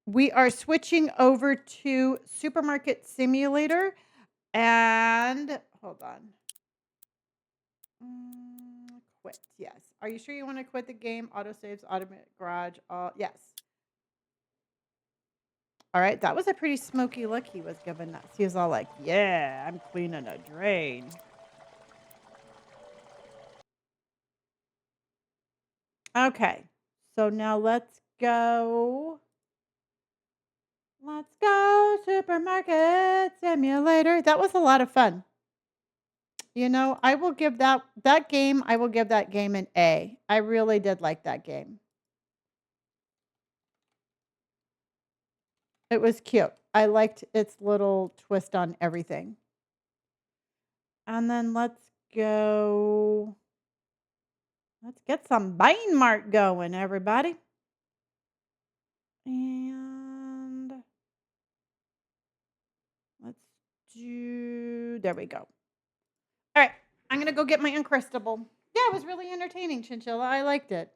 We are switching over to Supermarket Simulator, and hold on. Quit, yes. Are you sure you wanna quit the game? Autosaves, automatic garage, all yes. Alright, that was a pretty smoky look he was giving us. He was all like, "Yeah, I'm cleaning a drain." Okay, so now let's go Supermarket Simulator. That was a lot of fun. You know, I will give that game I will give that game an A. I really did like that game. It was cute. I liked its little twist on everything. And then let's get some Bean Mart going, everybody. And let's do there we go. All right. I'm gonna go get my Uncrustable. Yeah, it was really entertaining, Chinchilla. I liked it.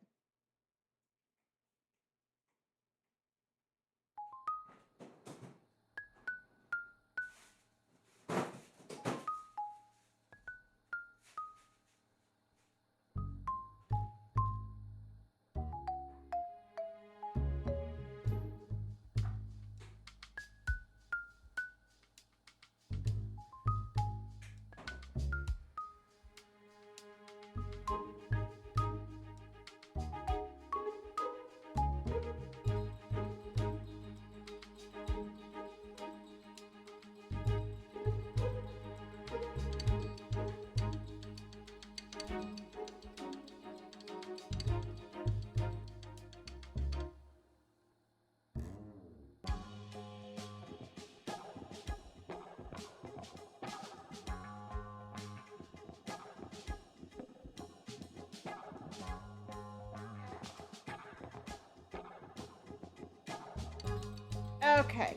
Okay.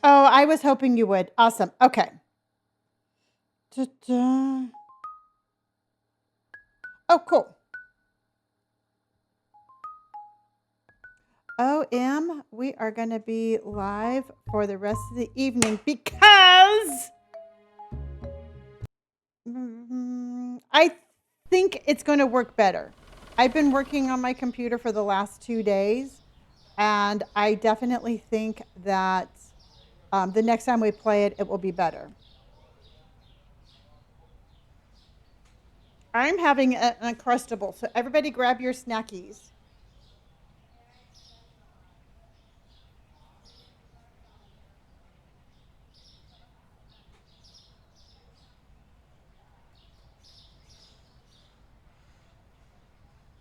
Oh, I was hoping you would. Awesome. Okay. Ta-da. Oh, cool. We are going to be live for the rest of the evening because I think it's going to work better. I've been working on my computer for the last 2 days, and I definitely think that the next time we play it, it will be better. I'm having an Uncrustable, so everybody grab your snackies.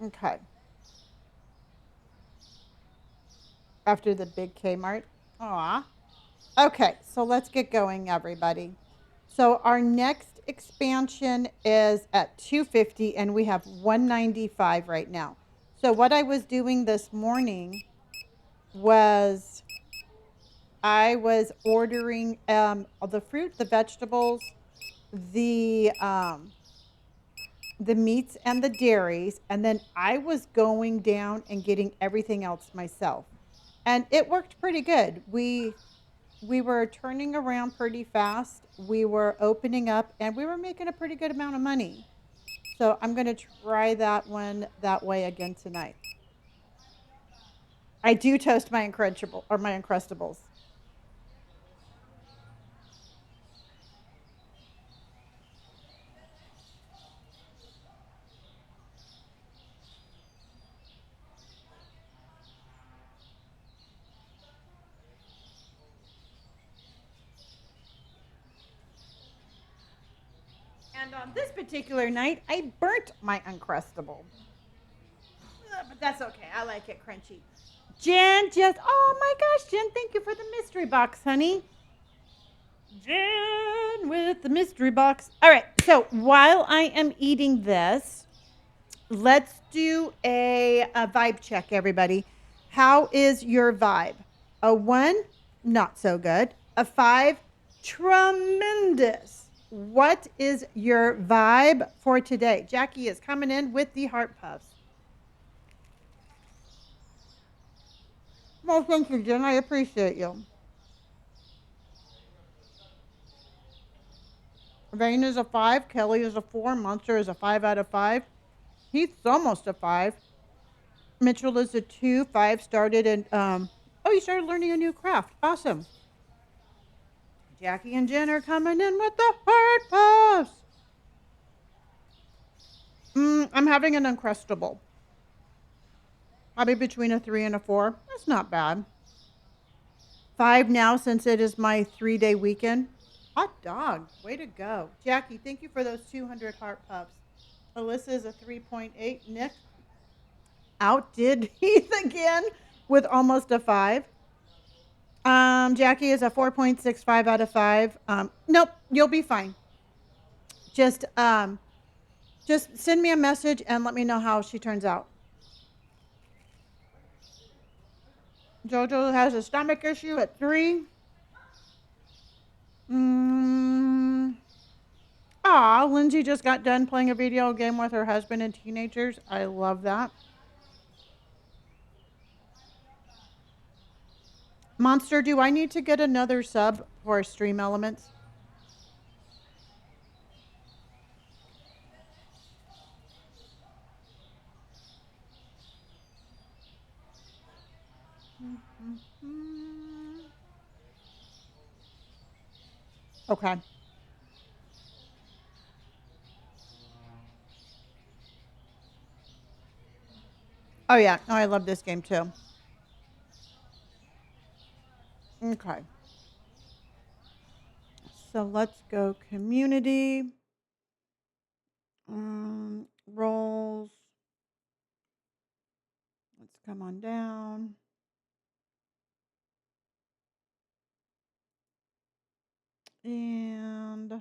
Okay. After the big Kmart. Aw. Okay, so let's get going, everybody. So our next expansion is at 250, and we have 195 right now. So what I was doing this morning was I was ordering the fruit, the vegetables, the um, the meats and the dairies, and then I was going down and getting everything else myself. And it worked pretty good. We were turning around pretty fast. We were opening up and we were making a pretty good amount of money. So I'm going to try that one that way again tonight. I do toast my Uncrustables. And on this particular night, I burnt my Uncrustable. But that's okay. I like it crunchy. Jen oh my gosh, Jen, thank you for the mystery box, honey. Jen with the mystery box. All right, so while I am eating this, let's do a vibe check, everybody. How is your vibe? A 1, not so good. A 5, tremendous. What is your vibe for today? Jackie is coming in with the heart puffs. Well, thank you, Jen. I appreciate you. Vane is a 5. Kelly is a 4. Monster is a 5 out of 5. Heath's almost a 5. Mitchell is a 2. 5 started in, oh, you started learning a new craft. Awesome. Jackie and Jen are coming in with the heart puffs. I'm having an Uncrustable. Probably between a 3 and a 4. That's not bad. 5 now since it is my 3-day weekend. Hot dog. Way to go. Jackie, thank you for those 200 heart puffs. Alyssa is a 3.8. Nick outdid Heath again with almost a 5. Jackie is a 4.65 out of 5. Nope, you'll be fine. Just send me a message and let me know how she turns out. Jojo has a stomach issue at 3. Lindsay just got done playing a video game with her husband and teenagers. I love that. Monster, do I need to get another sub for Stream Elements? Okay. Oh, yeah. Oh, I love this game too. Okay. So let's go community. Roles. Let's come on down. And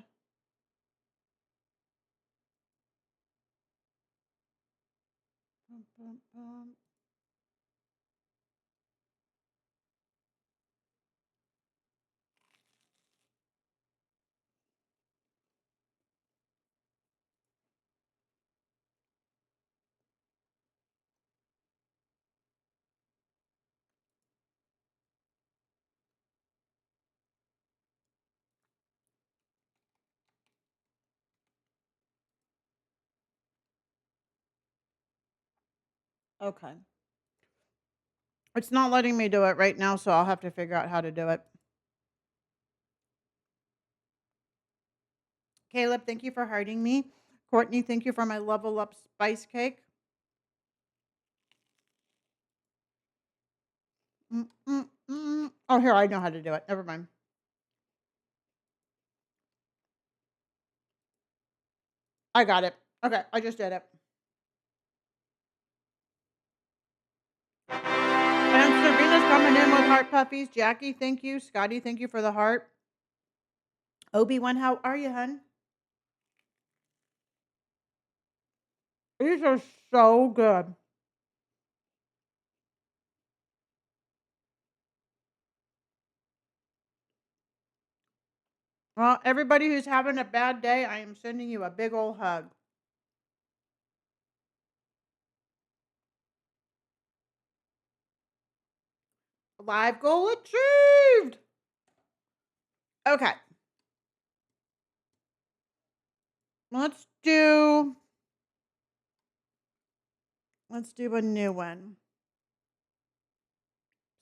okay. It's not letting me do it right now, so I'll have to figure out how to do it. Caleb, thank you for hiding me. Courtney, thank you for my level up spice cake. Oh, here, I know how to do it. Never mind. I got it. Okay, I just did it. And Serena's coming in with heart puppies. Jackie, thank you. Scotty, thank you for the heart. Obi-Wan, how are you, hun? These are so good. Well, everybody who's having a bad day, I am sending you a big old hug. Live goal achieved. Okay. Let's do a new one.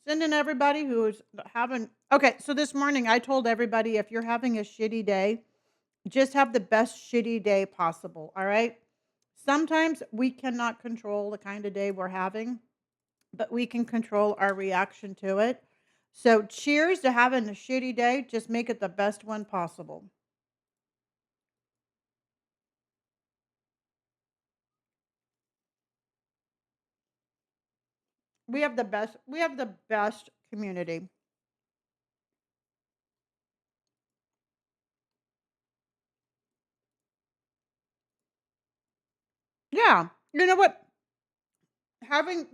Sending everybody who's having okay, so this morning I told everybody if you're having a shitty day, just have the best shitty day possible, all right? Sometimes we cannot control the kind of day we're having, but we can control our reaction to it. So cheers to having a shitty day. Just make it the best one possible. We have the best community. Yeah. You know what? Having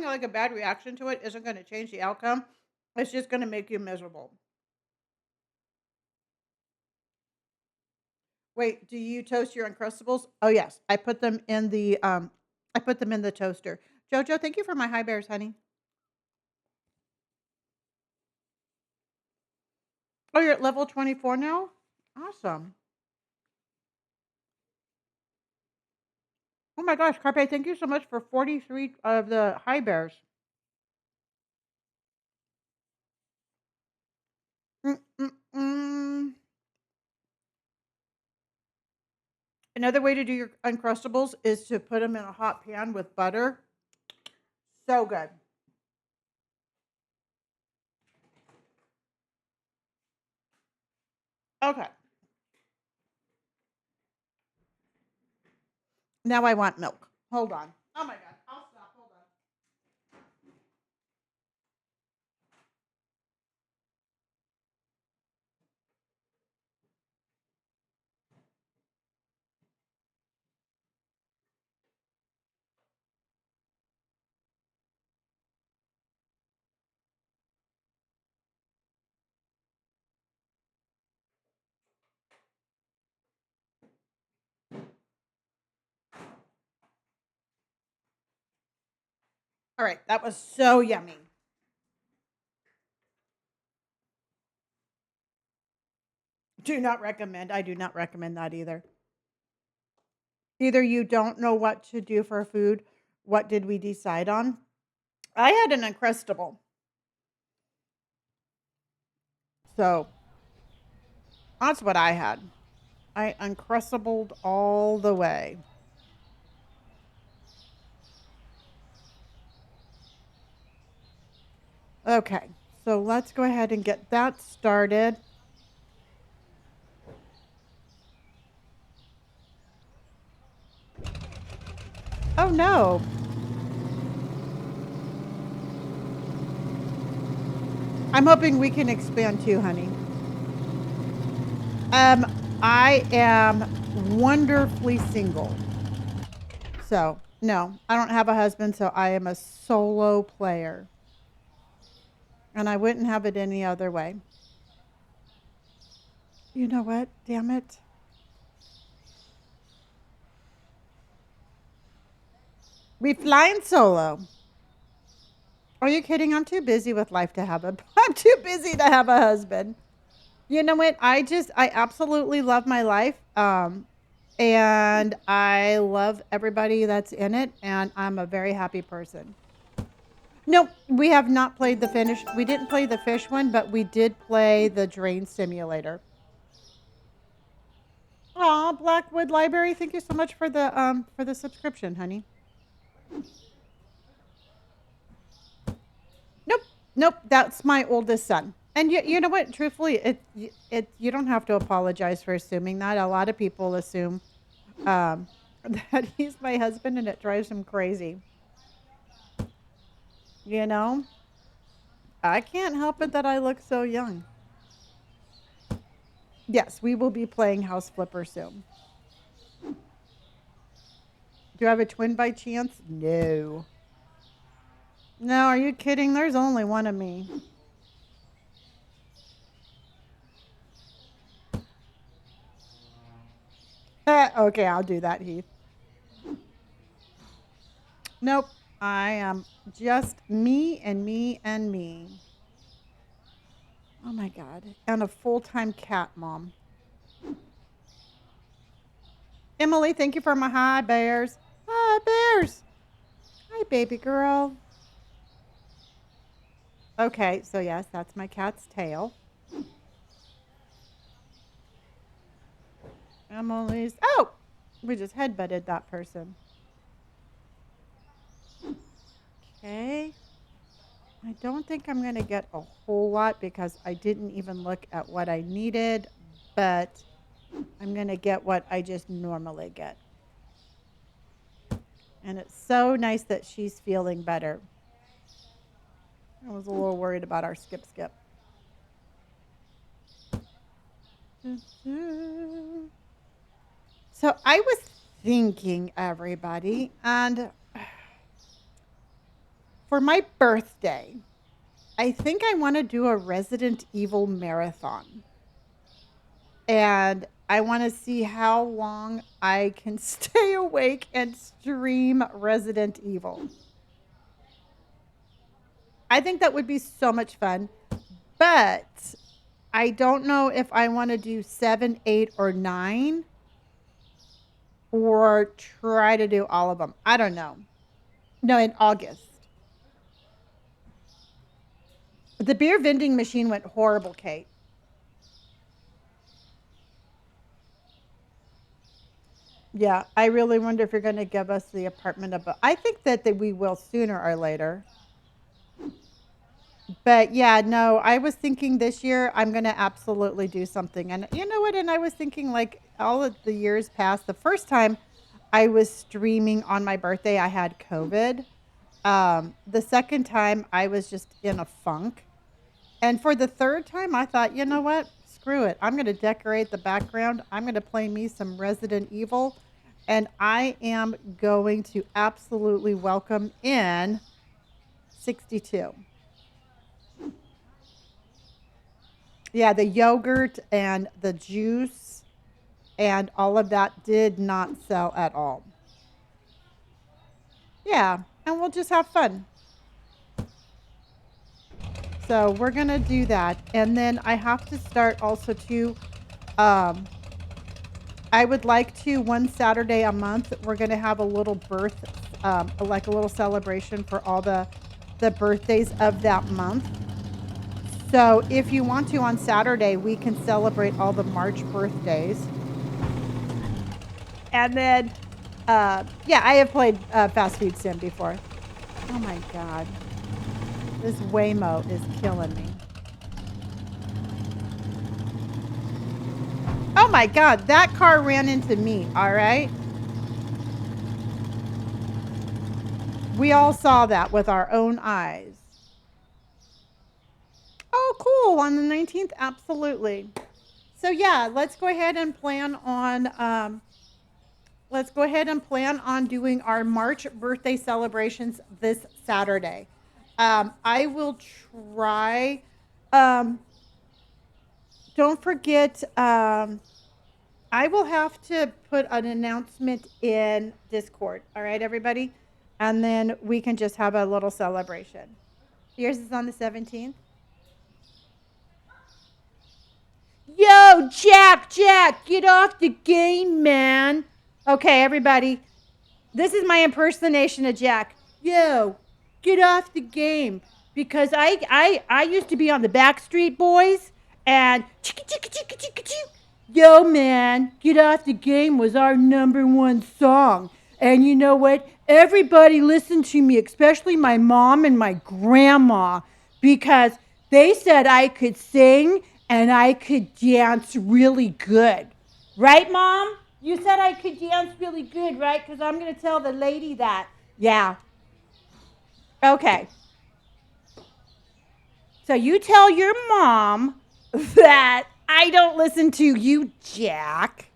like a bad reaction to it isn't going to change the outcome. It's just going to make you miserable. Wait, do you toast your Uncrustables? Oh yes, I put them in the toaster. Jojo, thank you for my high bears, honey. Oh, you're at level 24 now? Awesome. Oh my gosh, Carpe, thank you so much for 43 of the high bears. Mm-mm-mm. Another way to do your Uncrustables is to put them in a hot pan with butter. So good. Okay. Now I want milk. Hold on. Oh my God. I'll stop. Hold on. All right. That was so yummy. Do not recommend. I do not recommend that either. Either you don't know what to do for food. What did we decide on? I had an Uncrustable. So that's what I had. I Uncrustabled all the way. Okay. So let's go ahead and get that started. Oh no. I'm hoping we can expand too, honey. Um, I am wonderfully single. So, no, I don't have a husband, so I am a solo player. And I wouldn't have it any other way. You know what? Damn it. We flying solo. Are you kidding? I'm too busy with life to have a I'm too busy to have a husband. You know what? I absolutely love my life. And I love everybody that's in it, and I'm a very happy person. No, we have not played the finish. We didn't play the fish one, but we did play the drain simulator. Aw, Blackwood Library, thank you so much for the subscription, honey. Nope, nope, that's my oldest son. And you know what? Truthfully, it you don't have to apologize for assuming that. A lot of people assume um, that he's my husband, and it drives him crazy. You know, I can't help it that I look so young. Yes, we will be playing House Flipper soon. Do I have a twin by chance? No. No, are you kidding? There's only one of me. Okay, I'll do that, Heath. Nope. I am just me and me and me. Oh my God. And a full time cat mom. Emily, thank you for my hi, bears. Hi, bears. Hi, baby girl. Okay, so yes, that's my cat's tail. Emily's. Oh, we just headbutted that person. Okay. I don't think I'm going to get a whole lot because I didn't even look at what I needed, but I'm going to get what I just normally get. And it's so nice that she's feeling better. I was a little worried about our skip skip. So I was thinking, everybody, and for my birthday, I think I want to do a Resident Evil marathon. And I want to see how long I can stay awake and stream Resident Evil. I think that would be so much fun, but I don't know if I want to do 7, 8, or 9 or try to do all of them. I don't know. No, in August. The beer vending machine went horrible, Kate. Yeah, I really wonder if you're going to give us the apartment above. I think that we will sooner or later. But yeah, no, I was thinking this year I'm going to absolutely do something. And you know what? And I was thinking like all of the years past, the first time I was streaming on my birthday, I had COVID. The second time I was just in a funk. And for the third time, I thought, you know what? Screw it. I'm going to decorate the background. I'm going to play me some Resident Evil. And I am going to absolutely welcome in 62. Yeah, the yogurt and the juice and all of that did not sell at all. Yeah, and we'll just have fun. So we're going to do that. And then I have to start also to um, I would like to one Saturday a month. We're going to have a little like a little celebration for all the birthdays of that month. So if you want to on Saturday, we can celebrate all the March birthdays. And then, yeah, I have played Fast Food Sim before. Oh my God, this Waymo is killing me. Oh my God, that car ran into me. All right. We all saw that with our own eyes. Oh, cool. On the 19th? Absolutely. So yeah, let's go ahead and plan on doing our March birthday celebrations this Saturday. I will try. Um, don't forget, I will have to put an announcement in Discord. All right, everybody? And then we can just have a little celebration. Yours is on the 17th? Yo, Jack, get off the game, man. Okay, everybody. This is my impersonation of Jack. Yo, get off the game. Because I used to be on the Backstreet Boys and chicka chicka chicka chicka chicka. Yo, man, get off the game was our number one song. And you know what? Everybody listened to me, especially my mom and my grandma, because they said I could sing and I could dance really good. Right, Mom? You said I could dance really good, right? Because I'm going to tell the lady that. Yeah. Okay. So you tell your mom that I don't listen to you, Jack.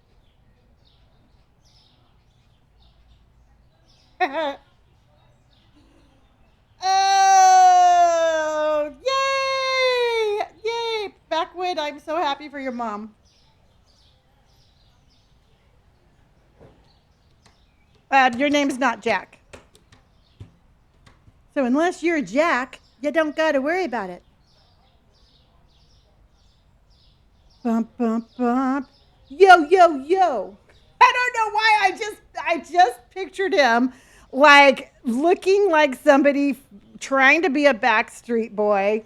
Oh, yay! Yay! Backwood, I'm so happy for your mom. Your name's not Jack. So unless you're Jack, you don't got to worry about it. Bump, bump, bump. Yo, yo, yo. I don't know why I just pictured him like looking like somebody trying to be a Backstreet Boy,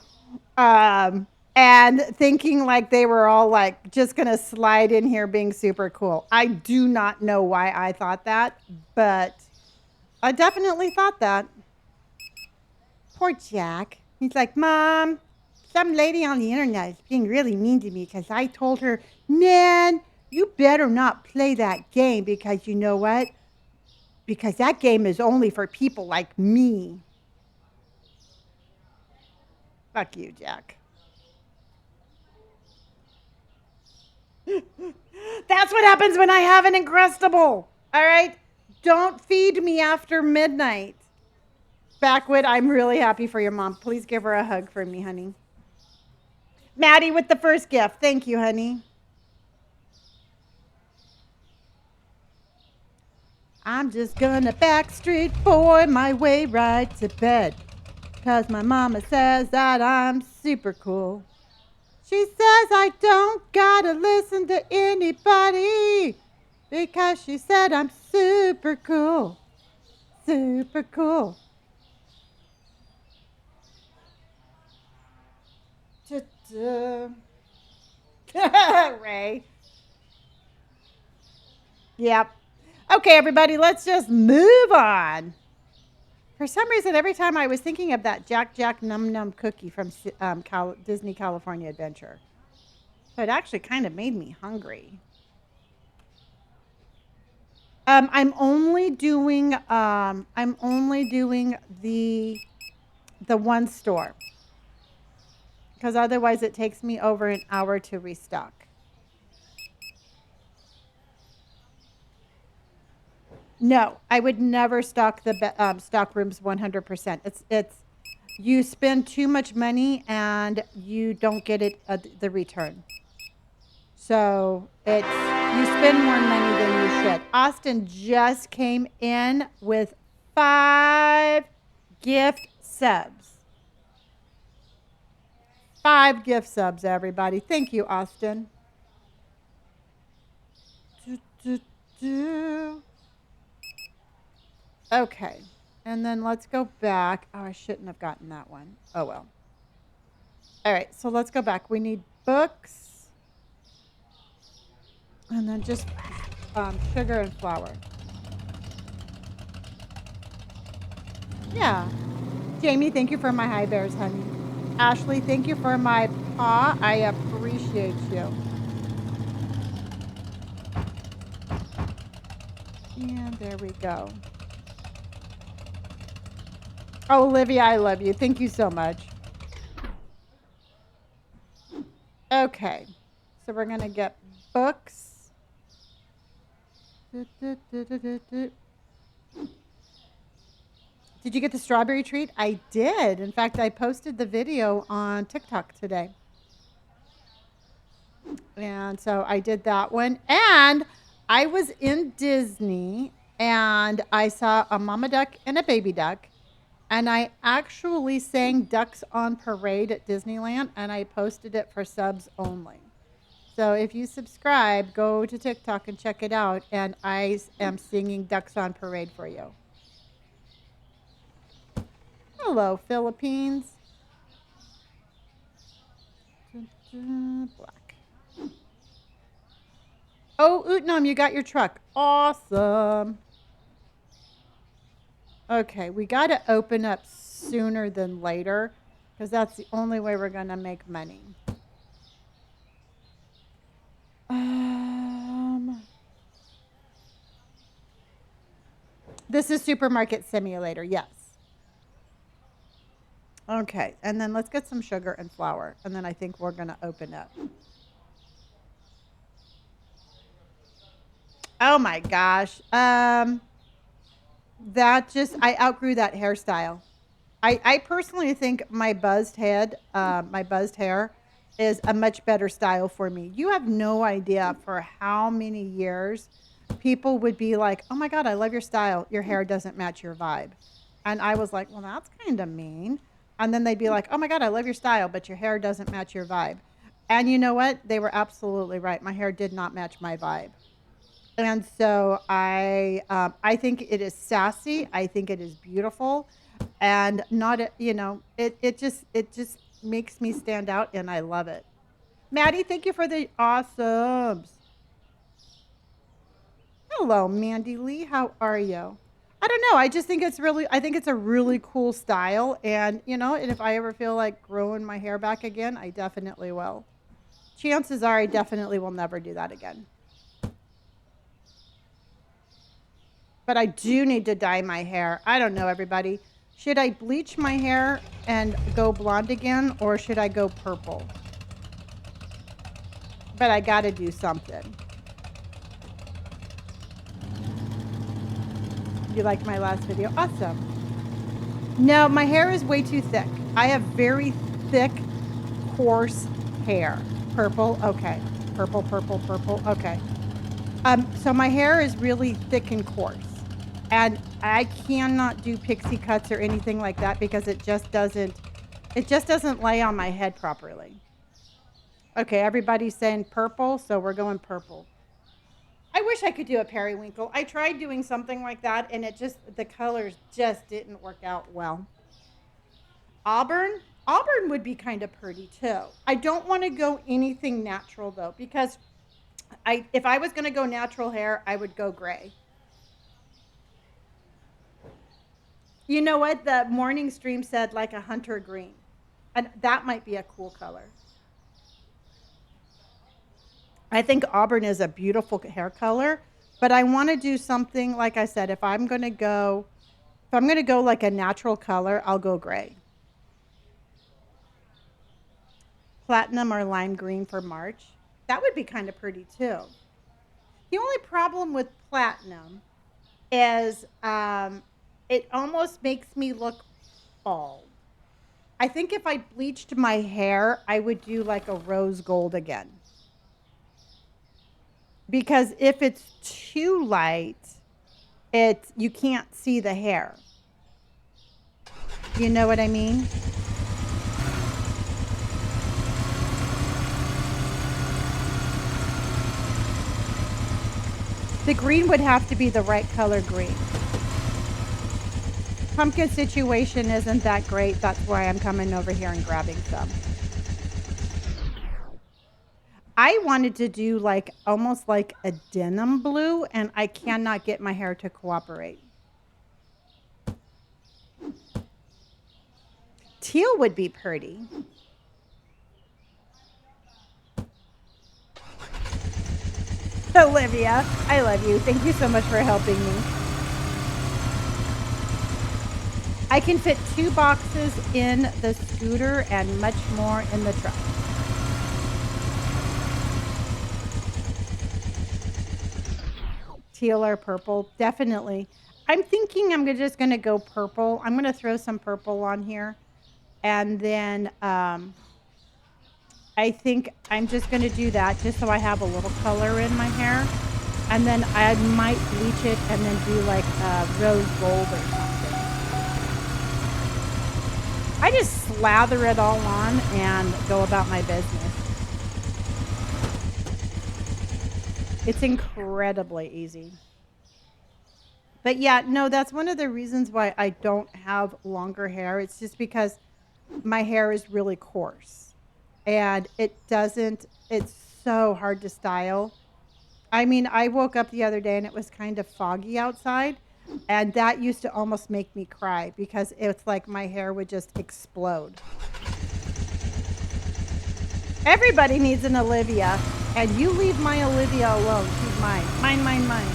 and thinking like they were all like just gonna slide in here being super cool. I do not know why I thought that, but I definitely thought that. Poor Jack. He's like, Mom, some lady on the internet is being really mean to me because I told her, man, you better not play that game because you know what? Because that game is only for people like me. Fuck you, Jack. That's what happens when I have an Incrustable. All right? Don't feed me after midnight. Backwood, I'm really happy for your mom. Please give her a hug for me, honey. Maddie with the first gift. Thank you, honey. I'm just gonna backstreet boy my way right to bed. 'Cause my mama says that I'm super cool. She says I don't gotta listen to anybody. Because she said I'm super cool. Super cool. Ta-da. Ray. Yep. Okay, everybody, let's just move on. For some reason, every time I was thinking of that Jack Jack Num Num cookie from Disney California Adventure. So it actually kind of made me hungry. I'm only doing the one store because otherwise it takes me over an hour to restock. No, I would never stock the stock rooms 100%. It's you spend too much money and you don't get it the return. So it's you spend more money than you should. Austin just came in with 5 gift subs. 5 gift subs, everybody. Thank you, Austin. Okay. And then let's go back. Oh, I shouldn't have gotten that one. Oh, well. All right. So let's go back. We need books. And then just sugar and flour. Yeah. Jamie, thank you for my high bears, honey. Ashley, thank you for my paw. I appreciate you. And there we go. Oh, Olivia, I love you. Thank you so much. Okay. So we're going to get books. Did you get the strawberry treat? I did. In fact, I posted the video on TikTok today. And so I did that one. And I was in Disney and I saw a mama duck and a baby duck. And I actually sang Ducks on Parade at Disneyland and I posted it for subs only. So if you subscribe, go to TikTok and check it out. And I am singing Ducks on Parade for you. Hello, Philippines. Black. Oh, Utnam, you got your truck. Awesome. Okay, we got to open up sooner than later because that's the only way we're going to make money. This is Supermarket Simulator, yes. Okay, and then let's get some sugar and flour, and then I think we're going to open up. Oh my gosh. I outgrew that hairstyle. I personally think my buzzed head, my buzzed hair is a much better style for me. You have no idea for how many years people would be like, oh my God, I love your style. Your hair doesn't match your vibe. And I was like, well, that's kind of mean. And then they'd be like, oh my God, I love your style, but your hair doesn't match your vibe. And you know what? They were absolutely right. My hair did not match my vibe. And so I think it is sassy. I think it is beautiful, and not it just makes me stand out, and I love it. Maddie, thank you for the awesomes. Hello, Mandy Lee. How are you? I don't know. I just think I think it's a really cool style, and and if I ever feel like growing my hair back again, I definitely will. Chances are I definitely will never do that again. But I do need to dye my hair. I don't know, everybody. Should I bleach my hair and go blonde again, or should I go purple? But I got to do something. You liked my last video? Awesome. No, my hair is way too thick. I have very thick, coarse hair. Purple, okay. Purple, purple, purple, okay. So my hair is really thick and coarse. And I cannot do pixie cuts or anything like that because it just doesn't lay on my head properly. Okay, everybody's saying purple, so we're going purple. I wish I could do a periwinkle. I tried doing something like that and the colors just didn't work out well. Auburn, Auburn would be kind of pretty too. I don't want to go anything natural though because if I was going to go natural hair, I would go gray. You know what? The morning stream said like a hunter green. And that might be a cool color. I think auburn is a beautiful hair color, but I want to do something like I said, if I'm going to go like a natural color, I'll go gray. Platinum or lime green for March. That would be kind of pretty too. The only problem with platinum is it almost makes me look bald. I think if I bleached my hair, I would do like a rose gold again. Because if it's too light, you can't see the hair. You know what I mean? The green would have to be the right color green. Pumpkin situation isn't that great. That's why I'm coming over here and grabbing some. I wanted to do like almost like a denim blue, and I cannot get my hair to cooperate. Teal would be pretty. Olivia, I love you. Thank you so much for helping me. I can fit 2 boxes in the scooter and much more in the truck. Teal or purple, definitely. I'm thinking I'm just going to go purple. I'm going to throw some purple on here. And then I think I'm just going to do that just so I have a little color in my hair. And then I might bleach it and then do like rose gold or something. I just slather it all on and go about my business. It's incredibly easy. But yeah, no, that's one of the reasons why I don't have longer hair. It's just because my hair is really coarse. And it's so hard to style. I mean, I woke up the other day and it was kind of foggy outside. And that used to almost make me cry because it's like my hair would just explode. Everybody needs an Olivia. And you leave my Olivia alone. She's mine. Mine, mine, mine.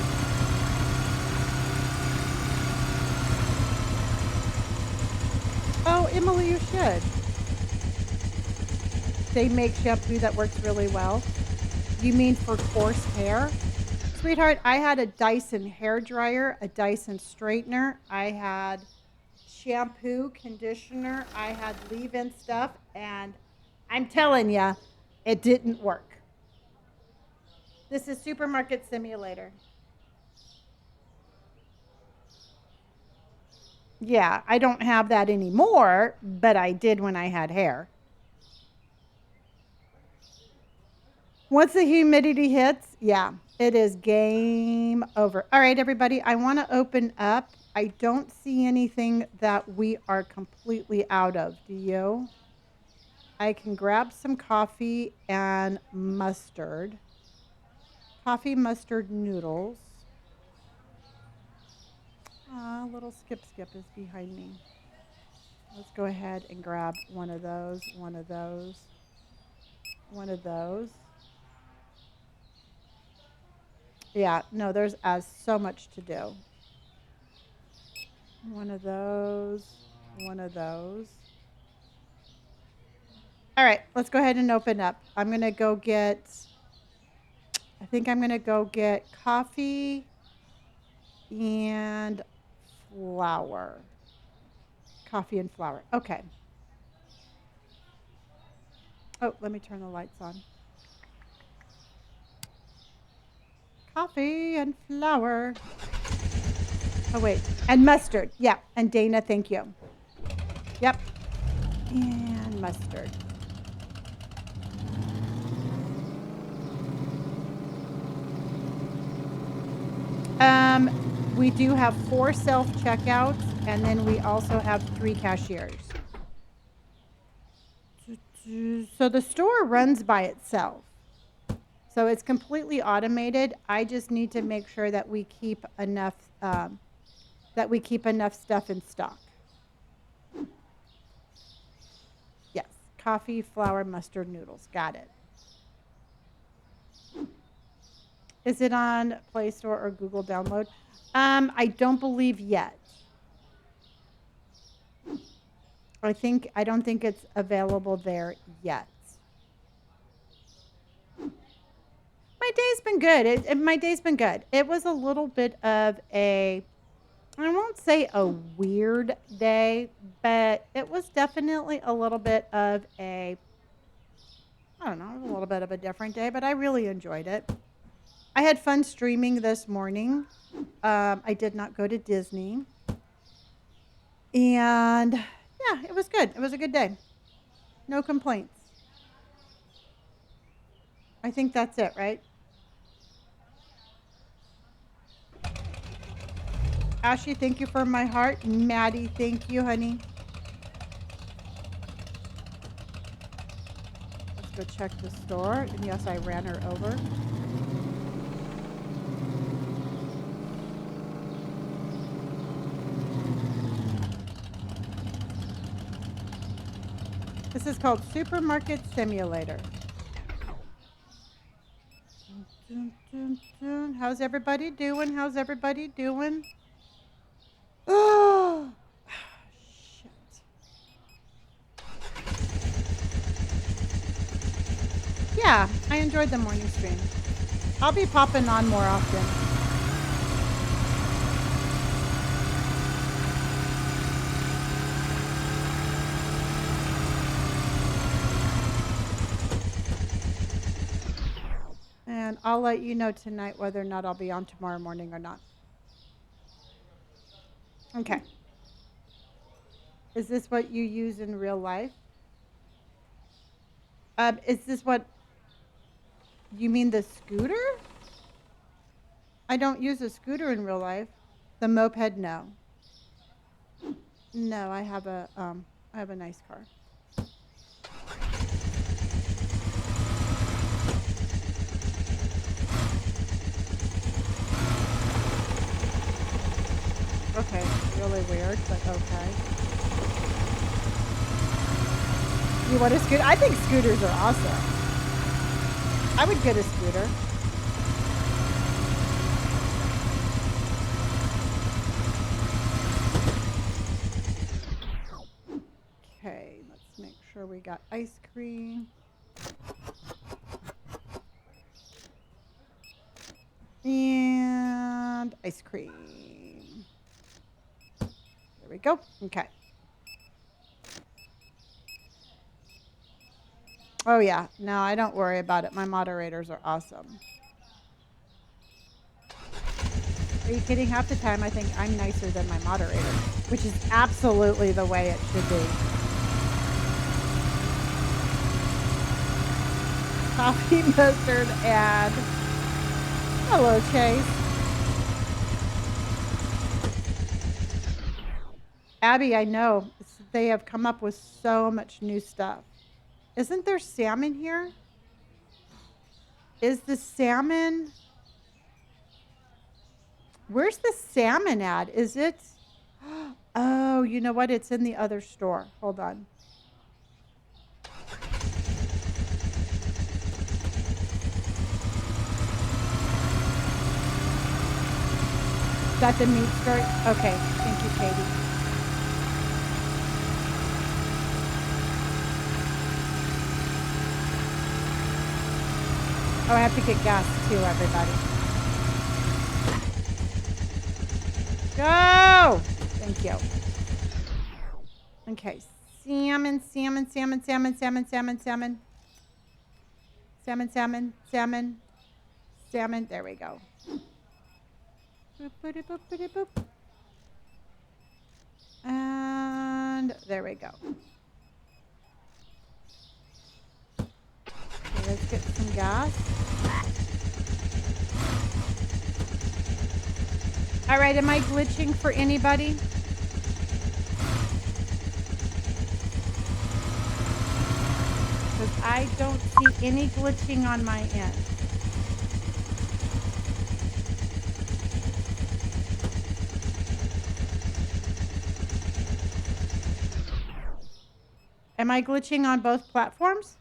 Oh, Emily, you should. They make shampoo that works really well. You mean for coarse hair? Sweetheart, I had a Dyson hair dryer, a Dyson straightener. I had shampoo, conditioner. I had leave-in stuff. And I'm telling you, it didn't work. This is Supermarket Simulator. Yeah, I don't have that anymore, but I did when I had hair. Once the humidity hits, yeah, it is game over. All right, everybody, I want to open up. I don't see anything that we are completely out of. Do you? I can grab some coffee and mustard. Coffee mustard noodles. Little skip is behind me. Let's go ahead and grab one of those, one of those, one of those. Yeah, no, there's so much to do. One of those, one of those. All right, let's go ahead and open up. I'm going to go get, I think I'm going to go get coffee and flour. Coffee and flour. Okay. Oh, let me turn the lights on. Coffee and flour. Oh, wait. And mustard. Yeah. And Dana, thank you. Yep. And mustard. We do have 4 self-checkouts, and then we also have 3 cashiers. So the store runs by itself. So it's completely automated. I just need to make sure that we keep enough stuff in stock. Yes, coffee, flour, mustard, noodles. Got it. Is it on Play Store or Google Download? I don't believe yet. I don't think it's available there yet. My day's been good. My day's been good. It was a little bit of I won't say a weird day, but it was definitely a little bit of I don't know, a little bit of a different day, but I really enjoyed it. I had fun streaming this morning. I did not go to Disney. And yeah, it was good. It was a good day. No complaints. I think that's it, right? Ashley, thank you for my heart. Maddie, thank you, honey. Let's go check the store. And yes, I ran her over. This is called Supermarket Simulator. Dun, dun, dun. How's everybody doing? How's everybody doing? Oh, shit. Yeah, I enjoyed the morning stream. I'll be popping on more often. And I'll let you know tonight whether or not I'll be on tomorrow morning or not. Okay. Is this what you use in real life? Is this what you mean, the scooter? I don't use a scooter in real life. The moped, no. No, I have a nice car. Okay, really weird, but okay. You want a scooter? I think scooters are awesome. I would get a scooter. Okay, let's make sure we got ice cream. And ice cream. There we go. Okay. Oh, yeah. No, I don't worry about it. My moderators are awesome. Are you kidding? Half the time I think I'm nicer than my moderator, which is absolutely the way it should be. Coffee, mustard, and hello, Chase. Abby, I know. They have come up with so much new stuff. Isn't there salmon here? Is the salmon... Where's the salmon at? Is it... Oh, you know what? It's in the other store. Hold on. Is that the meat store? Okay. Thank you, Katie. Oh, I have to get gas too, everybody. Go! Thank you. Okay. Salmon, salmon, salmon, salmon, salmon, salmon, salmon. Salmon, salmon, salmon, salmon. There we go. Boop, boop, boop, boop, boop. And there we go. Okay, let's get some gas. All right, am I glitching for anybody? Because I don't see any glitching on my end. Am I glitching on both platforms?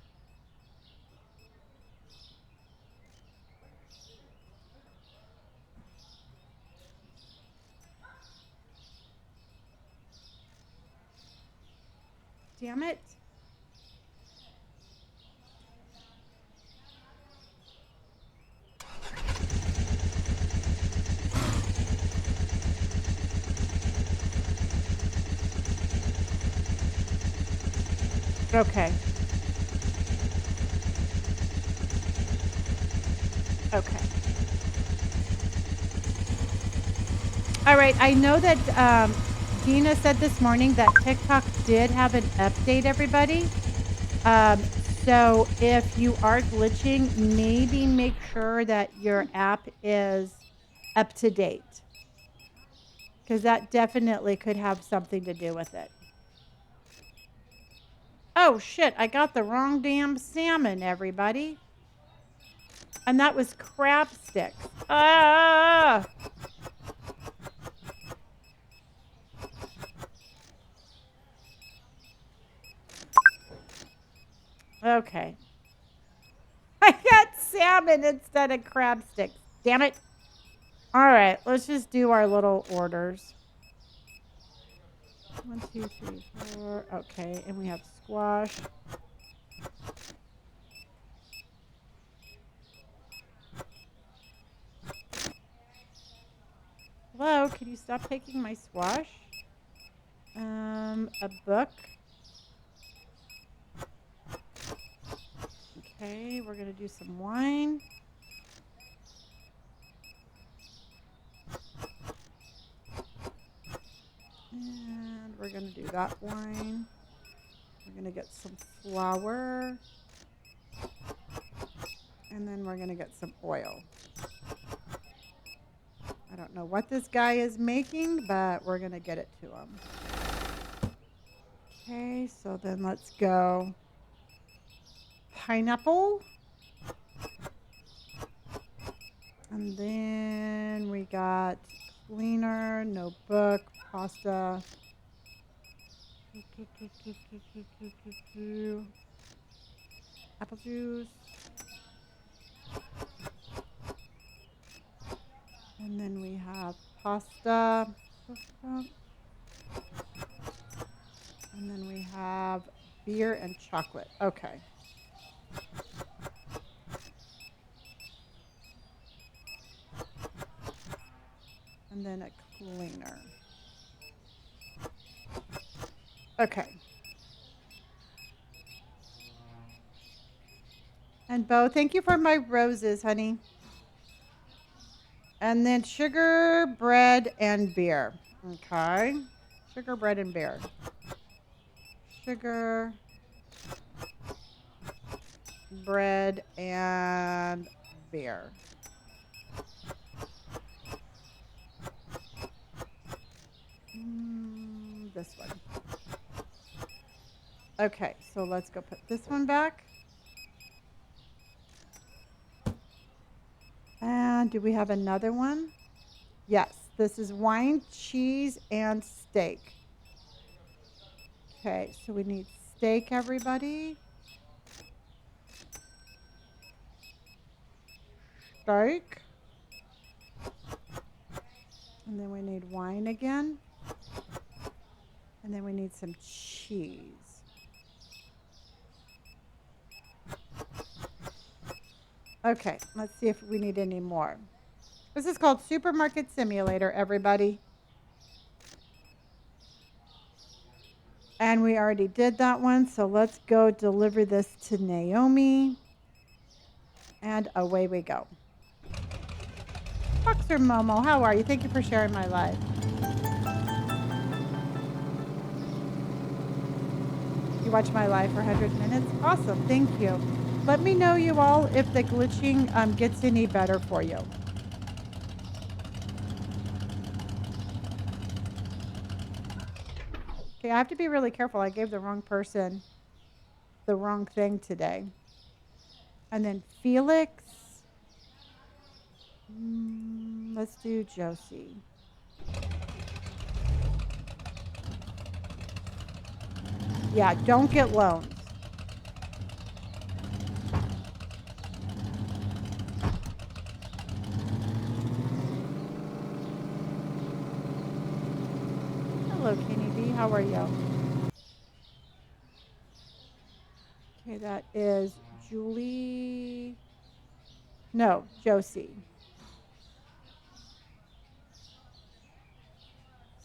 Damn it. Okay. Okay. All right. I know that Dina said this morning that TikTok did have an update, everybody. So if you are glitching, maybe make sure that your app is up to date, because that definitely could have something to do with it. Oh, shit. I got the wrong damn salmon, everybody. And that was crab sticks. Ah! Okay. I got salmon instead of crab sticks. Damn it. All right. Let's just do our little orders. 1, 2, 3, 4. Okay. And we have squash. Hello. Can you stop taking my squash? A book. Okay. We're going to do some wine. And we're going to do that wine. We're going to get some flour. And then we're going to get some oil. I don't know what this guy is making, but we're going to get it to him. Okay, so then let's go pineapple. And then we got cleaner, notebook, pasta. Apple juice. And then we have pasta. And then we have beer and chocolate. Okay. And then a cleaner. Okay. And Bo, thank you for my roses, honey. And then sugar, bread, and beer. Okay. Sugar, bread, and beer. Sugar, bread, and beer. This one. Okay, so let's go put this one back. And do we have another one? Yes, this is wine, cheese, and steak. Okay, so we need steak, everybody. Steak. And then we need wine again. And then we need some cheese. Okay, let's see if we need any more. This is called Supermarket Simulator, everybody. And we already did that one, so let's go deliver this to Naomi. And away we go. Boxer Momo, how are you? Thank you for sharing my live. You watch my live for 100 minutes? Awesome. Thank you. Let me know, you all, if the glitching gets any better for you. Okay, I have to be really careful. I gave the wrong person the wrong thing today. And then Felix. Let's do Josie. Yeah, don't get loans. Hello, Kenny B. How are you? Okay, that is Julie. No, Josie.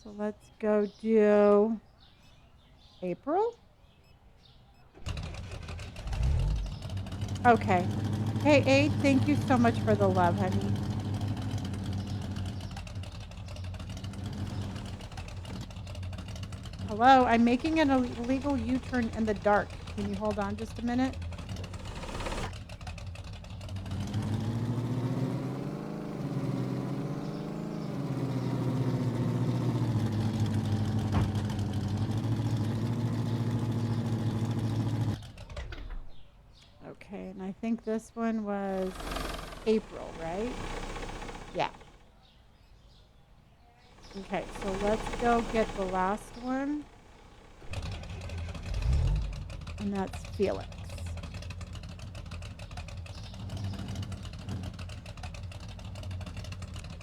So let's go do April. Okay. Hey, Aid, thank you so much for the love, honey. Hello, I'm making an illegal U-turn in the dark. Can you hold on just a minute? Okay, and I think this one was April, right? Yeah. Okay, so let's go get the last one. And that's Felix.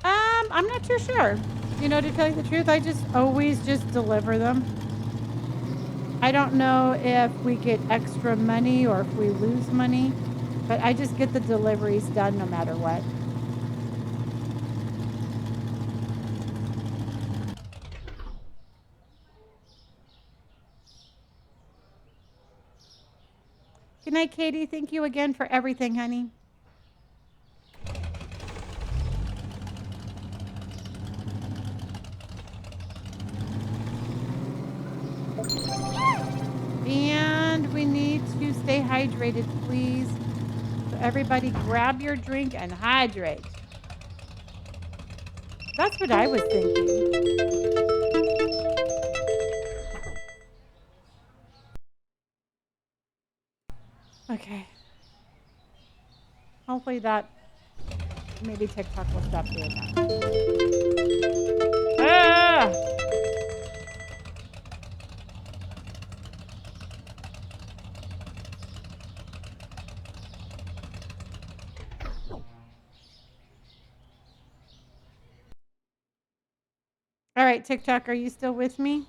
I'm not too sure. You know, to tell you the truth, I just always just deliver them. I don't know if we get extra money or if we lose money, but I just get the deliveries done no matter what. Good night, Katie. Thank you again for everything, honey. And we need to stay hydrated, please. So everybody grab your drink and hydrate. That's what I was thinking. Okay. Hopefully that, maybe TikTok will stop doing that. Ah! All right, TikTok, are you still with me?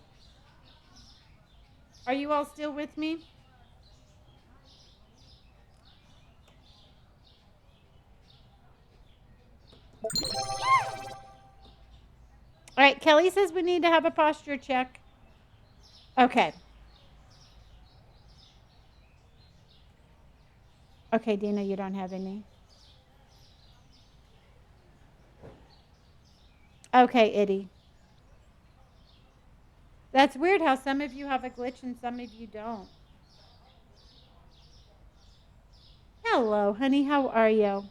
Are you all still with me? All right, Kelly says we need to have a posture check. Okay. Okay, Dina, you don't have any. Okay, Itty. That's weird how some of you have a glitch and some of you don't. Hello, honey. How are you?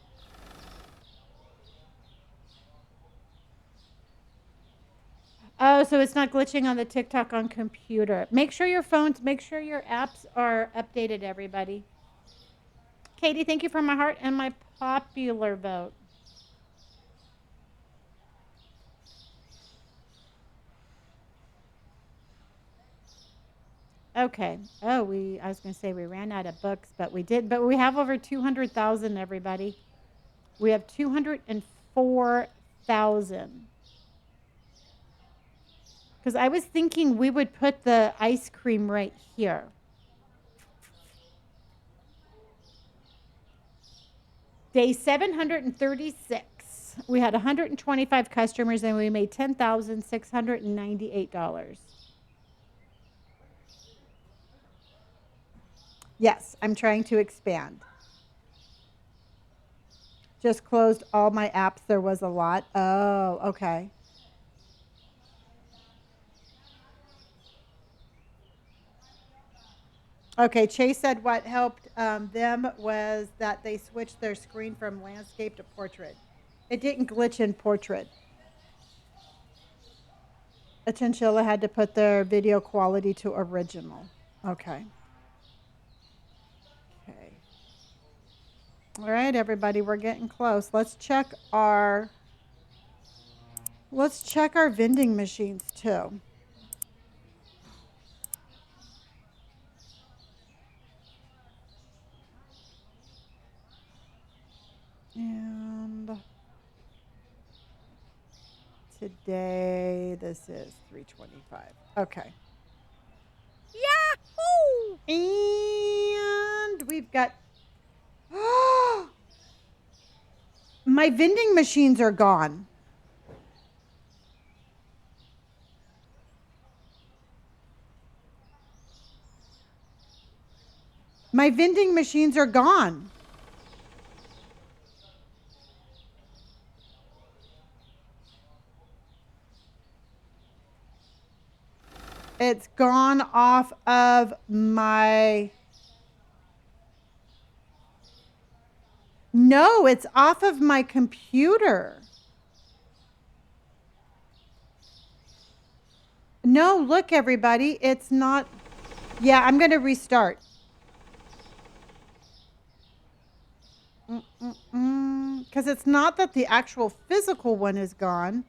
Oh, so it's not glitching on the TikTok on computer. Make sure your phones, make sure your apps are updated, everybody. Katie, thank you for my heart and my popular vote. Okay. Oh, I was going to say we ran out of books, but we did. But we have over 200,000, everybody. We have 204,000. Because I was thinking we would put the ice cream right here. Day 736. We had 125 customers and we made $10,698. Yes, I'm trying to expand. Just closed all my apps. There was a lot. Oh, okay. Okay, Chase said what helped them was that they switched their screen from landscape to portrait. It didn't glitch in portrait. A chinchilla had to put their video quality to original. Okay. Okay. All right, everybody, we're getting close. Let's check our vending machines too. And today this is 325. Okay. Yahoo! And we've got my vending machines are gone. My vending machines are gone. It's gone off of my... No, it's off of my computer. No, look, everybody. It's not... Yeah, I'm going to restart. Because it's not that the actual physical one is gone.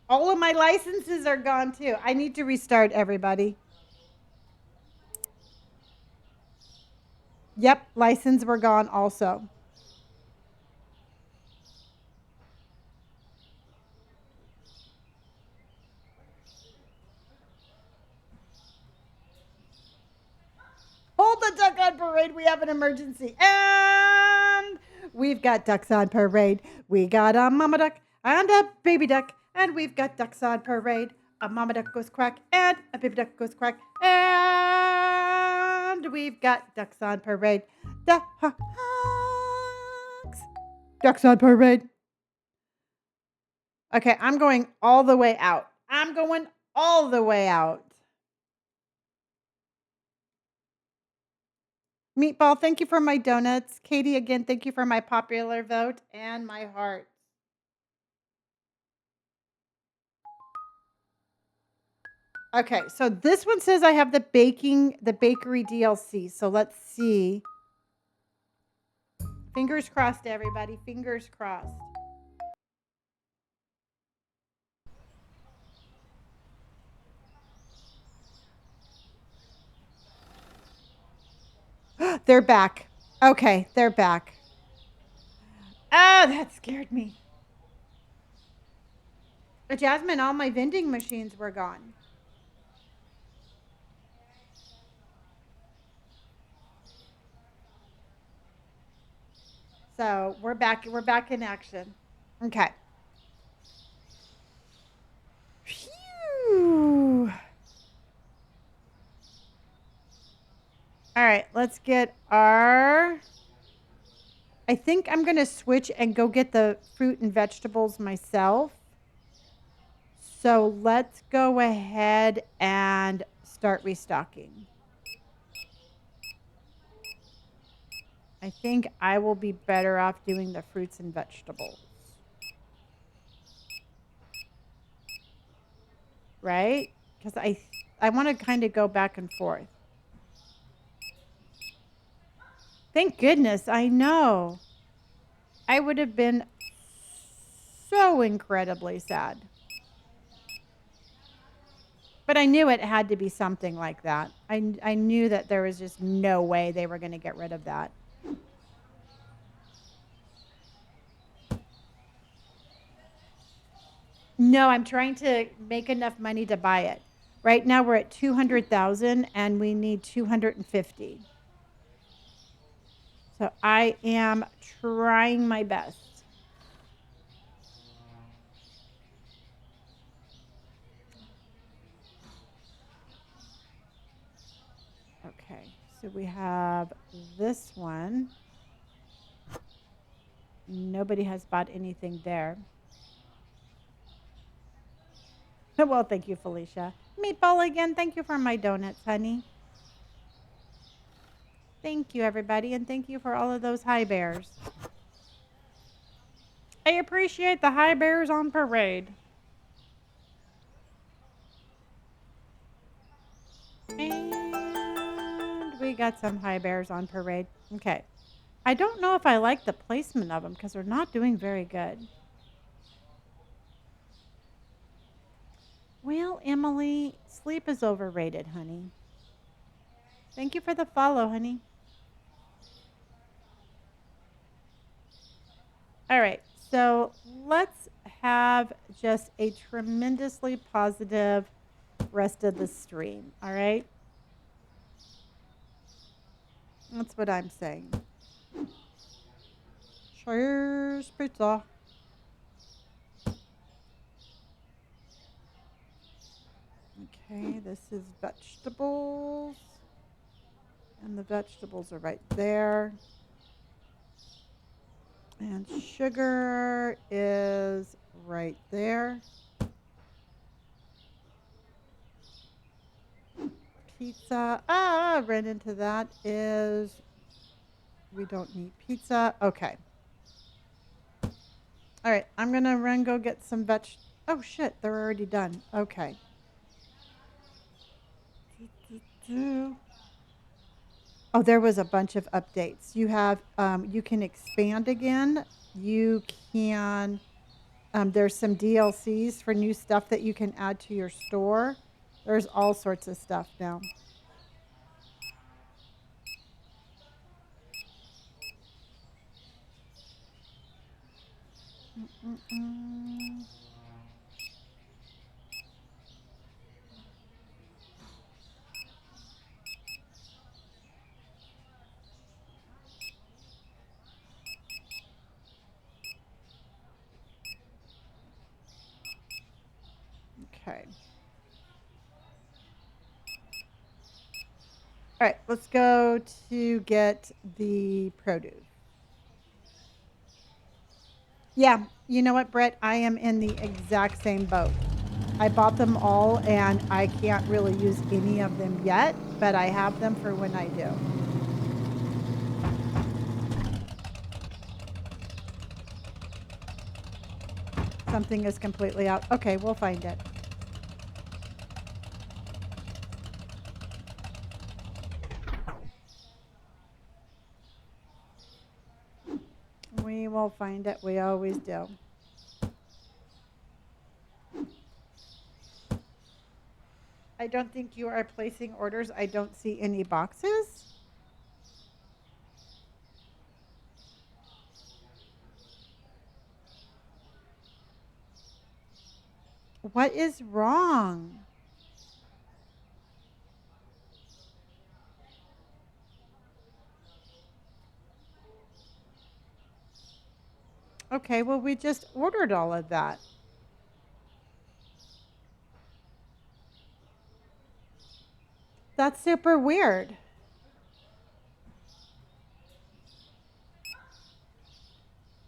All of my licenses are gone too. I need to restart, everybody. Yep, licenses were gone also. Hold the duck on parade. We have an emergency. And we've got ducks on parade. We got a mama duck and a baby duck. And we've got ducks on parade. A mama duck goes quack and a baby duck goes quack. And we've got ducks on parade. Ducks. Ducks on parade. Okay, I'm going all the way out. I'm going all the way out. Meatball, thank you for my donuts. Katie, again, thank you for my popular vote and my heart. Okay, so this one says I have the bakery DLC. So let's see. Fingers crossed, everybody. Fingers crossed. They're back. Okay, they're back. Oh, that scared me. Jasmine, all my vending machines were gone. So we're back. We're back in action. Okay. Phew. All right, let's get our... I think I'm going to switch and go get the fruit and vegetables myself. So let's go ahead and start restocking. I think I will be better off doing the fruits and vegetables. Right? Because I want to kind of go back and forth. Thank goodness, I know. I would have been so incredibly sad. But I knew it had to be something like that. I knew that there was just no way they were going to get rid of that. No, I'm trying to make enough money to buy it. Right now we're at 200,000 and we need 250. So I am trying my best. Okay, so we have this one. Nobody has bought anything there. Well, thank you, Felicia. Meatball again, thank you for my donuts, honey. Thank you, everybody, and thank you for all of those high bears. I appreciate the high bears on parade. And we got some high bears on parade. Okay. I don't know if I like the placement of them because they're not doing very good. Well, Emily, sleep is overrated, honey. Thank you for the follow, honey. All right. So let's have just a tremendously positive rest of the stream. All right. That's what I'm saying. Cheers, pizza. Okay, this is vegetables. And the vegetables are right there. And sugar is right there. Pizza. Ran into that is, we don't need pizza. Okay. All right, I'm going to run go get some oh shit, they're already done. Okay. Oh, there was a bunch of updates. You have, you can expand again. You can, there's some DLCs for new stuff that you can add to your store. There's all sorts of stuff now. Okay. All right, let's go to get the produce. Yeah, you know what, Brett? I am in the exact same boat. I bought them all and I can't really use any of them yet, but I have them for when I do. Something is completely out. Okay, we'll find it. We will find it. We always do. I don't think you are placing orders. I don't see any boxes. What is wrong? Okay, well, we just ordered all of that. That's super weird.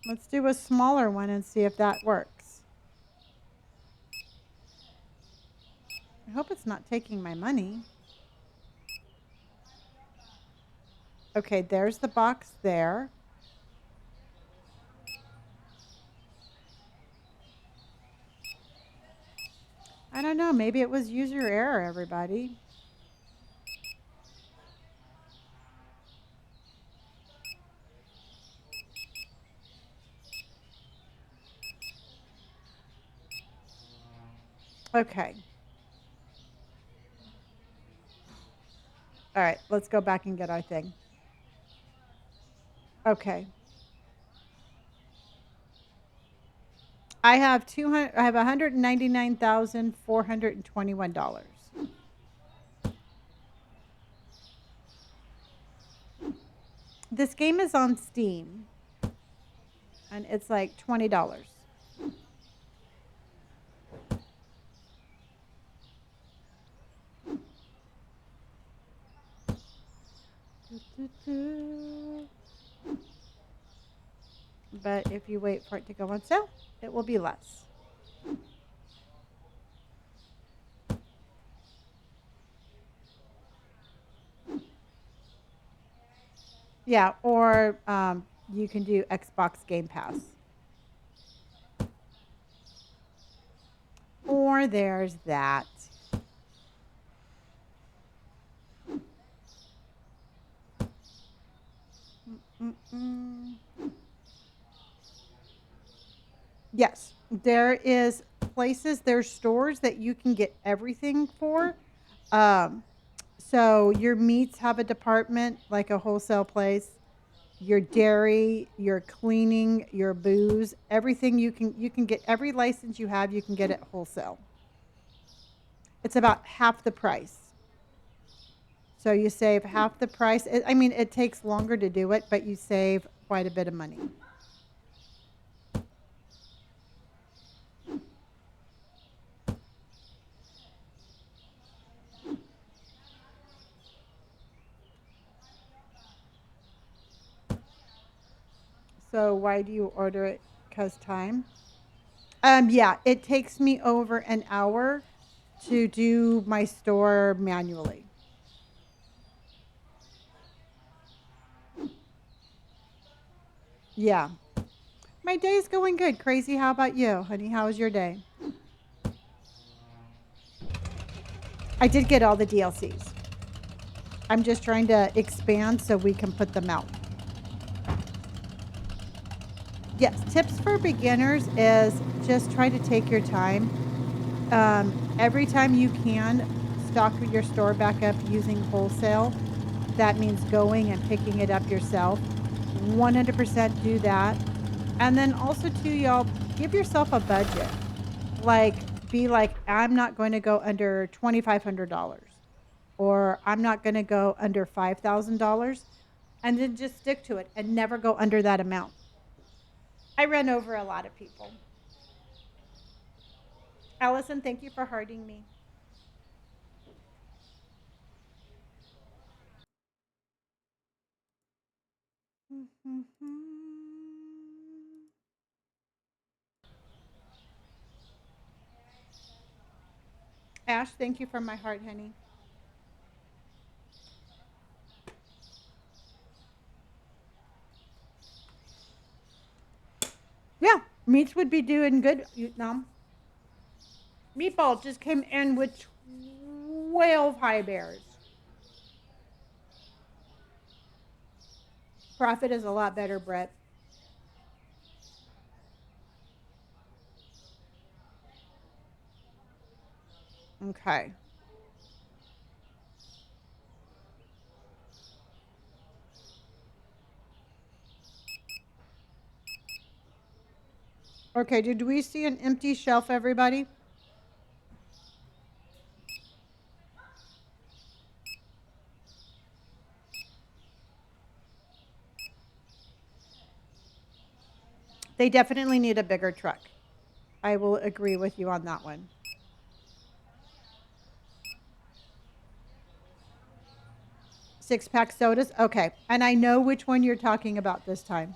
Let's do a smaller one and see if that works. I hope it's not taking my money. Okay, there's the box there. I don't know. Maybe it was user error, everybody. Okay. All right, let's go back and get our thing. Okay. I have $199,421. This game is on Steam, and it's like $20. But if you wait for it to go on sale, it will be less. Yeah, or you can do Xbox Game Pass. Or there's that. Mm-mm. Yes, there is places, there's stores that you can get everything for. Um, so your meats have a department like a wholesale place. Your dairy, your cleaning, your booze, everything you can get every license you have, you can get it wholesale. It's about half the price. So you save half the price. I mean, it takes longer to do it, but you save quite a bit of money. So why do you order it? Cause time. Yeah, it takes me over an hour to do my store manually. Yeah. My day's going good. Crazy. How about you, honey? How was your day? I did get all the DLCs. I'm just trying to expand so we can put them out. Yes, tips for beginners is just try to take your time. Every time you can, stock your store back up using wholesale. That means going and picking it up yourself. 100% do that. And then also, too, y'all, give yourself a budget. Like, be like, I'm not going to go under $2,500, or I'm not going to go under $5,000. And then just stick to it and never go under that amount. I run over a lot of people. Allison, thank you for hearting me. Ash, thank you for my heart, honey. Yeah, meats would be doing good. Meatball just came in with 12 high bears. Profit is a lot better, Brett. Okay. Okay, did we see an empty shelf, everybody? They definitely need a bigger truck. I will agree with you on that one. 6-pack sodas? Okay. And I know which one you're talking about this time.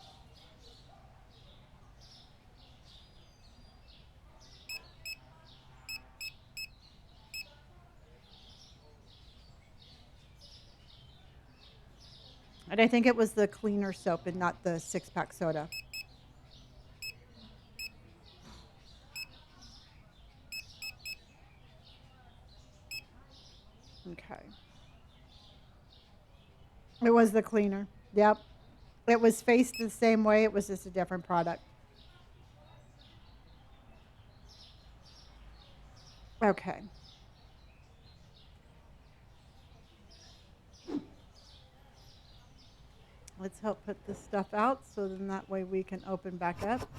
And I think it was the cleaner soap and not the 6-pack soda. Okay. It was the cleaner. Yep. It was faced the same way. It was just a different product. Okay. Let's help put this stuff out so then that way we can open back up.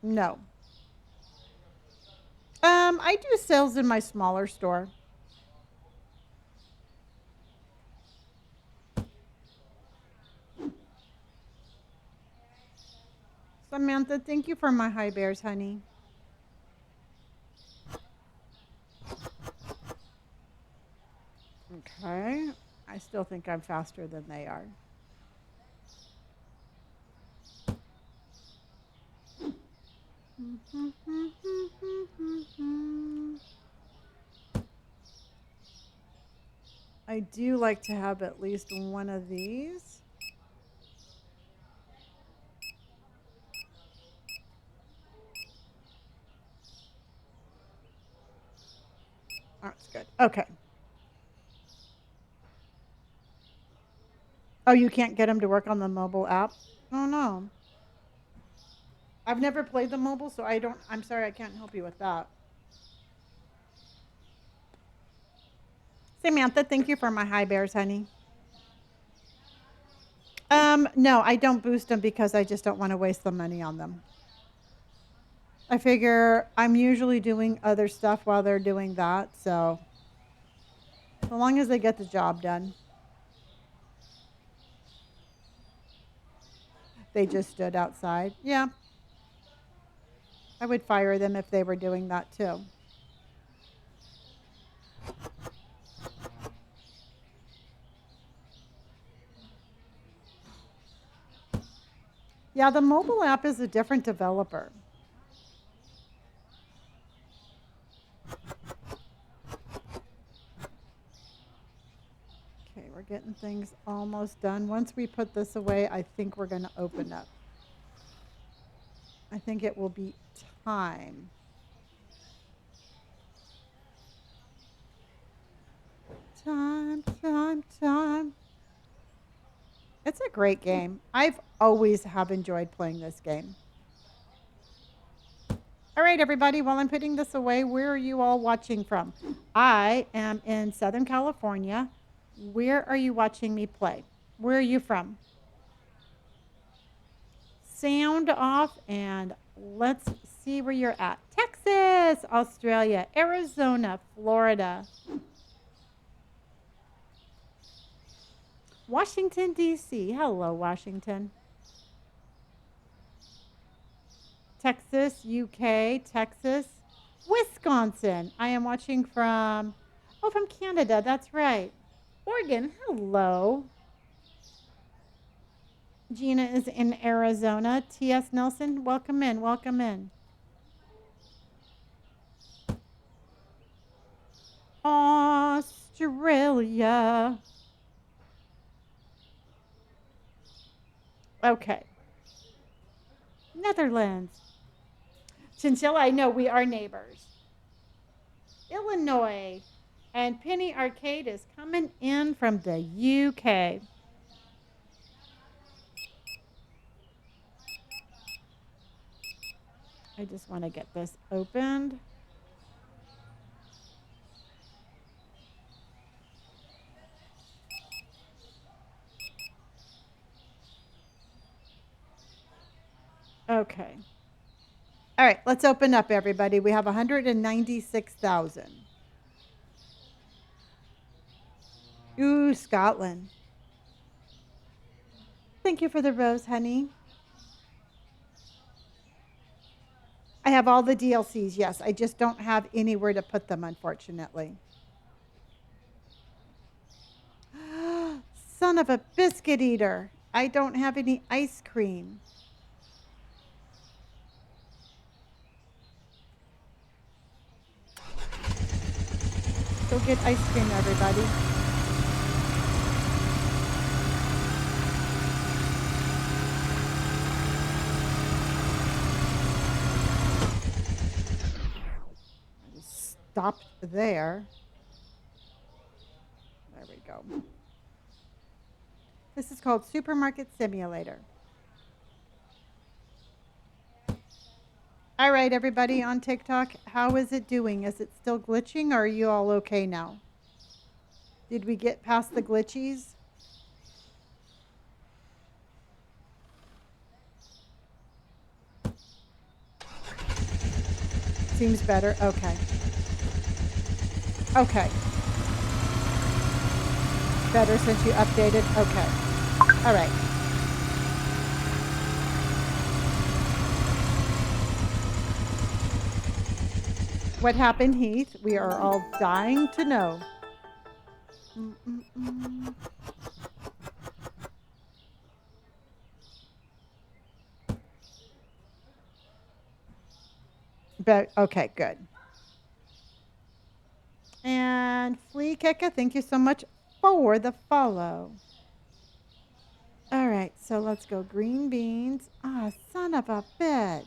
No. I do sales in my smaller store. Samantha, thank you for my high bears, honey. Okay. I still think I'm faster than they are. I do like to have at least one of these. Oh, that's good. Okay. Oh, you can't get them to work on the mobile app? Oh, no. I've never played the mobile, so I'm sorry, I can't help you with that. Samantha, thank you for my high bears, honey. No, I don't boost them because I just don't want to waste the money on them. I figure I'm usually doing other stuff while they're doing that, so as long as they get the job done. They just stood outside. Yeah, I would fire them if they were doing that too. Yeah, the mobile app is a different developer. Okay, we're getting things almost done. Once we put this away, I think we're going to open up. I think it will be time. Time. It's a great game. I've always have enjoyed playing this game. All right, everybody, while I'm putting this away, where are you all watching from? I am in Southern California. Where are you watching me play? Where are you from? Sound off and let's see where you're at. Texas, Australia, Arizona, Florida, Washington, D.C. Hello, Washington. Texas, UK, Texas, Wisconsin. I am watching from Canada. That's right. Oregon. Hello. Gina is in Arizona. T.S. Nelson, welcome in. Welcome in. Australia. Okay. Netherlands. Chinchilla, I know we are neighbors. Illinois. And Penny Arcade is coming in from the UK. I just want to get this opened. Okay. All right, let's open up, everybody. We have 196,000. Ooh, Scotland. Thank you for the rose, honey. I have all the DLCs, yes. I just don't have anywhere to put them, unfortunately. Son of a biscuit eater. I don't have any ice cream. Go get ice cream, everybody. Stopped there. There we go. This is called Supermarket Simulator. All right, everybody on TikTok, how is it doing? Is it still glitching or are you all okay now? Did we get past the glitchies? Seems better. Okay. Okay. Better since you updated. Okay. All right. What happened, Heath? We are all dying to know. But okay, good. And Flea Keka, thank you so much. for the follow. All right, so let's go green beans. Ah, son of a bitch.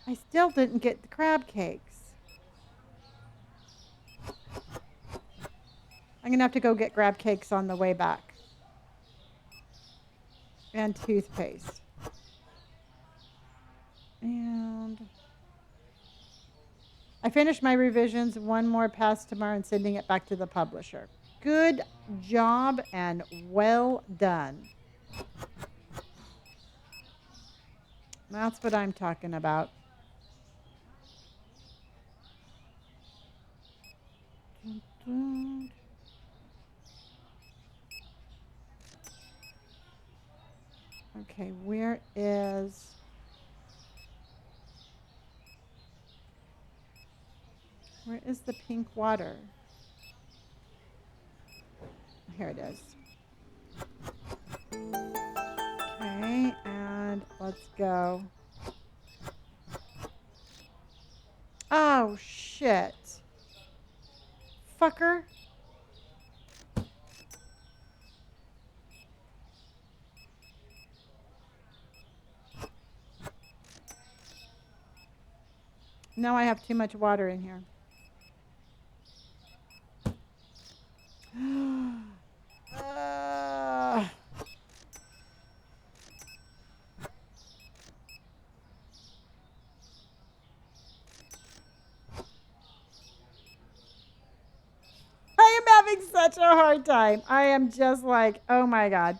I still didn't get the crab cakes. I'm going to have to go get crab cakes on the way back. And toothpaste. And I finished my revisions. One more pass tomorrow and sending it back to the publisher. Good job and well done. That's what I'm talking about. Okay, where is the pink water? Here it is. Okay, and let's go. Oh, shit. Fucker. Now I have too much water in here. I am having such a hard time. I am just like, oh my God.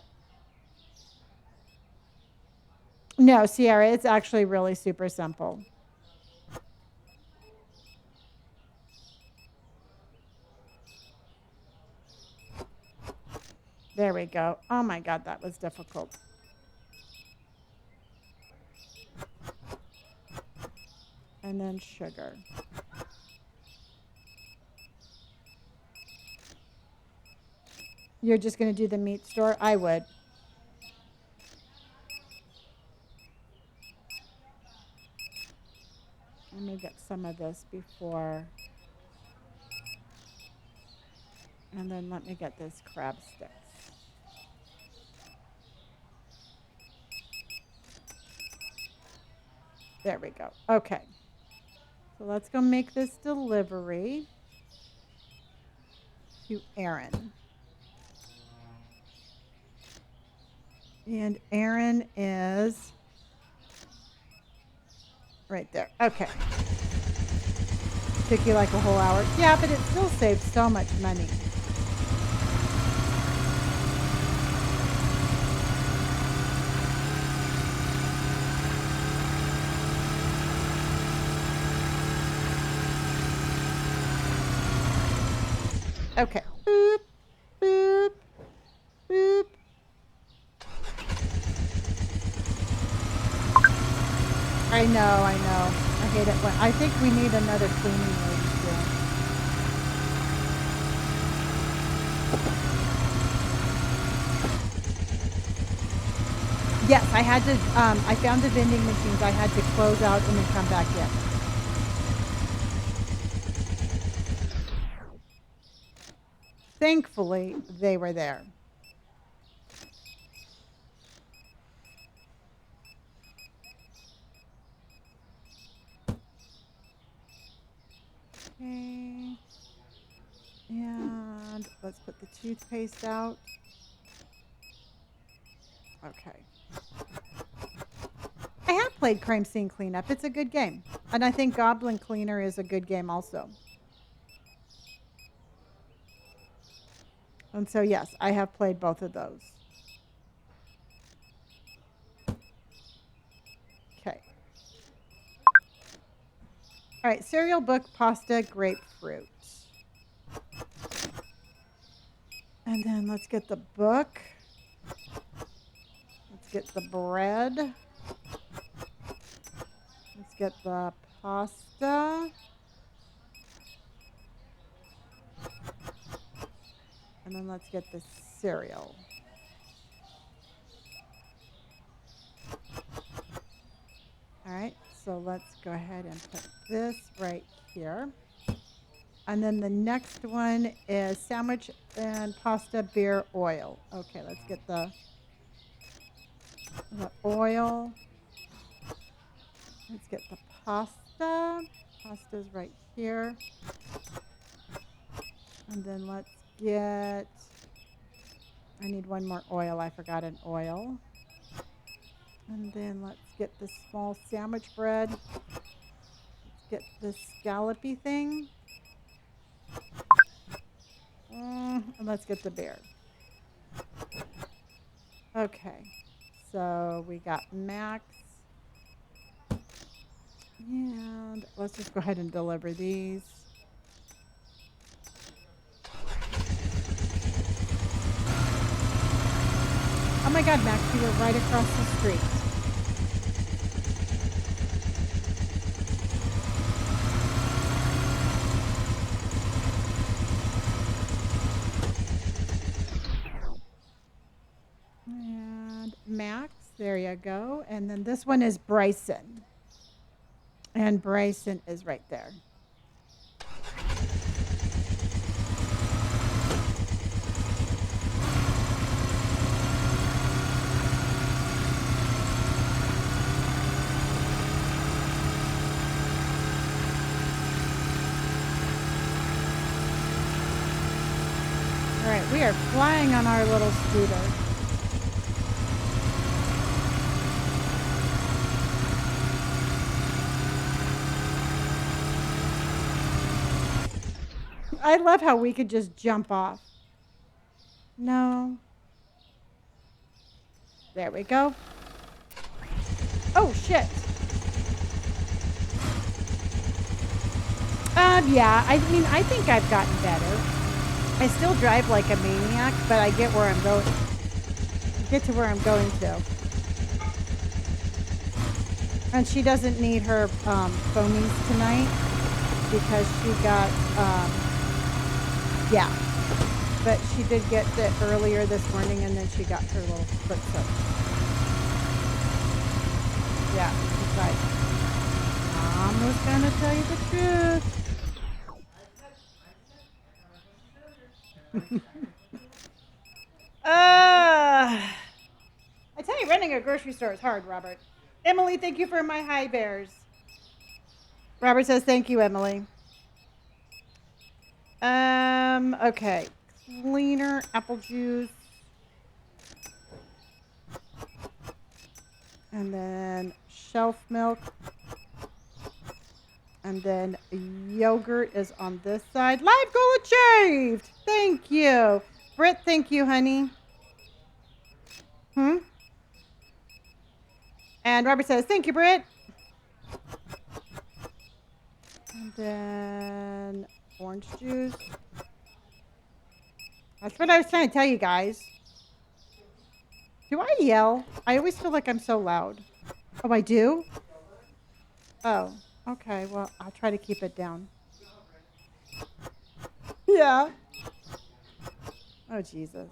No, Sierra, it's actually really super simple. There we go. Oh my God, that was difficult. And then sugar. You're just going to do the meat store? I would. Let me get some of this before. And then let me get this crab sticks. There we go. Okay. So let's go make this delivery to Aaron. And Aaron is right there. Okay. Took you like a whole hour. Yeah, but it still saves so much money. Okay. Boop, boop, boop. I know. I hate it when I think we need another cleaning lady soon. Yes, I had to. I found the vending machines. I had to close out and then come back in. Thankfully, they were there. Okay. And let's put the toothpaste out. Okay. I have played Crime Scene Cleanup. It's a good game. And I think Goblin Cleaner is a good game also. And so, yes, I have played both of those. Okay. All right, cereal, book, pasta, grapefruit. And then let's get the book. Let's get the bread. Let's get the pasta. And then let's get the cereal. All right, so let's go ahead and put this right here. And then the next one is sandwich and pasta beer oil. Okay, let's get the oil. Let's get the pasta. Pasta's right here. And then let's get, I need one more oil. I forgot an oil. And then let's get the small sandwich bread. Let's get the scallopy thing. And let's get the beer. Okay, so we got Max. And let's just go ahead and deliver these. Oh my God, Max, you were right across the street. And Max, there you go. And then this one is Bryson. And Bryson is right there. All right, we are flying on our little scooter. I love how we could just jump off. No. There we go. Oh, shit. Yeah, I mean, I think I've gotten better. I still drive like a maniac, but I get where I'm going. Get to where I'm going to. And she doesn't need her phonies tonight because she got, yeah. But she did get it earlier this morning, and then she got her little foot soak. Yeah, she's like, Mom was going to tell you the truth. I tell you, running a grocery store is hard, Robert. Emily, thank you for my high bears. Robert says, thank you, Emily. Okay. Cleaner, apple juice. And then shelf milk. And then yogurt is on this side. Live goal achieved! Thank you. Britt, thank you, honey. And Robert says, thank you, Britt. And then orange juice. That's what I was trying to tell you guys. Do I yell? I always feel like I'm so loud. Oh, I do? Oh, okay. Well, I'll try to keep it down. Yeah. Oh, Jesus.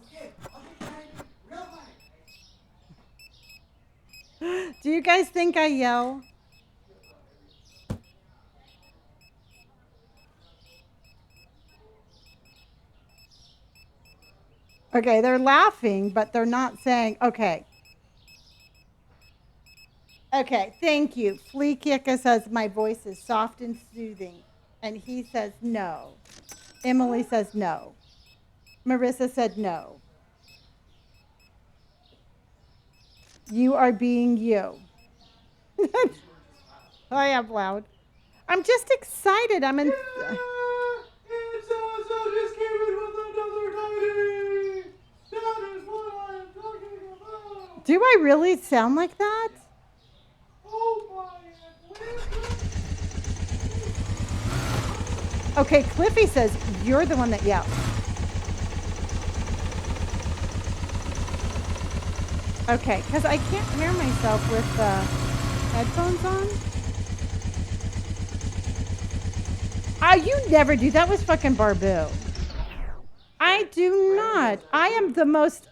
Do you guys think I yell? Okay, they're laughing, but they're not saying, okay. Okay, thank you. Flea Kika says my voice is soft and soothing. And he says no. Emily says no. Marissa said no. You are being you. I am loud. I'm just excited. I'm in. Yeah, it's also just came in with another tidy. That is what I'm talking about. Do I really sound like that? Oh my. Okay, Cliffy says you're the one that yelled. Okay, because I can't hear myself with the headphones on. Oh, you never do. That was fucking Barbu. I do not. I am the most.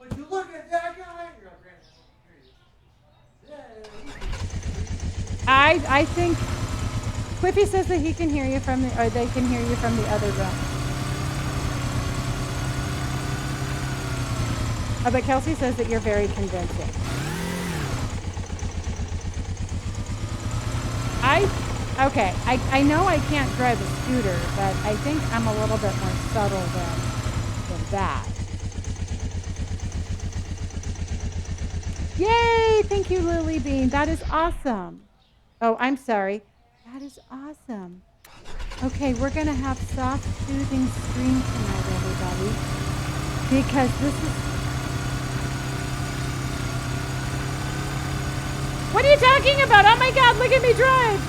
Would you look at that guy? I think Quiffy says that he can hear you from the, or they can hear you from the other room. Oh, but Kelsey says that you're very convincing. Okay, I know I can't drive a scooter, but I think I'm a little bit more subtle than that. Yay! Thank you, Lily Bean. That is awesome. Oh, I'm sorry. That is awesome. Okay, we're going to have soft, soothing stream tonight, everybody. Because this is... What are you talking about? Oh my God, look at me drive.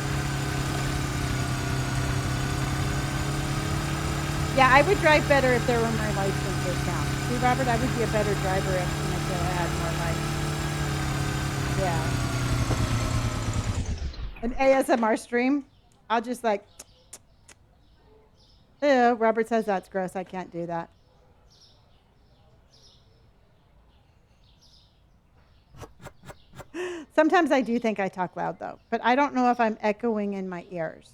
Yeah, I would drive better if there were more lights in this town. See, Robert, I would be a better driver if I had more lights. Yeah. An ASMR stream. I'll just like... Ew, Robert says that's gross. I can't do that. Sometimes I do think I talk loud, though. But I don't know if I'm echoing in my ears.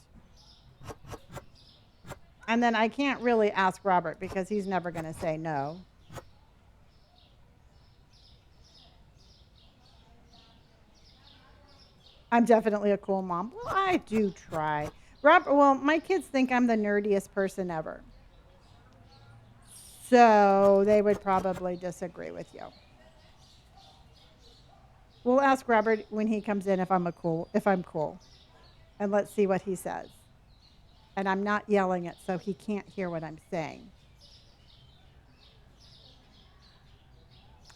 And then I can't really ask Robert because he's never going to say no. I'm definitely a cool mom. Well, I do try. Robert, well, my kids think I'm the nerdiest person ever. So they would probably disagree with you. We'll ask Robert when he comes in if I'm cool. And let's see what he says. And I'm not yelling it so he can't hear what I'm saying.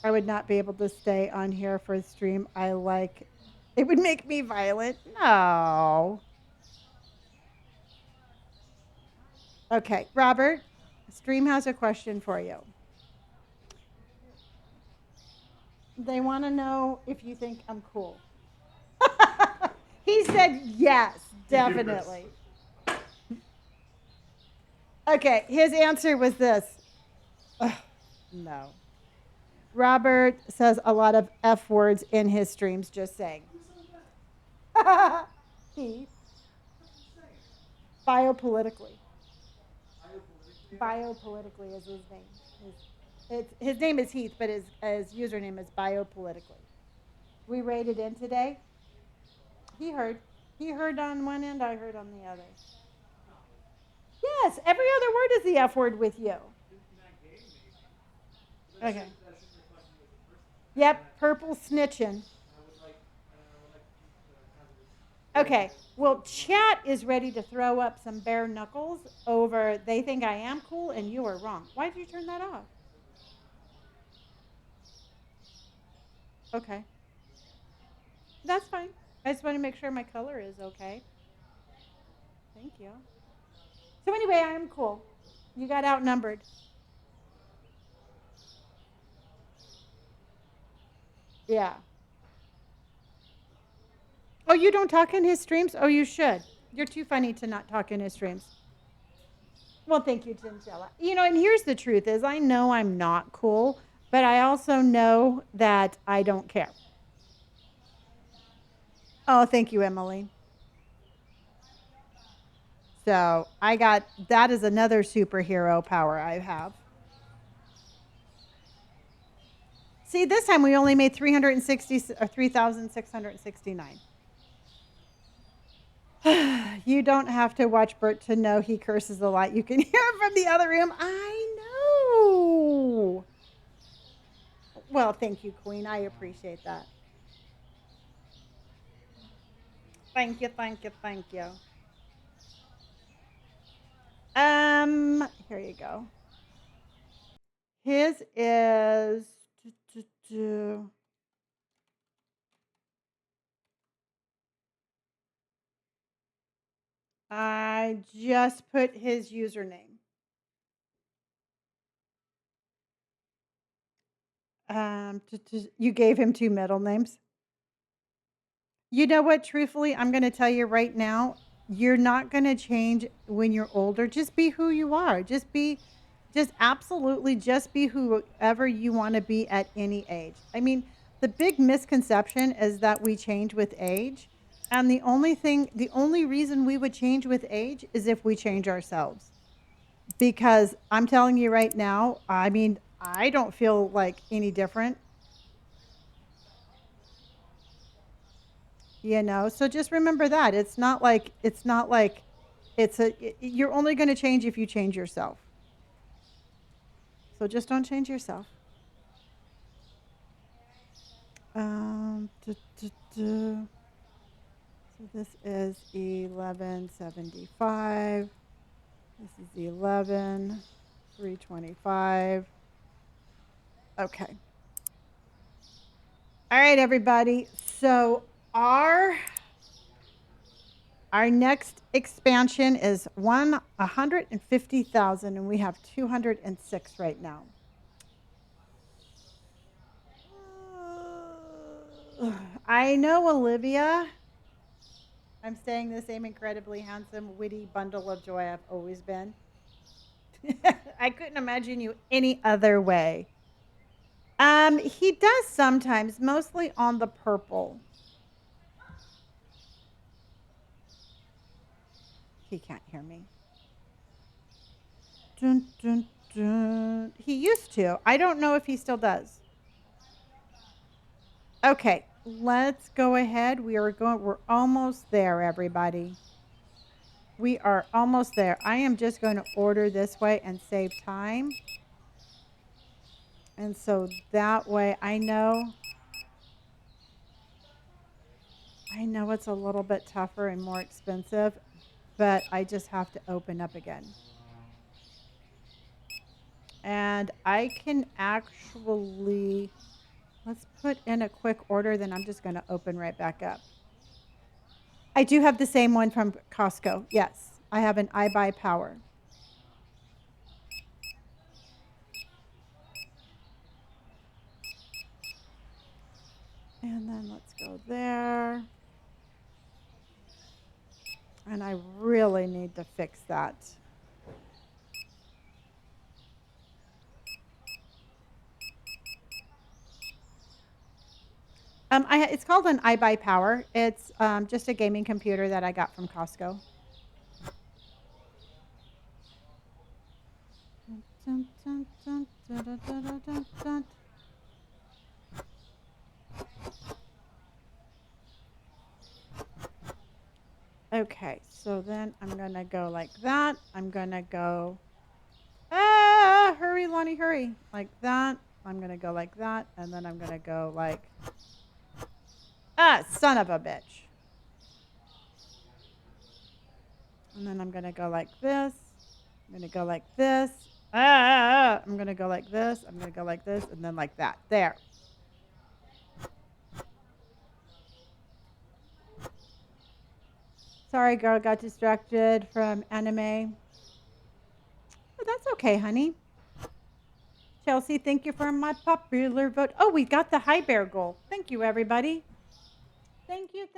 I would not be able to stay on here for a stream. It would make me violent. No. Okay, Robert, stream has a question for you. They want to know if you think I'm cool. He said yes, definitely. Okay, his answer was this. Ugh, no. Robert says a lot of F words in his streams, just saying. Heath. Biopolitically. Biopolitically is his name. His name is Heath, but his username is Biopolitically. We rated in today. He heard. He heard on one end, I heard on the other. Yes, every other word is the F word with you. Okay. Yep, purple snitching. Okay, well, chat is ready to throw up some bare knuckles over they think I am cool and you are wrong. Why did you turn that off? Okay. That's fine. I just want to make sure my color is okay. Thank you. So anyway, I am cool. You got outnumbered. Yeah. Oh, you don't talk in his streams? Oh, you should. You're too funny to not talk in his streams. Well, thank you, Chinchilla. You know, and here's the truth is I know I'm not cool, but I also know that I don't care. Oh, thank you, Emily. So that is another superhero power I have. See, this time we only made 360 or 3,669. You don't have to watch Bert to know he curses a lot. You can hear him from the other room. I know. Well, thank you, Queen. I appreciate that. Thank you, thank you, thank you. Here you go. His is I just put his username. You gave him two middle names. You know what? Truthfully, I'm going to tell you right now, you're not going to change when you're older. Just be who you are. Just absolutely just be whoever you want to be at any age. I mean, the big misconception is that we change with age. And the only reason we would change with age is if we change ourselves. Because I'm telling you right now, I mean, I don't feel like any different, you know? So just remember that. You're only going to change if you change yourself. So just don't change yourself. Um, duh, duh, duh. So this is 1175. This is 11,325. Okay. All right, everybody. So our our next expansion is 150,000, and we have 206 right now. I know, Olivia. I'm staying the same incredibly handsome, witty bundle of joy I've always been. I couldn't imagine you any other way. He does sometimes, mostly on the purple. He can't hear me. Dun, dun, dun. He used to. I don't know if he still does. Okay, let's go ahead. We're almost there, everybody. We are almost there. I am just going to order this way and save time. And so that way I know it's a little bit tougher and more expensive, but I just have to open up again. And I can actually, let's put in a quick order, then I'm just going to open right back up. I do have the same one from Costco. Yes, I have an iBuyPower. And then let's go there. And I really need to fix that. It's called an iBuyPower. It's just a gaming computer that I got from Costco. Dun, dun, dun, dun, dun, dun, dun, dun. Okay, so then I'm going to go like that. I'm going to go, hurry, Lonnie, hurry. Like that. I'm going to go like that. And then I'm going to go like, son of a bitch. And then I'm going to go like this. I'm going to go like this. I'm going to go like this. I'm going to go like this. And then like that. There. Sorry, girl, got distracted from anime. Oh, that's okay, honey. Chelsea, thank you for my popular vote. Oh, we got the high bear goal. Thank you, everybody. Thank you, and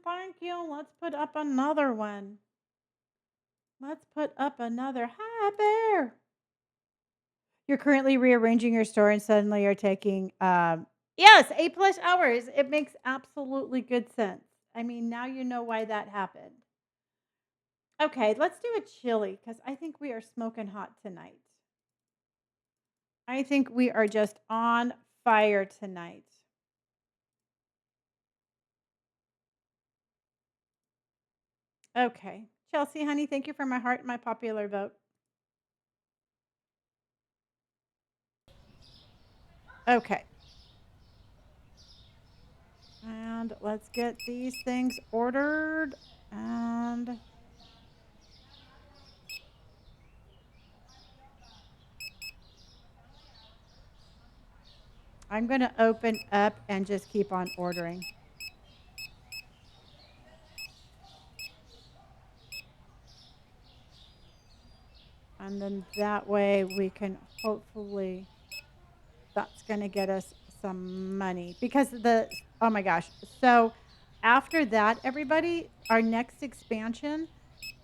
thank you. Let's put up another one. Let's put up another high bear. You're currently rearranging your store and suddenly you're taking, yes, 8+ hours. It makes absolutely good sense. I mean, now you know why that happened. Okay, let's do a chili because I think we are smoking hot tonight. I think we are just on fire tonight. Okay. Chelsea, honey, thank you for my heart and my popular vote. Okay. And let's get these things ordered. And I'm going to open up and just keep on ordering. And then that way we can hopefully, that's going to get us some money. Because oh my gosh. So after that, everybody, our next expansion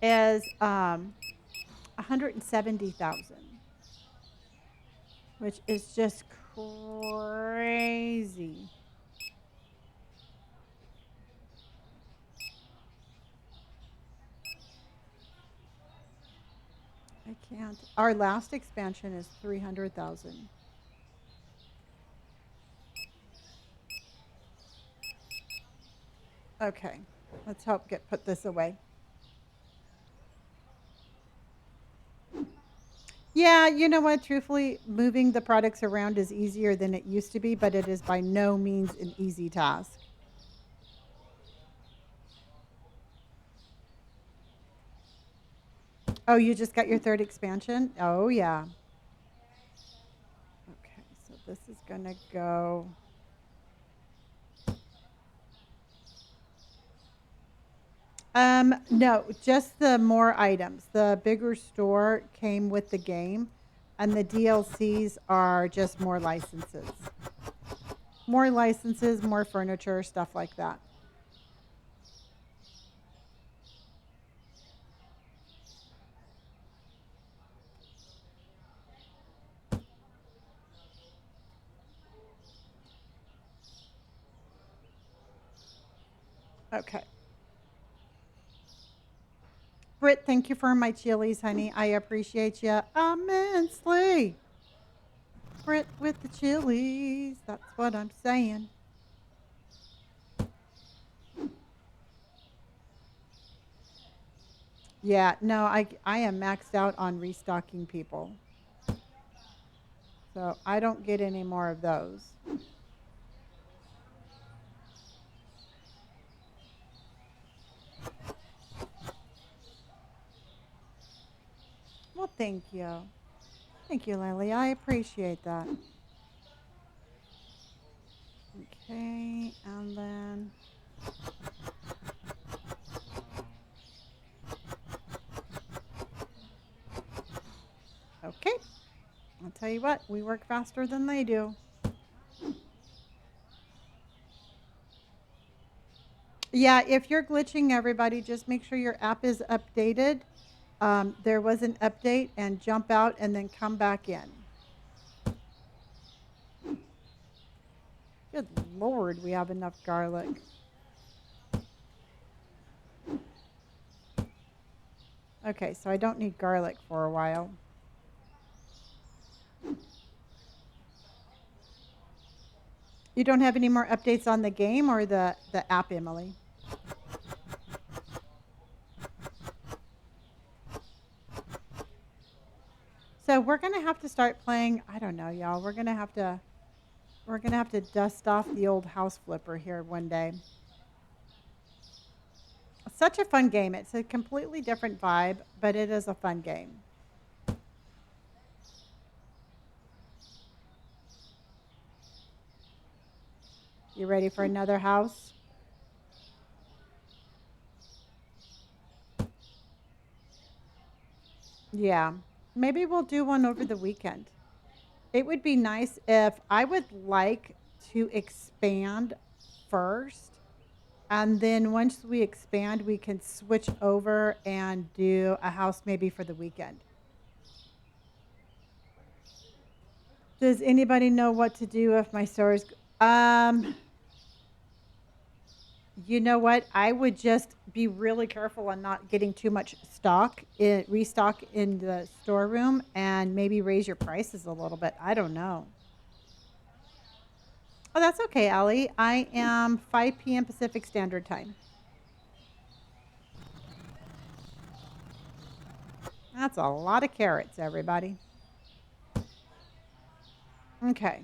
is 170,000, which is just crazy. I can't. Our last expansion is 300,000. Okay. Let's help put this away. Yeah, you know what? Truthfully, moving the products around is easier than it used to be, but it is by no means an easy task. Oh, you just got your third expansion? Oh, yeah. Okay, so this is going to go. No, just the more items. The bigger store came with the game, and the DLCs are just more licenses. More licenses, more furniture, stuff like that. Okay. Britt, thank you for my chilies, honey. I appreciate you immensely. Britt with the chilies. That's what I'm saying. Yeah, no, I am maxed out on restocking people. So I don't get any more of those. Well, thank you. Thank you, Lily. I appreciate that. Okay, and then okay. I'll tell you what, we work faster than they do. Yeah, if you're glitching, everybody, just make sure your app is updated. There was an update, and jump out and then come back in. Good Lord, we have enough garlic. Okay, so I don't need garlic for a while. You don't have any more updates on the game or the app, Emily? So we're gonna have to start playing. I don't know, y'all. We're gonna have to dust off the old house flipper here one day. Such a fun game. It's a completely different vibe, but it is a fun game. You ready for another house? Yeah. Maybe we'll do one over the weekend. It would be nice if I would like to expand first. And then once we expand, we can switch over and do a house maybe for the weekend. Does anybody know what to do if my stores? You know what? I would just be really careful on not getting too much restock in the storeroom, and maybe raise your prices a little bit. I don't know. Oh, that's okay, Allie. I am 5 p.m. Pacific Standard Time. That's a lot of carrots, everybody. Okay.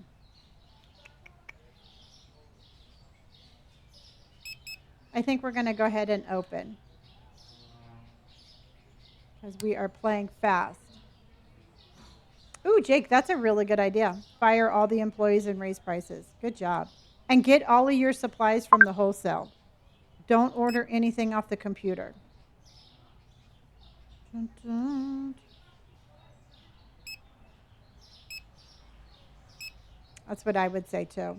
I think we're going to go ahead and open because we are playing fast. Ooh, Jake, that's a really good idea. Fire all the employees and raise prices. Good job. And get all of your supplies from the wholesale. Don't order anything off the computer. Dun, dun. That's what I would say too.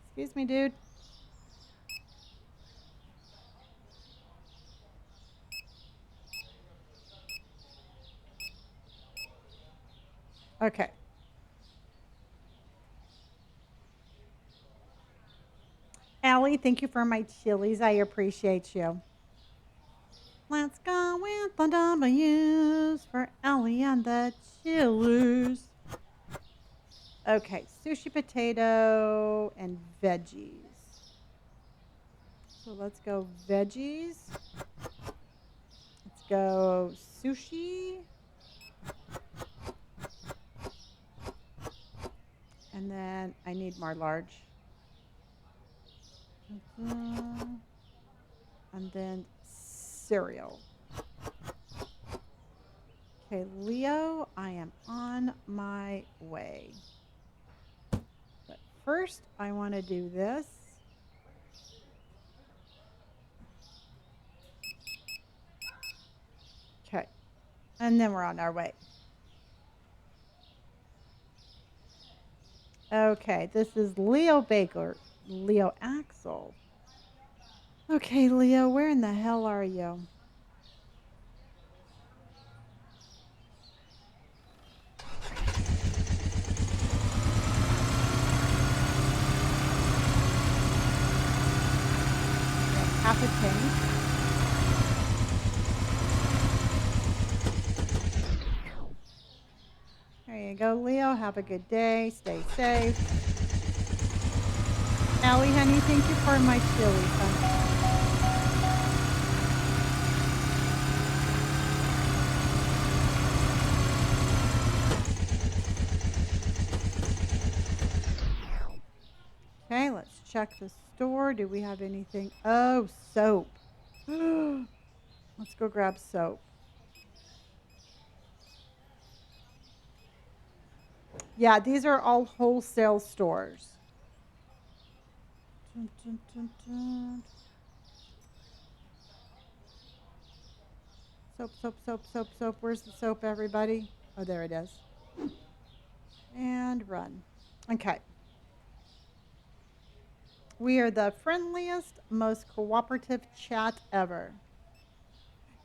Excuse me, dude. Okay. Allie, thank you for my chilies. I appreciate you. Let's go with the W's for Allie and the chilies. Okay, sushi potato and veggies. So let's go veggies. Let's go sushi. And then I need more large. And then cereal. Okay, Leo, I am on my way. But first, I want to do this. Okay, and then we're on our way. Okay, this is Leo Baker, Leo Axel. Okay, Leo, where in the hell are you? Half a tank. There you go, Leo. Have a good day. Stay safe. Allie, honey, thank you for my chili, honey. Okay, let's check the store. Do we have anything? Oh, soap. Let's go grab soap. Yeah, these are all wholesale stores. Dun, dun, dun, dun. Soap, soap, soap, soap, soap. Where's the soap, everybody? Oh, there it is. And run. Okay. We are the friendliest, most cooperative chat ever.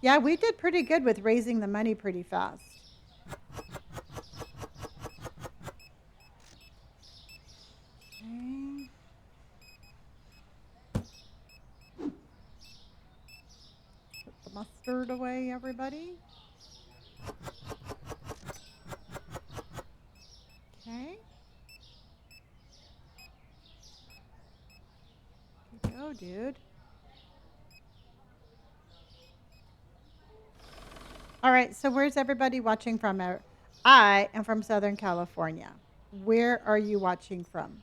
Yeah, we did pretty good with raising the money pretty fast. Okay. Put the mustard away, everybody. Okay. Here you go, dude. All right, so where's everybody watching from? I am from Southern California. Where are you watching from?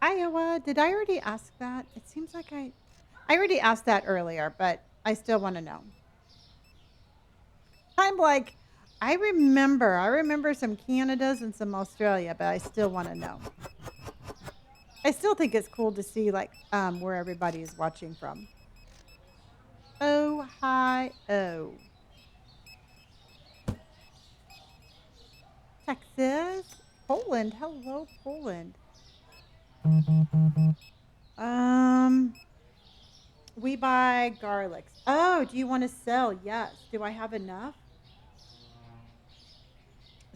Iowa. Did I already ask that? It seems like I already asked that earlier, but I still want to know. I'm like, I remember some Canadas and some Australia, but I still want to know. I still think it's cool to see like where everybody is watching from. Ohio. Texas. Poland. Hello, Poland. We buy garlics. Oh, do you want to sell? Yes. Do I have enough?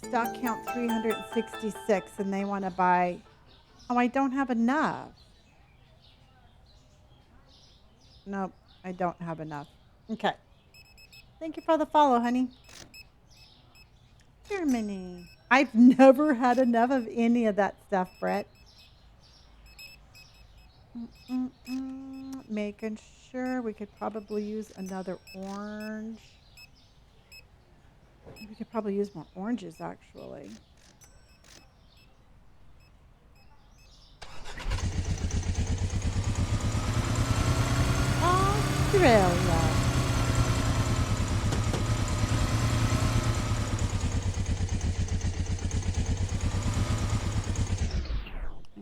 Stock count 366 and they want to buy. Oh, I don't have enough. Nope, I don't have enough. Okay. Thank you for the follow, honey. Germany. I've never had enough of any of that stuff, Brett. Making sure we could probably use another orange. We could probably use more oranges, actually. Australia.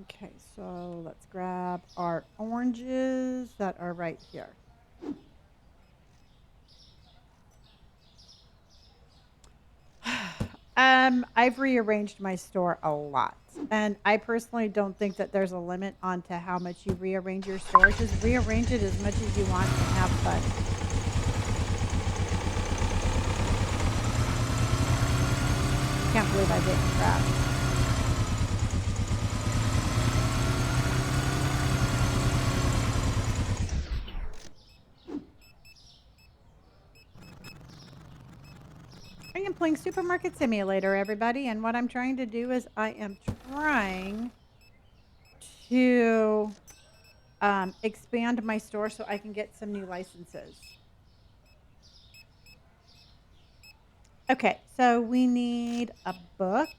Okay, so let's grab our oranges that are right here. I've rearranged my store a lot. And I personally don't think that there's a limit on to how much you rearrange your store. Just rearrange it as much as you want and have fun. Can't believe I didn't crash. I am playing Supermarket Simulator, everybody, and what I'm trying to do is I am trying to expand my store so I can get some new licenses. Okay, so we need a book.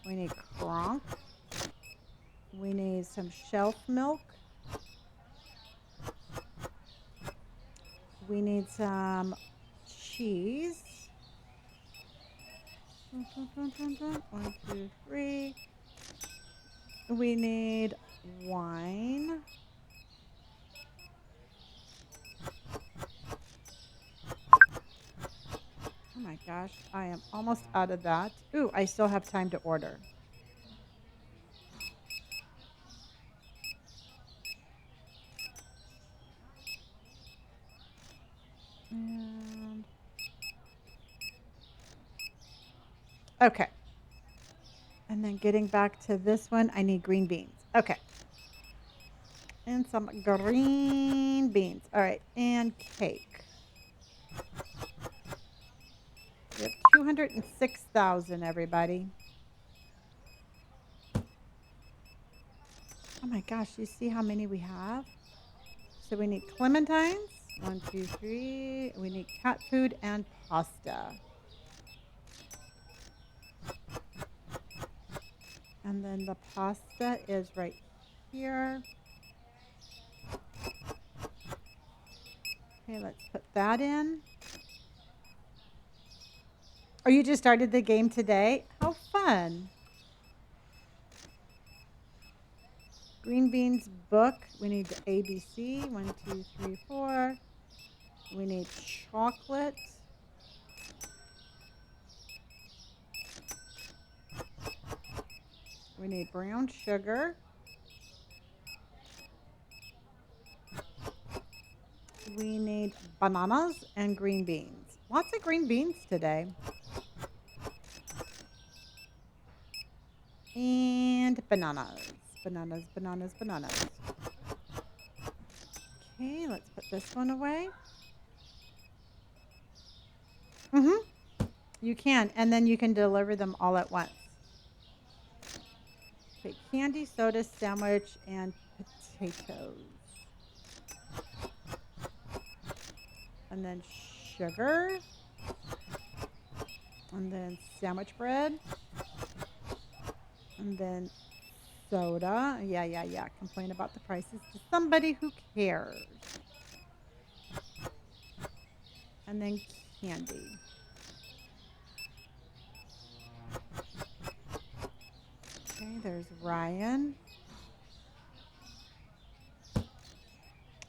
We need Kronk. We need some shelf milk. We need some cheese. 1, 2, 3. We need wine. Oh my gosh, I am almost out of that. Ooh, I still have time to order. And okay. And then getting back to this one, I need green beans. Okay. And some green beans. All right. And cake. We have 206,000, everybody. Oh my gosh, you see how many we have? So we need clementines. 1, 2, 3. We need cat food and pasta. And then the pasta is right here. Okay, let's put that in. Oh, you just started the game today? How fun. Green beans book. We need the ABC. 1, 2, 3, 4. We need chocolate. We need brown sugar. We need bananas and green beans. Lots of green beans today. And bananas. Bananas, bananas, bananas. Okay, let's put this one away. You can, and then you can deliver them all at once. Okay, candy, soda, sandwich, and potatoes. And then sugar. And then sandwich bread. And then soda. Yeah. Complain about the prices to somebody who cares. And then candy. Okay, there's Ryan.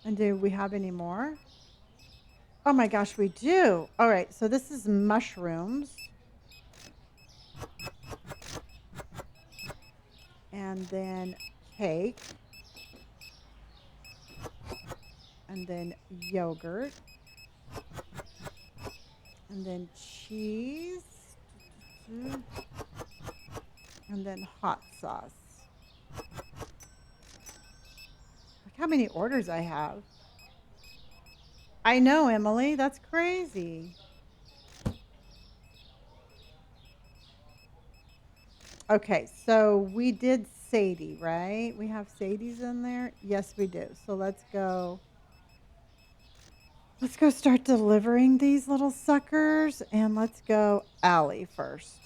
And do we have any more? Oh my gosh, we do. All right, so this is mushrooms. And then cake. And then yogurt. And then cheese. And then hot sauce. Look how many orders I have. I know, Emily. That's crazy. Okay, so we did Sadie, right? We have Sadie's in there. Yes, we do. So let's go. Let's go start delivering these little suckers. And let's go Allie first.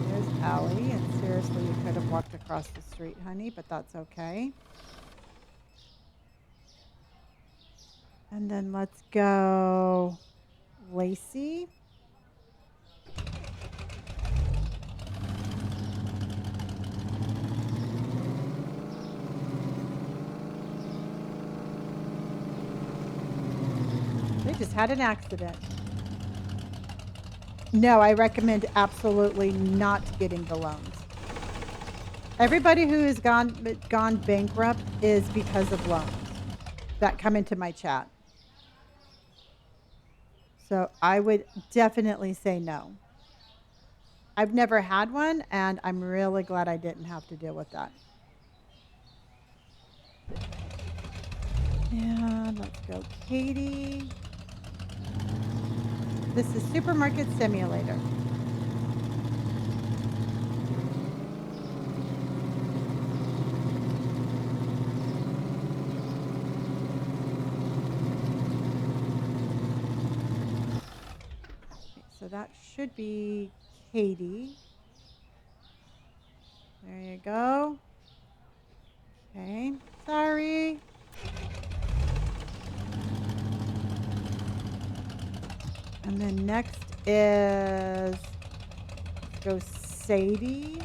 There's Allie. And seriously, you could have walked across the street, honey, but that's okay. And then let's go Lacey. They just had an accident. No, I recommend absolutely not getting the loans. Everybody who has gone bankrupt is because of loans that come into my chat. So I would definitely say no. I've never had one, and I'm really glad I didn't have to deal with that. And let's go, Katie. This is Supermarket Simulator. Okay, so that should be Katie. There you go. Okay, sorry. And then next is go Sadie.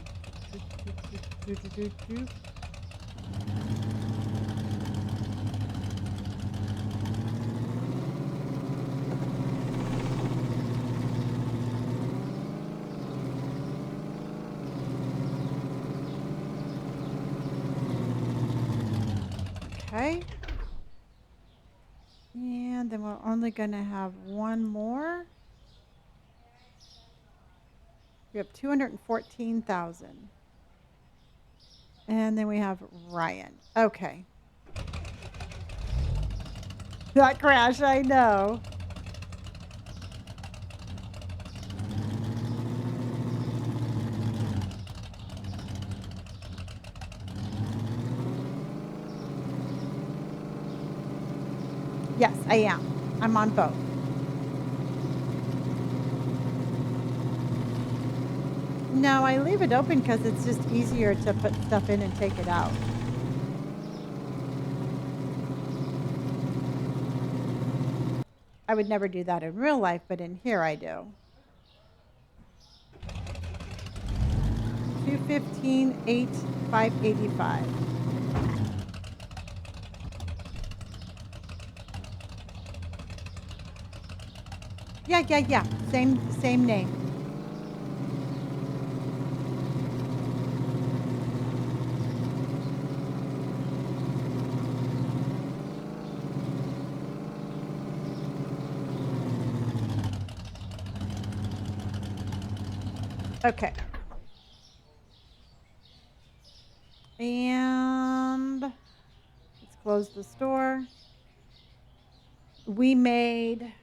Okay. And then we're only going to have one more. We have 214,000. And then we have Ryan. Okay. That crash, I know. Yes, I am. I'm on both. No, I leave it open because it's just easier to put stuff in and take it out. I would never do that in real life, but in here I do. 215, 8, 585. Yeah. Same name. Okay. And let's close the store. We made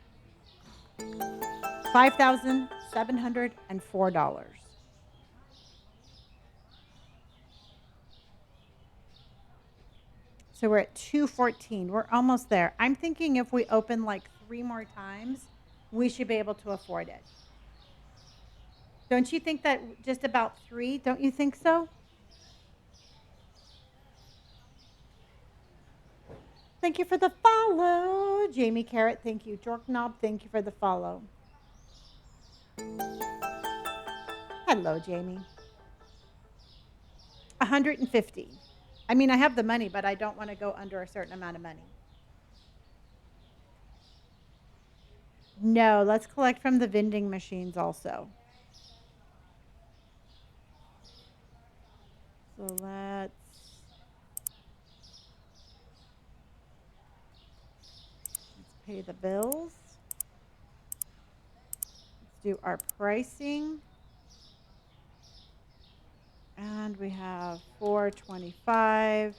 $5,704. So we're at 214. We're almost there. I'm thinking if we open like 3 more times, we should be able to afford it. Don't you think that just about 3? Don't you think so? Thank you for the follow. Jamie Carrot, thank you. Jork Knob, thank you for the follow. Hello, Jamie. 150. I mean, I have the money, but I don't want to go under a certain amount of money. No, let's collect from the vending machines also. So let's pay the bills. Let's do our pricing. And we have 425,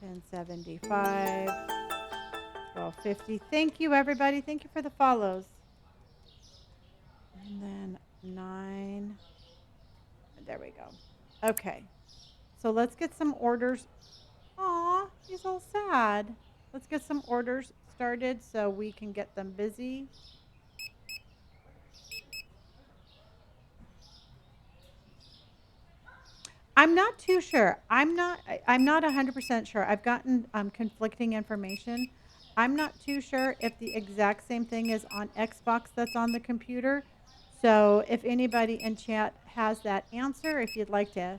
1075, 1250. Thank you, everybody. Thank you for the follows. And then 9. There we go. Okay. So let's get some orders. Aw, he's all sad. Let's get some orders started so we can get them busy. I'm not too sure. I'm not 100% sure. I've gotten conflicting information. I'm not too sure if the exact same thing is on Xbox that's on the computer. So if anybody in chat has that answer, if you'd like to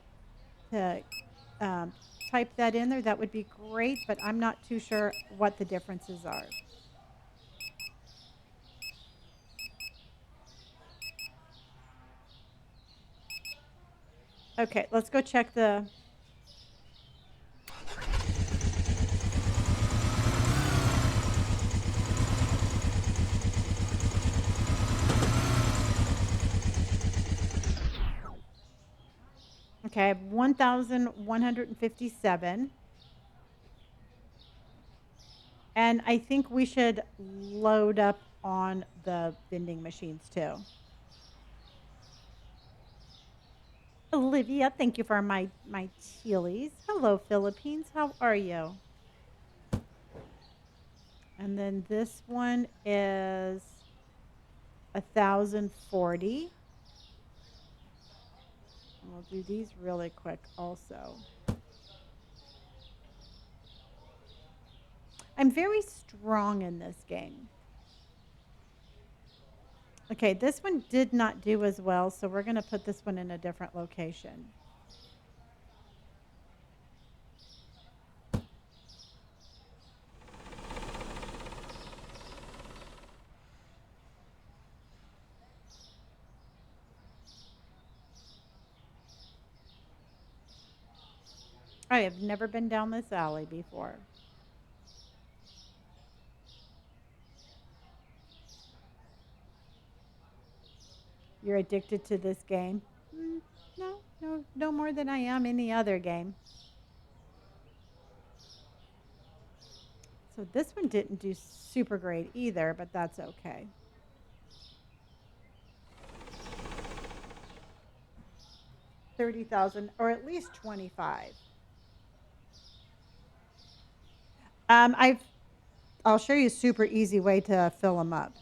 type that in there, that would be great. But I'm not too sure what the differences are. Okay, let's go check the... Okay, I have 1,157. And I think we should load up on the vending machines too. Olivia, thank you for my chilies. Hello, Philippines. How are you? And then this one is 1,040. We'll do these really quick also. I'm very strong in this game. Okay, this one did not do as well, so we're going to put this one in a different location. I have never been down this alley before. You're addicted to this game? No more than I am any other game. So this one didn't do super great either, but that's okay. 30,000 or at least 25. Um, I've I'll show you a super easy way to fill them up.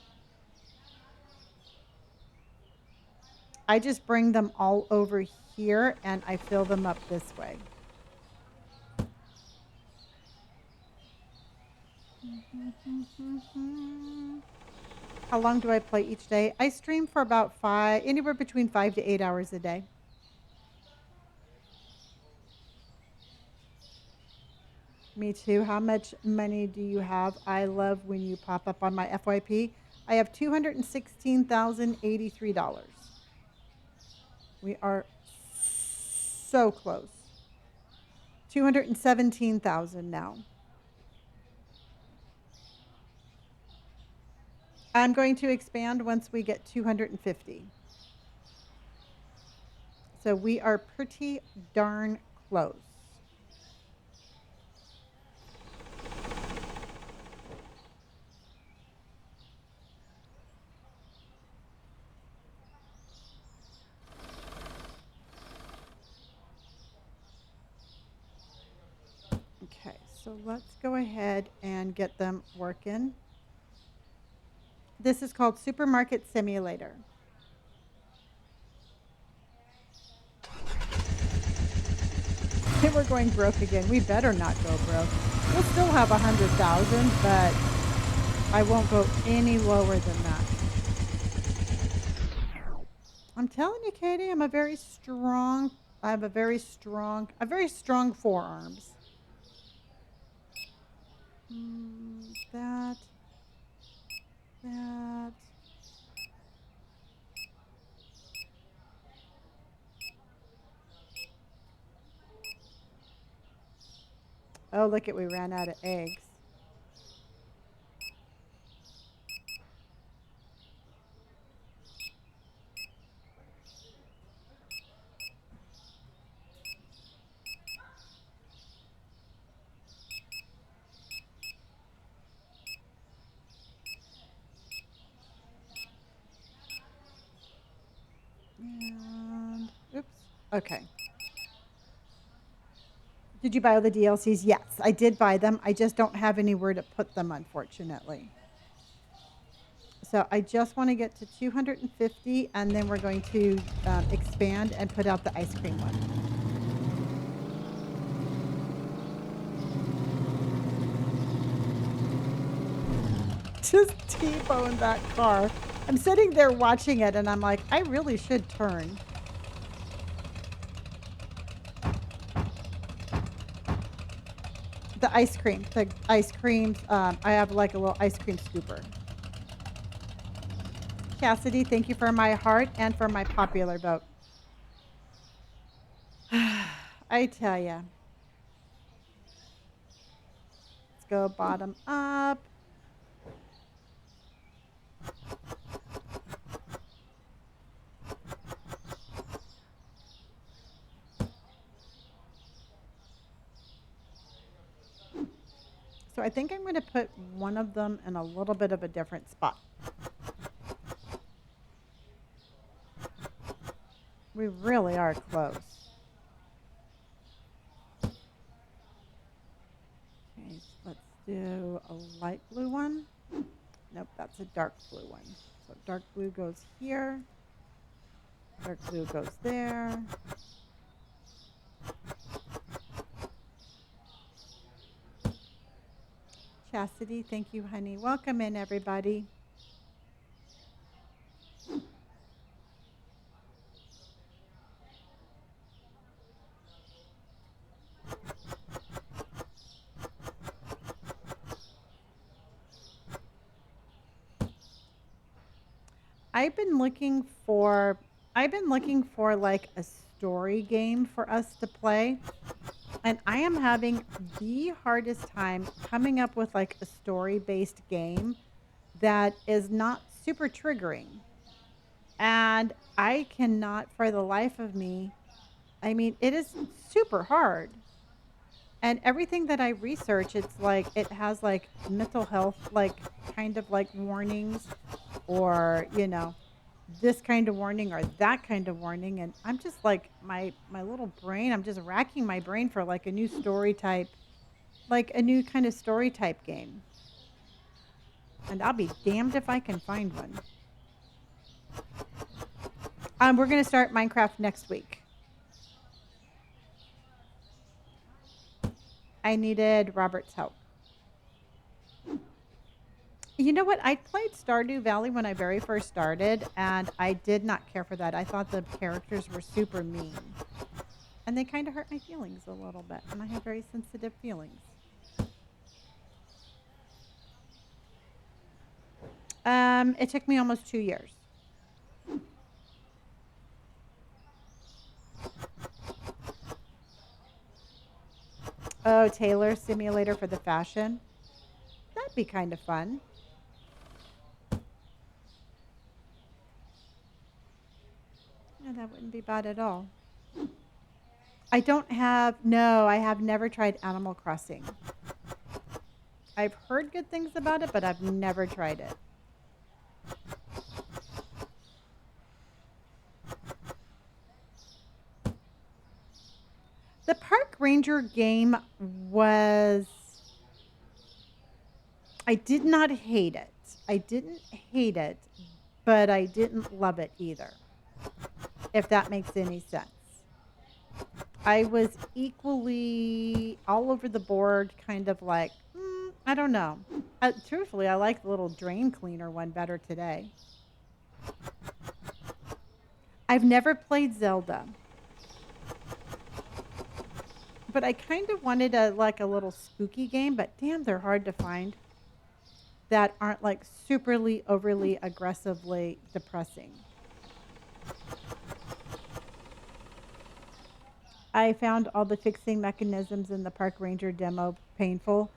I just bring them all over here and I fill them up this way. How long do I play each day? I stream for about anywhere between 5 to 8 hours a day. Me too. How much money do you have? I love when you pop up on my FYP. I have $216,083. We are so close. 217,000 now. I'm going to expand once we get 250. So we are pretty darn close. Okay, so let's go ahead and get them working. This is called Supermarket Simulator. We're going broke again. We better not go broke. We'll still have 100,000, but I won't go any lower than that. I'm telling you, Katie, I have very strong forearms. That. Oh, look we ran out of eggs. And, oops. Okay. Did you buy all the DLCs? Yes, I did buy them. I just don't have anywhere to put them, unfortunately. So I just want to get to 250, and then we're going to expand and put out the ice cream one. Just T-bone that car. I'm sitting there watching it, and I'm like, I really should turn. The ice cream. I have like a little ice cream scooper. Cassidy, thank you for my heart and for my popular vote. I tell ya. Let's go bottom up. So I think I'm going to put one of them in a little bit of a different spot. We really are close. Okay, so let's do a light blue one. Nope, that's a dark blue one. So dark blue goes here. Dark blue goes there. Chastity, thank you, honey. Welcome in, everybody. I've been looking for like a story game for us to play. And I am having the hardest time coming up with like a story-based game that is not super triggering. And I cannot for the life of me. I mean, it is super hard. And everything that I research, it's like it has like mental health, like kind of like warnings or, this kind of warning or that kind of warning. And I'm just like my little brain, I'm just racking my brain for like a new story type, like a new kind of story type game. And I'll be damned if I can find one. We're going to start Minecraft next week. I needed Robert's help. You know what? I played Stardew Valley when I very first started, and I did not care for that. I thought the characters were super mean. And they kind of hurt my feelings a little bit, and I have very sensitive feelings. It took me almost 2 years. Oh, Taylor Simulator for the fashion. That'd be kind of fun. Yeah, that wouldn't be bad at all. I have never tried Animal Crossing. I've heard good things about it, but I've never tried it. The Park Ranger game was... I did not hate it. I didn't hate it, but I didn't love it either, if that makes any sense. I was equally all over the board, kind of like, I don't know. Truthfully, I like the little drain cleaner one better today. I've never played Zelda, but I kind of wanted a little spooky game, but damn, they're hard to find that aren't like superly, overly, aggressively depressing. I found all the fixing mechanisms in the Park Ranger demo painful.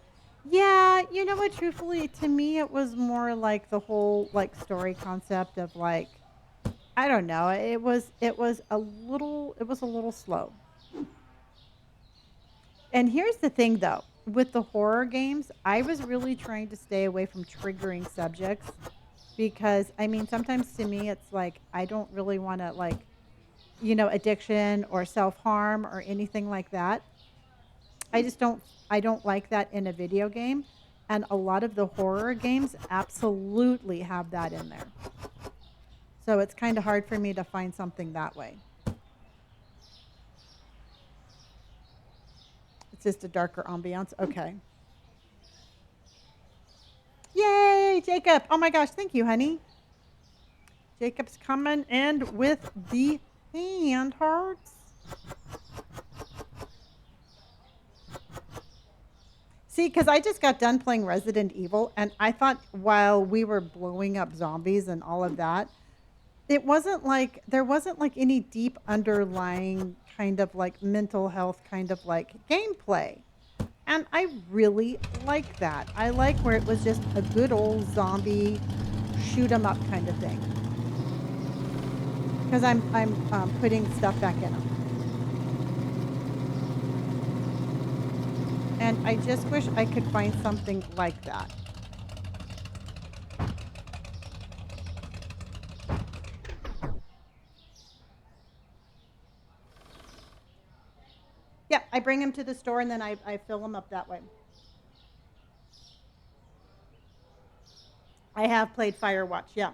Yeah, you know what, truthfully, to me it was more like the whole like story concept of like, I don't know, it was a little slow. And here's the thing though, with the horror games, I was really trying to stay away from triggering subjects because I mean, sometimes to me it's like I don't really want to like, addiction or self-harm or anything like that. I don't like that in a video game, and a lot of the horror games absolutely have that in there. So it's kind of hard for me to find something that way. It's just a darker ambiance. Okay. Yay, Jacob. Oh my gosh, thank you, honey. Jacob's coming in with the hand hearts. See, because I just got done playing Resident Evil, and I thought while we were blowing up zombies and all of that, there wasn't like any deep underlying kind of like mental health kind of like gameplay. And I really like that. I like where it was just a good old zombie shoot 'em up kind of thing. Because I'm putting stuff back in them. And I just wish I could find something like that. Yeah, I bring them to the store and then I fill them up that way. I have played Firewatch, yeah.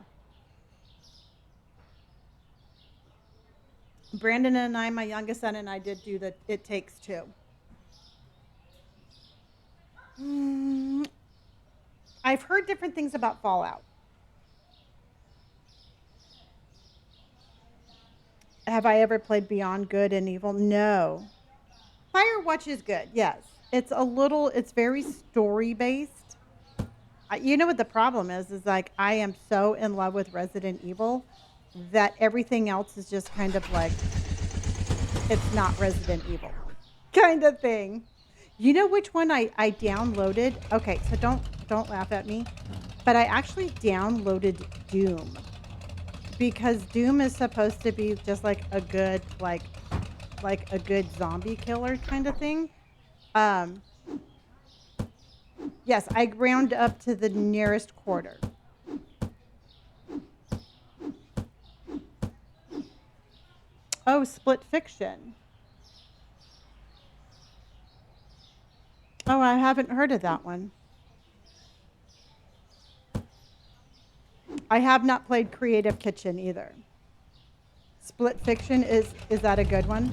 Brandon and I, my youngest son and I did do the It Takes Two. Mm, I've heard different things about Fallout. Have I ever played Beyond Good and Evil? No. Firewatch is good, yes. It's very story based. You know what the problem is like I am so in love with Resident Evil that everything else is just kind of like it's not Resident Evil kind of thing. You know which one I downloaded? Okay, so don't laugh at me, but I actually downloaded Doom because Doom is supposed to be just like a good like a good zombie killer kind of thing. Um, yes, I ground up to the nearest quarter. Oh, Split Fiction. Oh, I haven't heard of that one. I have not played Creative Kitchen either. Split Fiction is that a good one?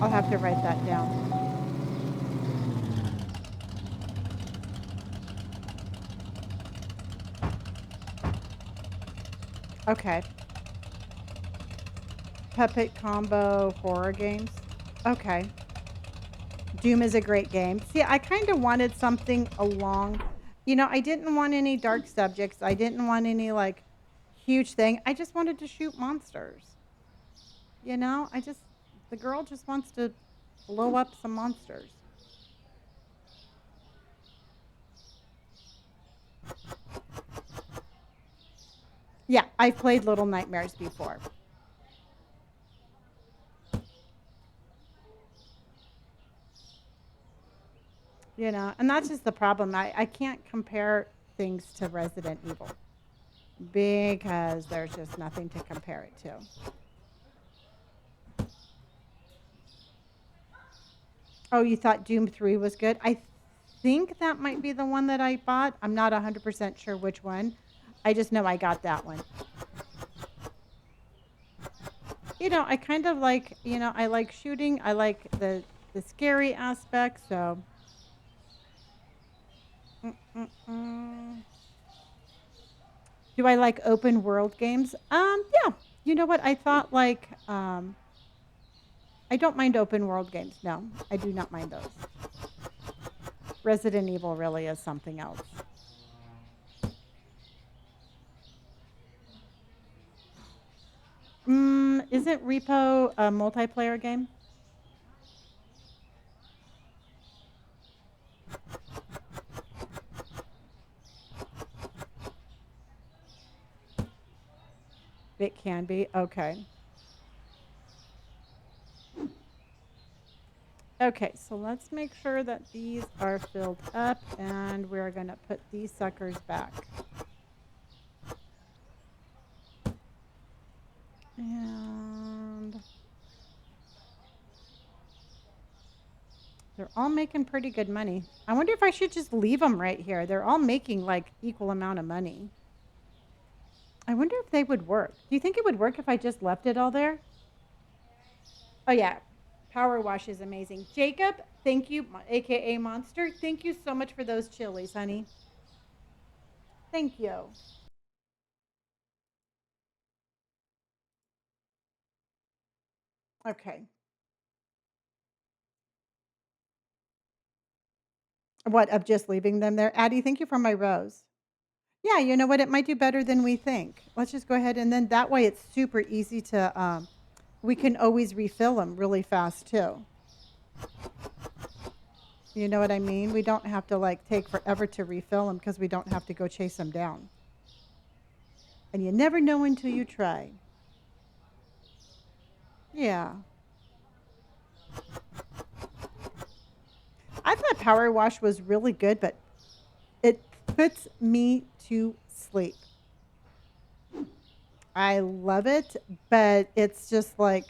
I'll have to write that down. Okay. Puppet combo horror games. Okay. Doom is a great game. See, I kind of wanted something along, I didn't want any dark subjects. I didn't want any like huge thing. I just wanted to shoot monsters. The girl just wants to blow up some monsters. Yeah, I've played Little Nightmares before. And that's just the problem. I can't compare things to Resident Evil because there's just nothing to compare it to. Oh, you thought Doom 3 was good? I think that might be the one that I bought. I'm not 100% sure which one. I just know I got that one. I kind of like, I like shooting. I like the scary aspect, so Mm-mm-mm. Do I like open world games? Yeah. You know what? I thought I don't mind open world games. No, I do not mind those. Resident Evil really is something else. Isn't Repo a multiplayer game? It can be. Okay. Okay, so let's make sure that these are filled up and we're going to put these suckers back. And they're all making pretty good money. I wonder if I should just leave them right here. They're all making like equal amount of money. I wonder if they would work. Do you think it would work if I just left it all there? Oh yeah, Power Wash is amazing. Jacob, thank you, aka Monster. Thank you so much for those chilies, honey. Thank you. Okay. What, of just leaving them there? Addie, thank you for my rose. Yeah, you know what? It might do better than we think. Let's just go ahead and then that way it's super easy to, we can always refill them really fast too. You know what I mean? We don't have to like take forever to refill them because we don't have to go chase them down. And you never know until you try. Yeah. power wash was really good, but it puts me to sleep. I love it, but it's just like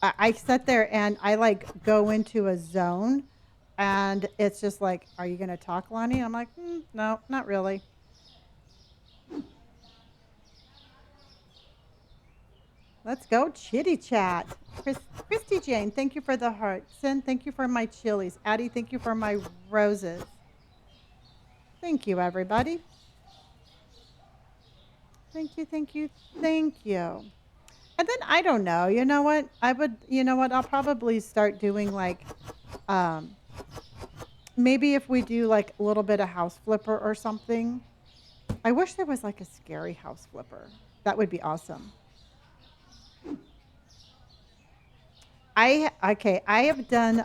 I sit there and I like go into a zone, and it's just like, "Are you going to talk, Lonnie?" I'm like, "No, not really." Let's go chitty chat. Christy Jane, thank you for the heart. Sin, thank you for my chilies. Addie, thank you for my roses. Thank you, everybody. Thank you, thank you, thank you. And then I don't know. You know what? You know what? I'll probably start doing like, um, maybe if we do like a little bit of house flipper or something. I wish there was like a scary house flipper. That would be awesome. Okay, I have done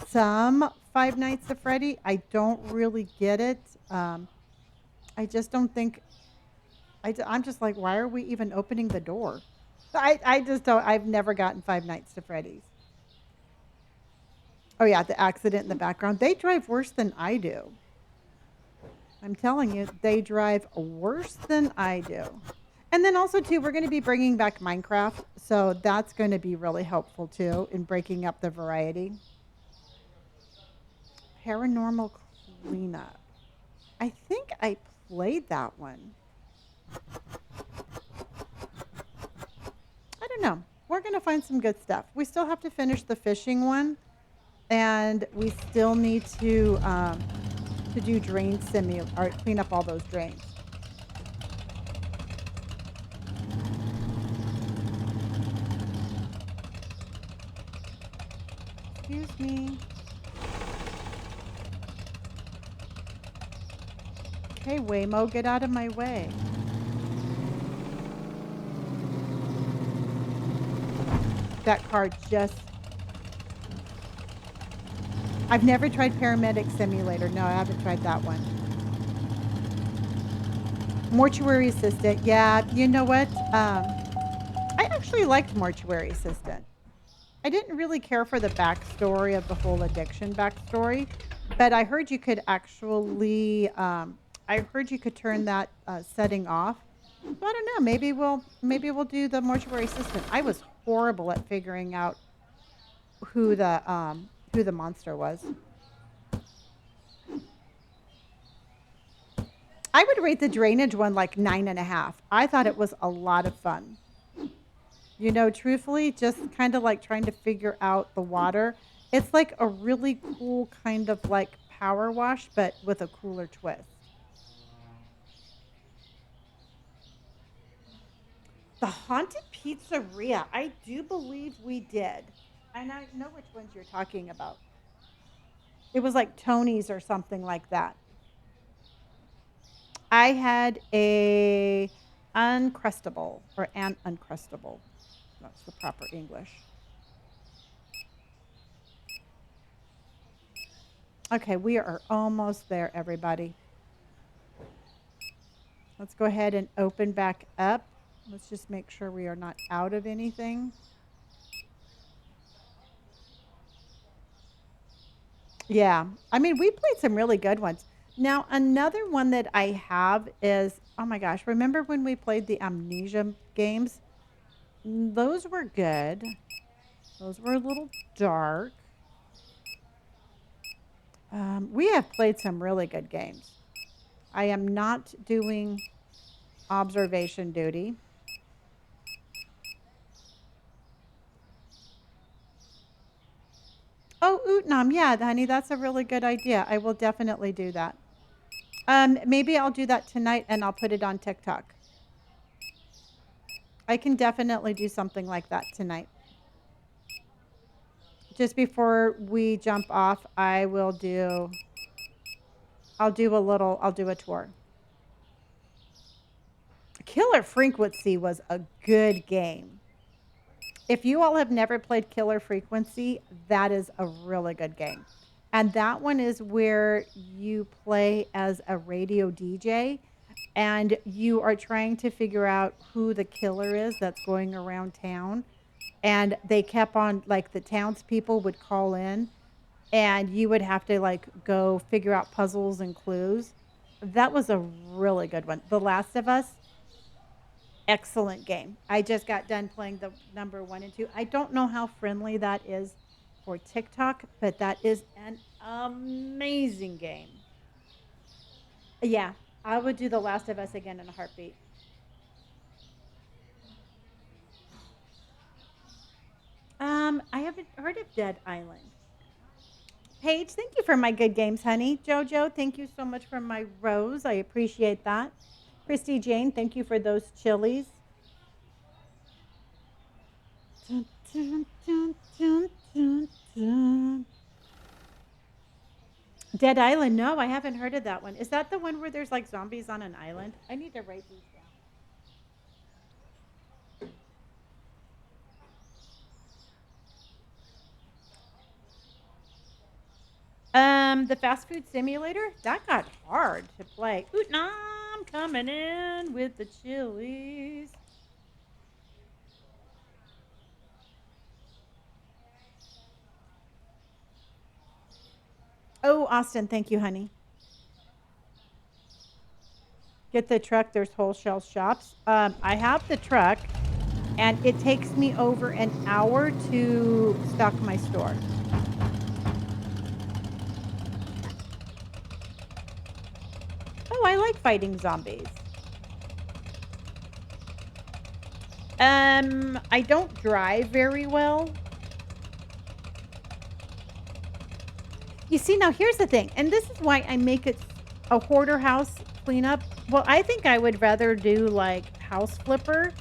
some Five Nights at Freddy. I don't really get it. I just don't think I'm just like, why are we even opening the door? I just don't. I've never gotten Five Nights to Freddy's. Oh yeah, the accident in the background. They drive worse than I do. I'm telling you, they drive worse than I do. And then also too, we're going to be bringing back Minecraft, so that's going to be really helpful too in breaking up the variety. Paranormal Cleanup. I think I played that one. I don't know. We're going to find some good stuff. We still have to finish the fishing one, and we still need to do drain or clean up all those drains. Excuse me. Okay, Waymo, get out of my way. That car just... I've never tried Paramedic Simulator. No, I haven't tried that one. Mortuary Assistant. Yeah, you know what? I actually liked Mortuary Assistant. I didn't really care for the backstory of the whole addiction backstory, but I heard you could actually, I heard you could turn that setting off. So I don't know. Maybe we'll do the Mortuary Assistant. I was horrible at figuring out who the monster was. I would rate the drainage one like 9.5. I thought it was a lot of fun. You know, truthfully, just kind of like trying to figure out the water. It's like a really cool kind of like power wash, but with a cooler twist. The Haunted Pizzeria. I do believe we did. And I know which ones you're talking about. It was like Tony's or something like that. I had a uncrustable or an uncrustable. That's the proper English. Okay, we are almost there, everybody. Let's go ahead and open back up. Let's just make sure we are not out of anything. Yeah, I mean, we played some really good ones. Now, another one that I have is, oh my gosh, remember when we played the Amnesia games? Those were good. Those were a little dark. We have played some really good games. I am not doing observation duty. Oh, Utnam, yeah, honey, that's a really good idea. I will definitely do that. Maybe I'll do that tonight and I'll put it on TikTok. I can definitely do something like that tonight. Just before we jump off, I'll do a tour. Killer Frequency was a good game. If you all have never played Killer Frequency, that is a really good game. And that one is where you play as a radio DJ and you are trying to figure out who the killer is that's going around town. And they kept on, like, the townspeople would call in and you would have to like go figure out puzzles and clues. That was a really good one. The Last of Us, excellent game. I just got done playing the number 1 and 2. I don't know how friendly that is for TikTok, but that is an amazing game. Yeah, I would do The Last of Us again in a heartbeat. I haven't heard of Dead Island. Paige, thank you for my good games, honey. Jojo, thank you so much for my rose. I appreciate that. Christy Jane, thank you for those chilies. Dun, dun, dun, dun, dun, dun. Dead Island. No, I haven't heard of that one. Is that the one where there's like zombies on an island? I need to write these down. The fast food simulator, that got hard to play. Ooh, nah, I'm coming in with the chilies. Oh, Austin, thank you, honey. Get the truck. There's wholesale shops. I have the truck, and it takes me over an hour to stock my store. Oh, I like fighting zombies. I don't drive very well. You see, now here's the thing, and this is why I make it a hoarder house cleanup. Well, I think I would rather do like house flipper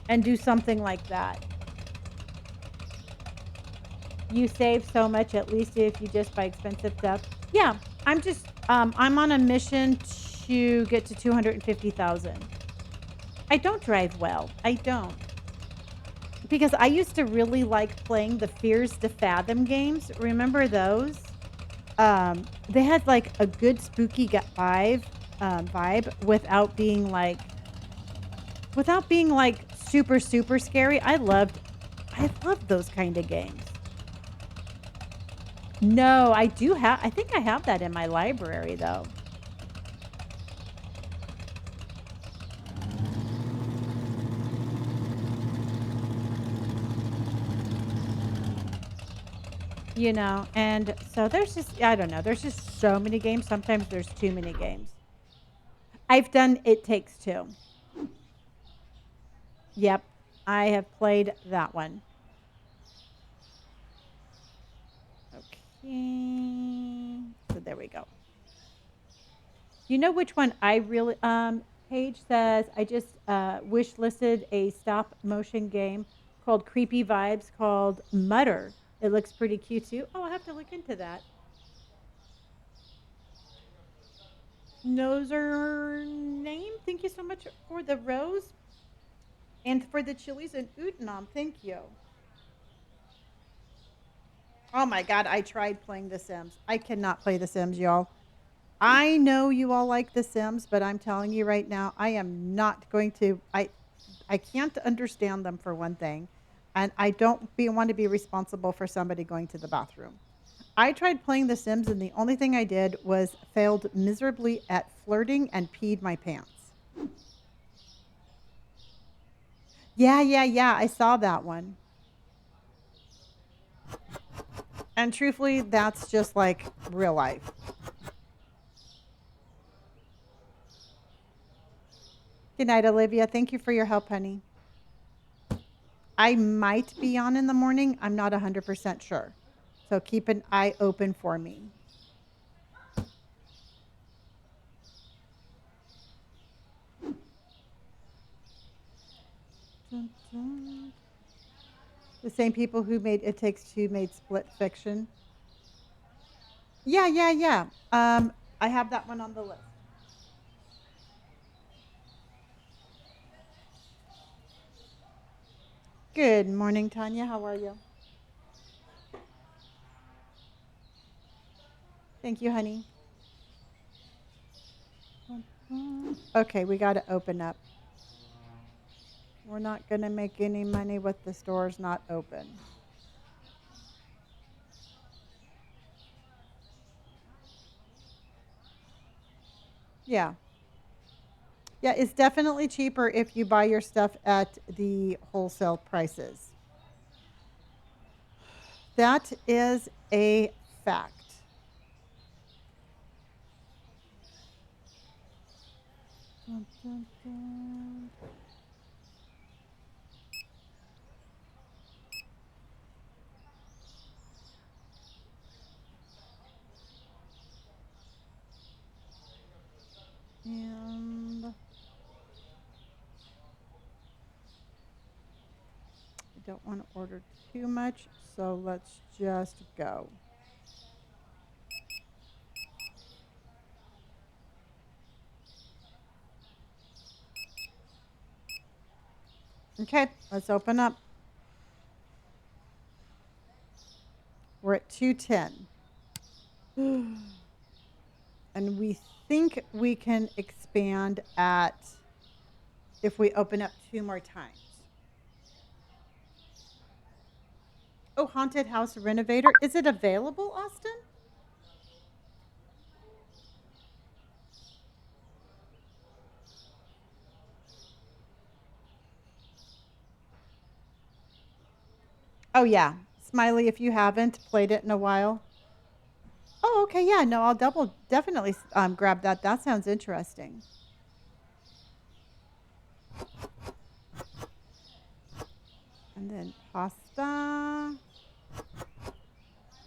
and do something like that. You save so much, at least if you just buy expensive stuff. Yeah, I'm on a mission to get to 250,000. I don't drive well. I don't. Because I used to really like playing the Fears to Fathom games. Remember those? They had like a good spooky vibe without being like super super scary. I loved those kind of games. No, I think I have that in my library though. And so there's just I don't know, there's just so many games. Sometimes there's too many games. I've done It Takes Two. Yep, I have played that one. Okay. So there we go. You know which one I really Paige says I just wish listed a stop motion game called Creepy Vibes called Mutter. It looks pretty cute too. Oh, I'll have to look into that. Noser name, thank you so much for the rose and for the chilies and Utnam. Thank you. Oh my god, I tried playing The Sims. I cannot play The Sims, y'all. I know you all like The Sims, but I'm telling you right now, I am not going to. I can't understand them for one thing, and I don't want to be responsible for somebody going to the bathroom. I tried playing The Sims, and the only thing I did was failed miserably at flirting and peed my pants. Yeah, yeah, yeah. I saw that one. And truthfully, that's just like real life. Good night, Olivia. Thank you for your help, honey. I might be on in the morning. I'm not 100% sure. So keep an eye open for me. Dun, dun. The same people who made It Takes Two made Split Fiction. Yeah, yeah, yeah. I have that one on the list. Good morning, Tanya. How are you? Thank you, honey. Okay, we got to open up. We're not going to make any money with the stores not open. Yeah. Yeah, it's definitely cheaper if you buy your stuff at the wholesale prices. That is a fact. Dun, dun, dun. And I don't want to order too much, so let's just go. Okay, let's open up. We're at 210. And we think we can expand at if we open up 2 more times. Oh, Haunted House Renovator. Is it available, Austin? Oh, yeah. Smiley, if you haven't played it in a while. Oh, okay. Yeah, no, I'll definitely grab that. That sounds interesting. And then pasta.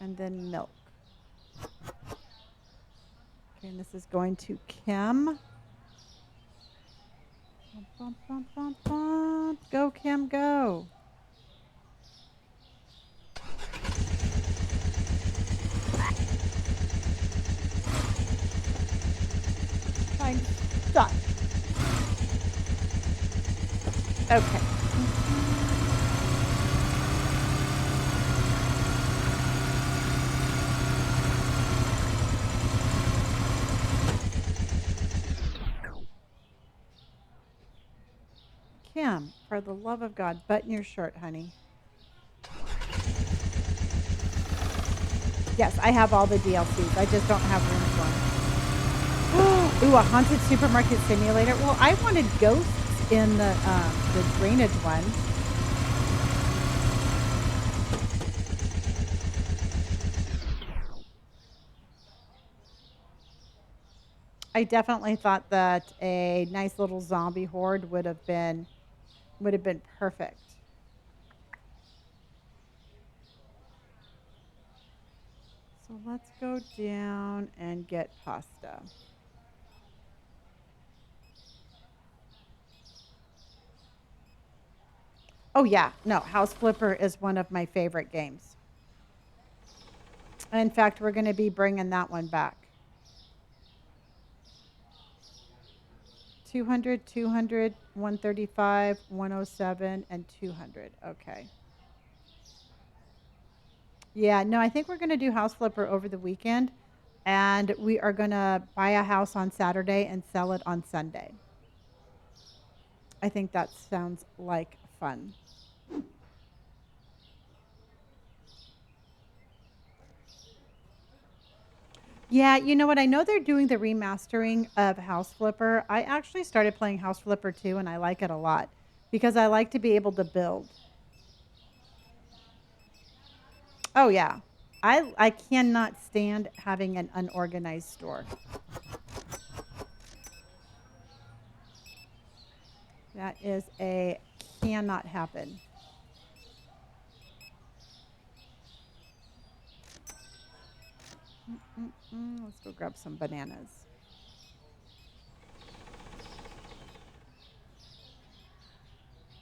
And then milk. Okay, and this is going to Kim. Bum, bum, bum, bum. Go, Kim, go. Fine. Done. Okay. Kim, for the love of God, button your shirt, honey. Yes, I have all the DLCs. I just don't have room for them. Ooh, a haunted supermarket simulator. Well, I wanted ghosts in the drainage one. I definitely thought that a nice little zombie horde would have been perfect. So let's go down and get pasta. Oh yeah, no, House Flipper is one of my favorite games. In fact, we're going to be bringing that one back. 200, 200, 135, 107, and 200. Okay. Yeah, no, I think we're going to do House Flipper over the weekend. And we are going to buy a house on Saturday and sell it on Sunday. I think that sounds like fun. Yeah, you know what? I know they're doing the remastering of House Flipper. I actually started playing House Flipper 2 and I like it a lot because I like to be able to build. Oh yeah. I cannot stand having an unorganized store. That is a cannot happen. Let's go grab some bananas.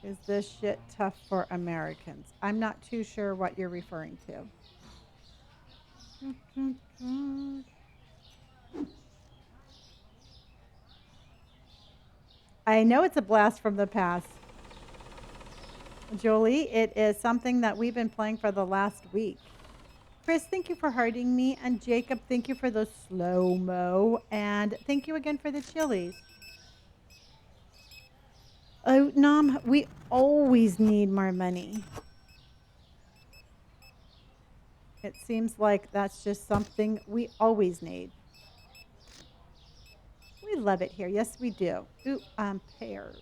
Is this shit tough for Americans? I'm not too sure what you're referring to. I know it's a blast from the past. Jolie, it is something that we've been playing for the last week. Chris, thank you for hearting me. And Jacob, thank you for the slow-mo. And thank you again for the chilies. Oh, Nom, we always need more money. It seems like that's just something we always need. We love it here. Yes, we do. Ooh, pears.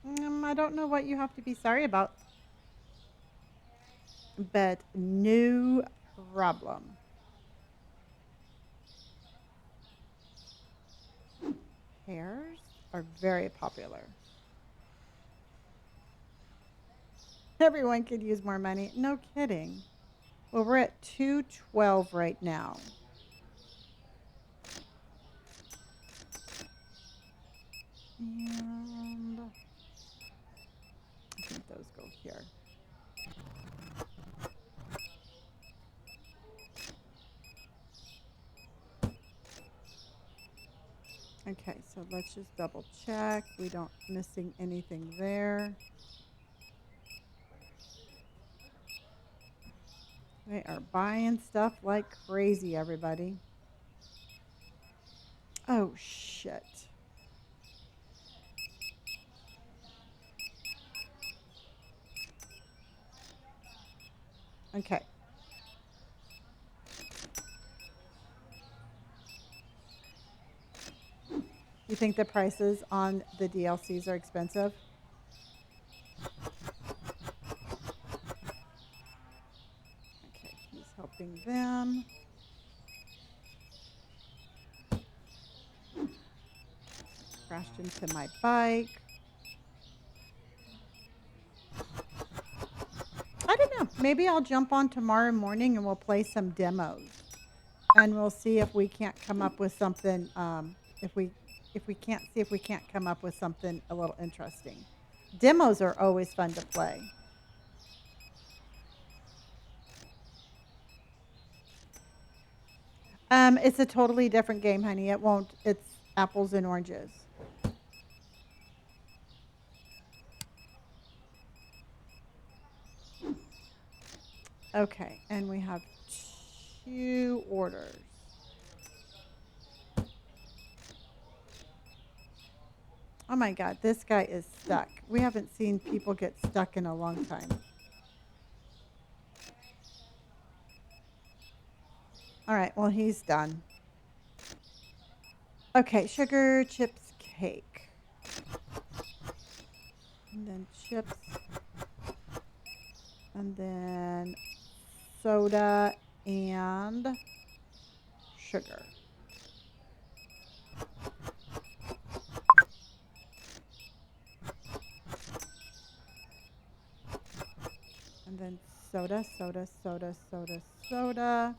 I don't know what you have to be sorry about, but no problem. Pears are very popular. Everyone could use more money. No kidding. Well, we're at 212 right now. And I think those go here. Okay, so let's just double check. We don't missing anything there. They are buying stuff like crazy, everybody. Oh, shit. Okay. You think the prices on the DLCs are expensive? Okay, he's helping them. Crashed into my bike. I don't know. Maybe I'll jump on tomorrow morning and we'll play some demos, and we'll see if we can't come up with something. If we can't see if we can't come up with something a little interesting. Demos are always fun to play. It's a totally different game, honey. It won't. It's apples and oranges. Okay, and we have 2 orders. Oh my God, this guy is stuck. We haven't seen people get stuck in a long time. All right, well, he's done. Okay, sugar, chips, cake. And then chips. And then soda and sugar. And then soda, soda, soda, soda, soda.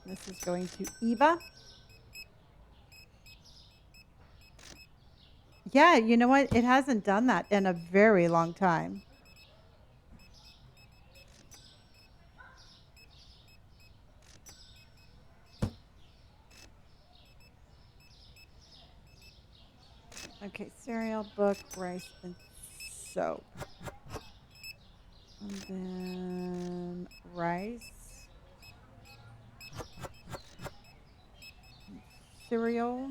This is going to Eva. Yeah, you know what? It hasn't done that in a very long time. Okay, cereal, book, rice, and soap. And then rice, cereal,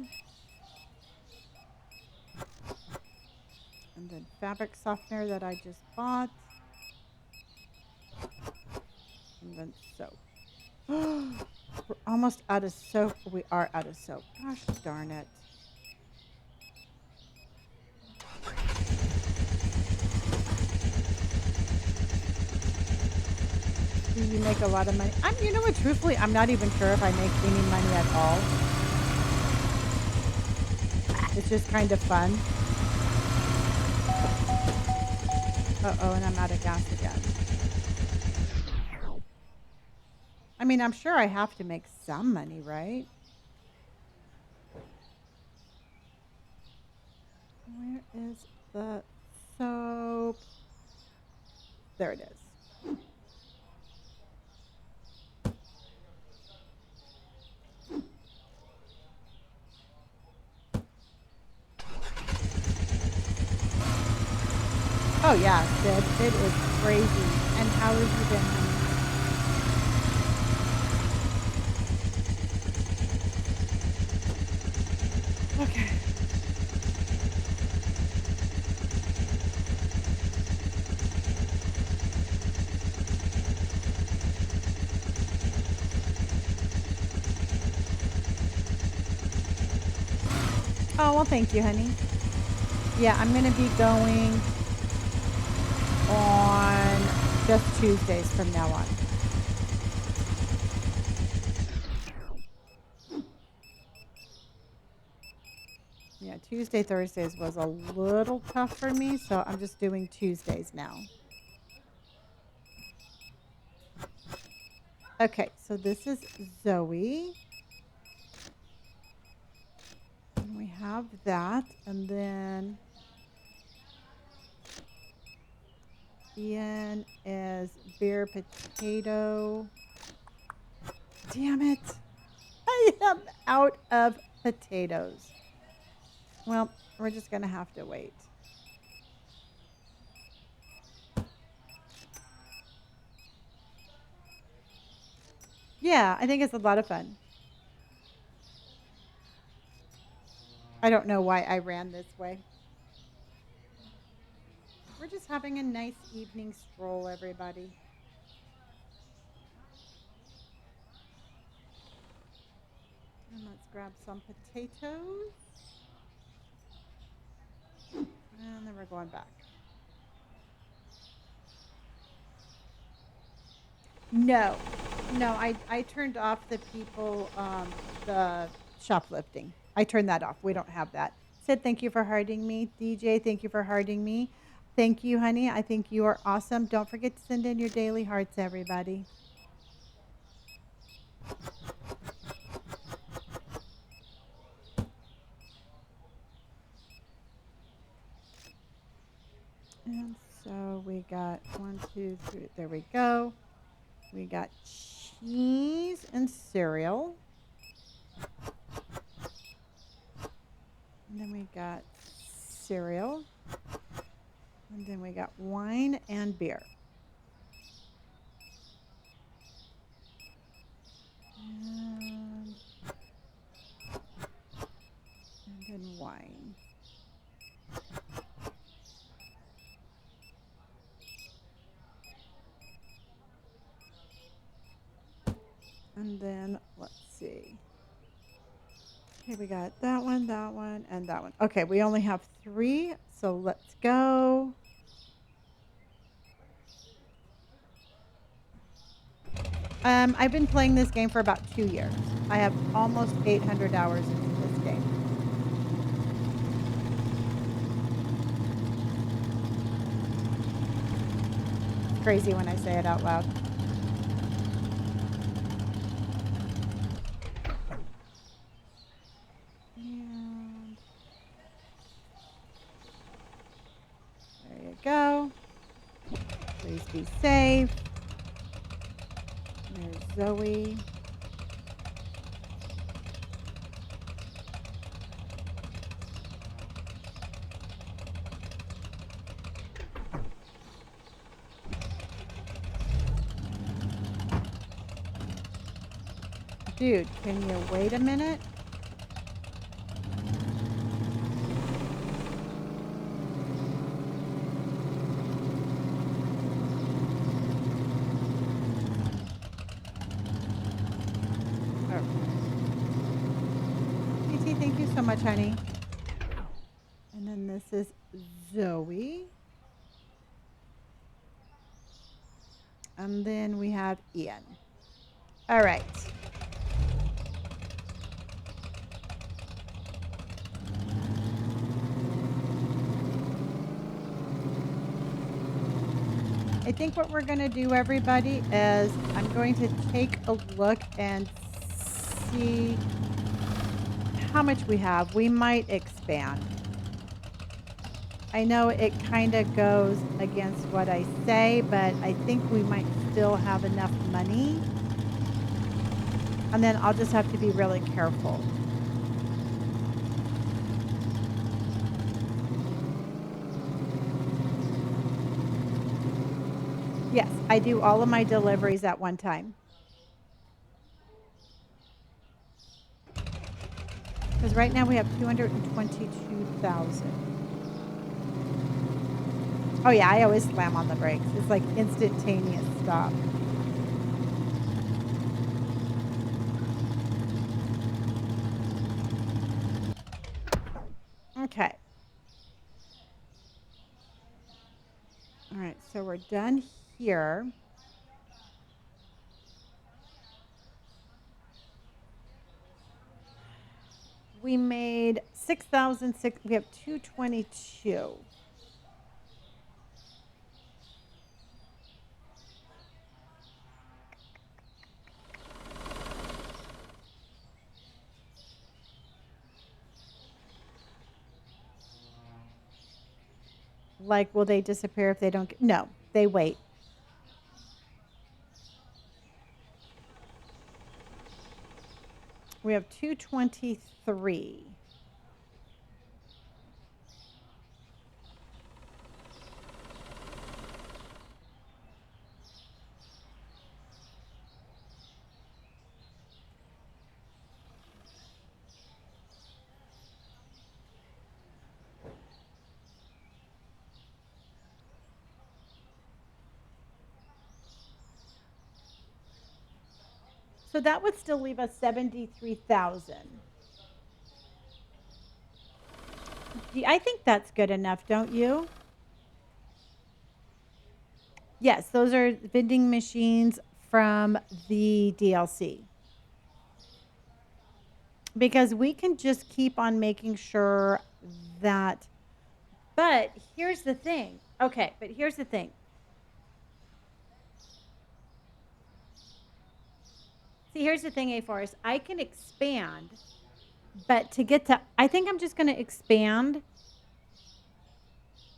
and then fabric softener that I just bought, and then soap. We're almost out of soap. We are out of soap. Gosh darn it. Do you make a lot of money? You know what, truthfully, I'm not even sure if I make any money at all. It's just kind of fun. Uh-oh, and I'm out of gas again. I mean, I'm sure I have to make some money, right? Where is the soap? There it is. Oh yeah, Sid. It is crazy. And how have you been, honey? Okay. Oh, well, thank you, honey. Yeah, I'm going to be going on just Tuesdays from now on. Yeah, Tuesday, Thursdays was a little tough for me, so I'm just doing Tuesdays now. Okay, so this is Zoe. And we have that, and then Ian is beer potato. Damn it. I am out of potatoes. Well, we're just going to have to wait. Yeah, I think it's a lot of fun. I don't know why I ran this way. We're just having a nice evening stroll, everybody. And let's grab some potatoes. And then we're going back. No, no, I turned off the people, the shoplifting. I turned that off. We don't have that. Sid, thank you for harding me. DJ, thank you for harding me. Thank you, honey. I think you are awesome. Don't forget to send in your daily hearts, everybody. And so we got 1, 2, 3. There we go. We got cheese and cereal. And then we got cereal. And then we got wine and beer. And then wine. And then, let's see. Okay, we got that one, and that one. Okay, we only have 3, so let's go. I've been playing this game for about 2 years. I have almost 800 hours into this game. It's crazy when I say it out loud. And there you go. Please be safe. There's Zoe. Dude, can you wait a minute? PT, thank you so much, honey. And then this is Zoe. And then we have Ian. All right. I think what we're going to do, everybody, is I'm going to take a look and see how much we have. We might expand. I know it kind of goes against what I say, but I think we might still have enough money. And then I'll just have to be really careful. Yes, I do all of my deliveries at one time. Because right now we have 222,000. Oh yeah, I always slam on the brakes. It's like instantaneous stop. Okay. All right, so we're done here. We made 6,006. We have 222. Like, will they disappear if they don't get? No, they wait. We have 223. So that would still leave us 73,000. I think that's good enough, don't you? Yes, those are vending machines from the DLC. Because we can just keep on making sure that. But here's the thing. Okay, but here's the thing. See, here's the thing, A Forest. I can expand, but to get to, I think I'm just going to expand,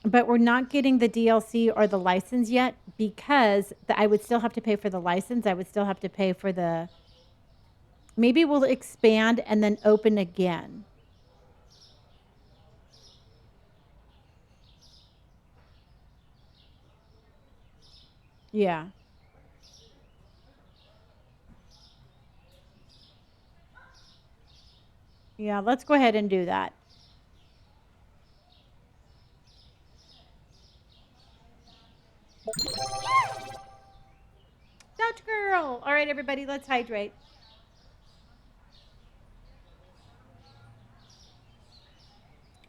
but we're not getting the DLC or the license yet because I would still have to pay for the license. I would still have to pay for the, maybe we'll expand and then open again. Yeah. Yeah, let's go ahead and do that. Dutch girl. All right, everybody, let's hydrate.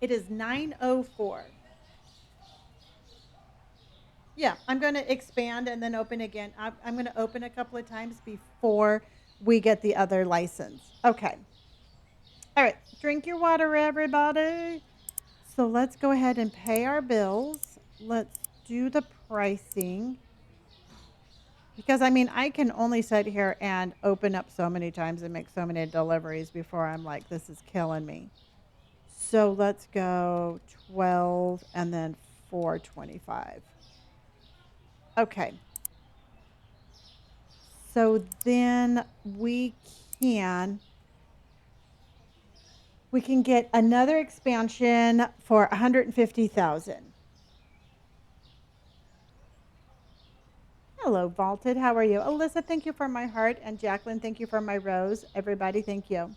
It is 9:04. Yeah, I'm going to expand and then open again. I'm going to open a couple of times before we get the other license. Okay. All right. Drink your water, everybody. So let's go ahead and pay our bills. Let's do the pricing. Because, I mean, I can only sit here and open up so many times and make so many deliveries before I'm like, this is killing me. So let's go 12 and then 425. Okay. So then can we can get another expansion for 150,000. Hello, Vaulted. How are you? Alyssa, thank you for my heart. And Jacqueline, thank you for my rose. Everybody, thank you.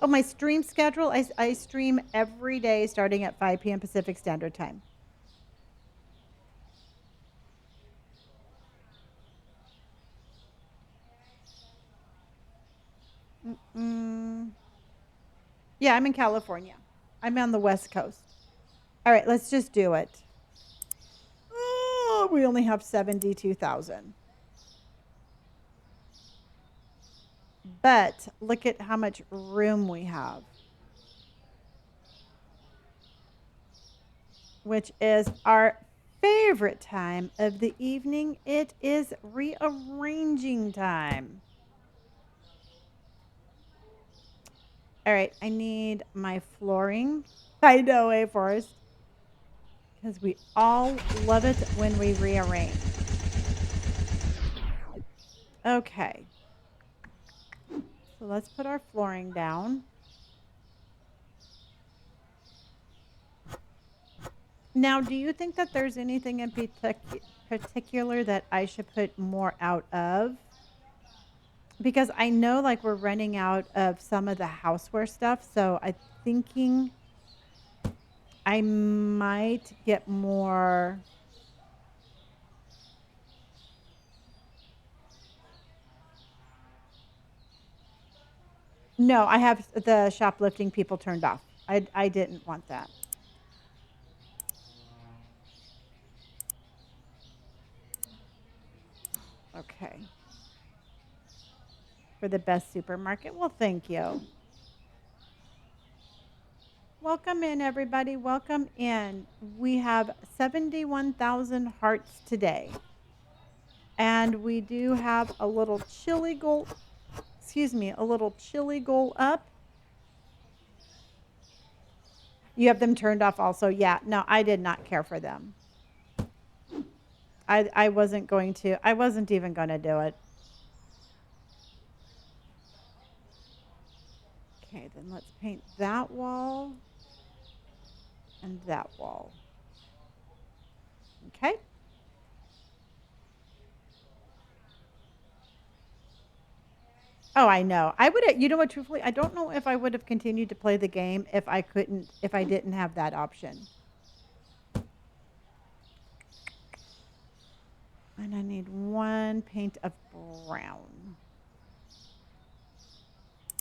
Oh, my stream schedule. I stream every day starting at 5 p.m. Pacific Standard Time. Mm-mm. Yeah, I'm in California. I'm on the West Coast. All right, let's just do it. Oh, we only have 72,000. But look at how much room we have, which is our favorite time of the evening. It is rearranging time. All right, I need my flooring. I know, Forrest? Because we all love it when we rearrange. Okay. So let's put our flooring down. Now, do you think that there's anything in particular that I should put more out of? Because I know like we're running out of some of the houseware stuff, so I'm thinking I might get more. No, I have the shoplifting people turned off. I didn't want that. Okay. For the best supermarket. Well, thank you. Welcome in, everybody. Welcome in. We have 71,000 hearts today. And we do have a little chili goal, excuse me, a little chili goal up. You have them turned off also. Yeah, no, I did not care for them. I wasn't going to, I wasn't even going to do it. Okay, then let's paint that wall and that wall. Okay. Oh, I know. I would have, you know what, truthfully, I don't know if I would have continued to play the game if I couldn't, if I didn't have that option. And I need one paint of brown.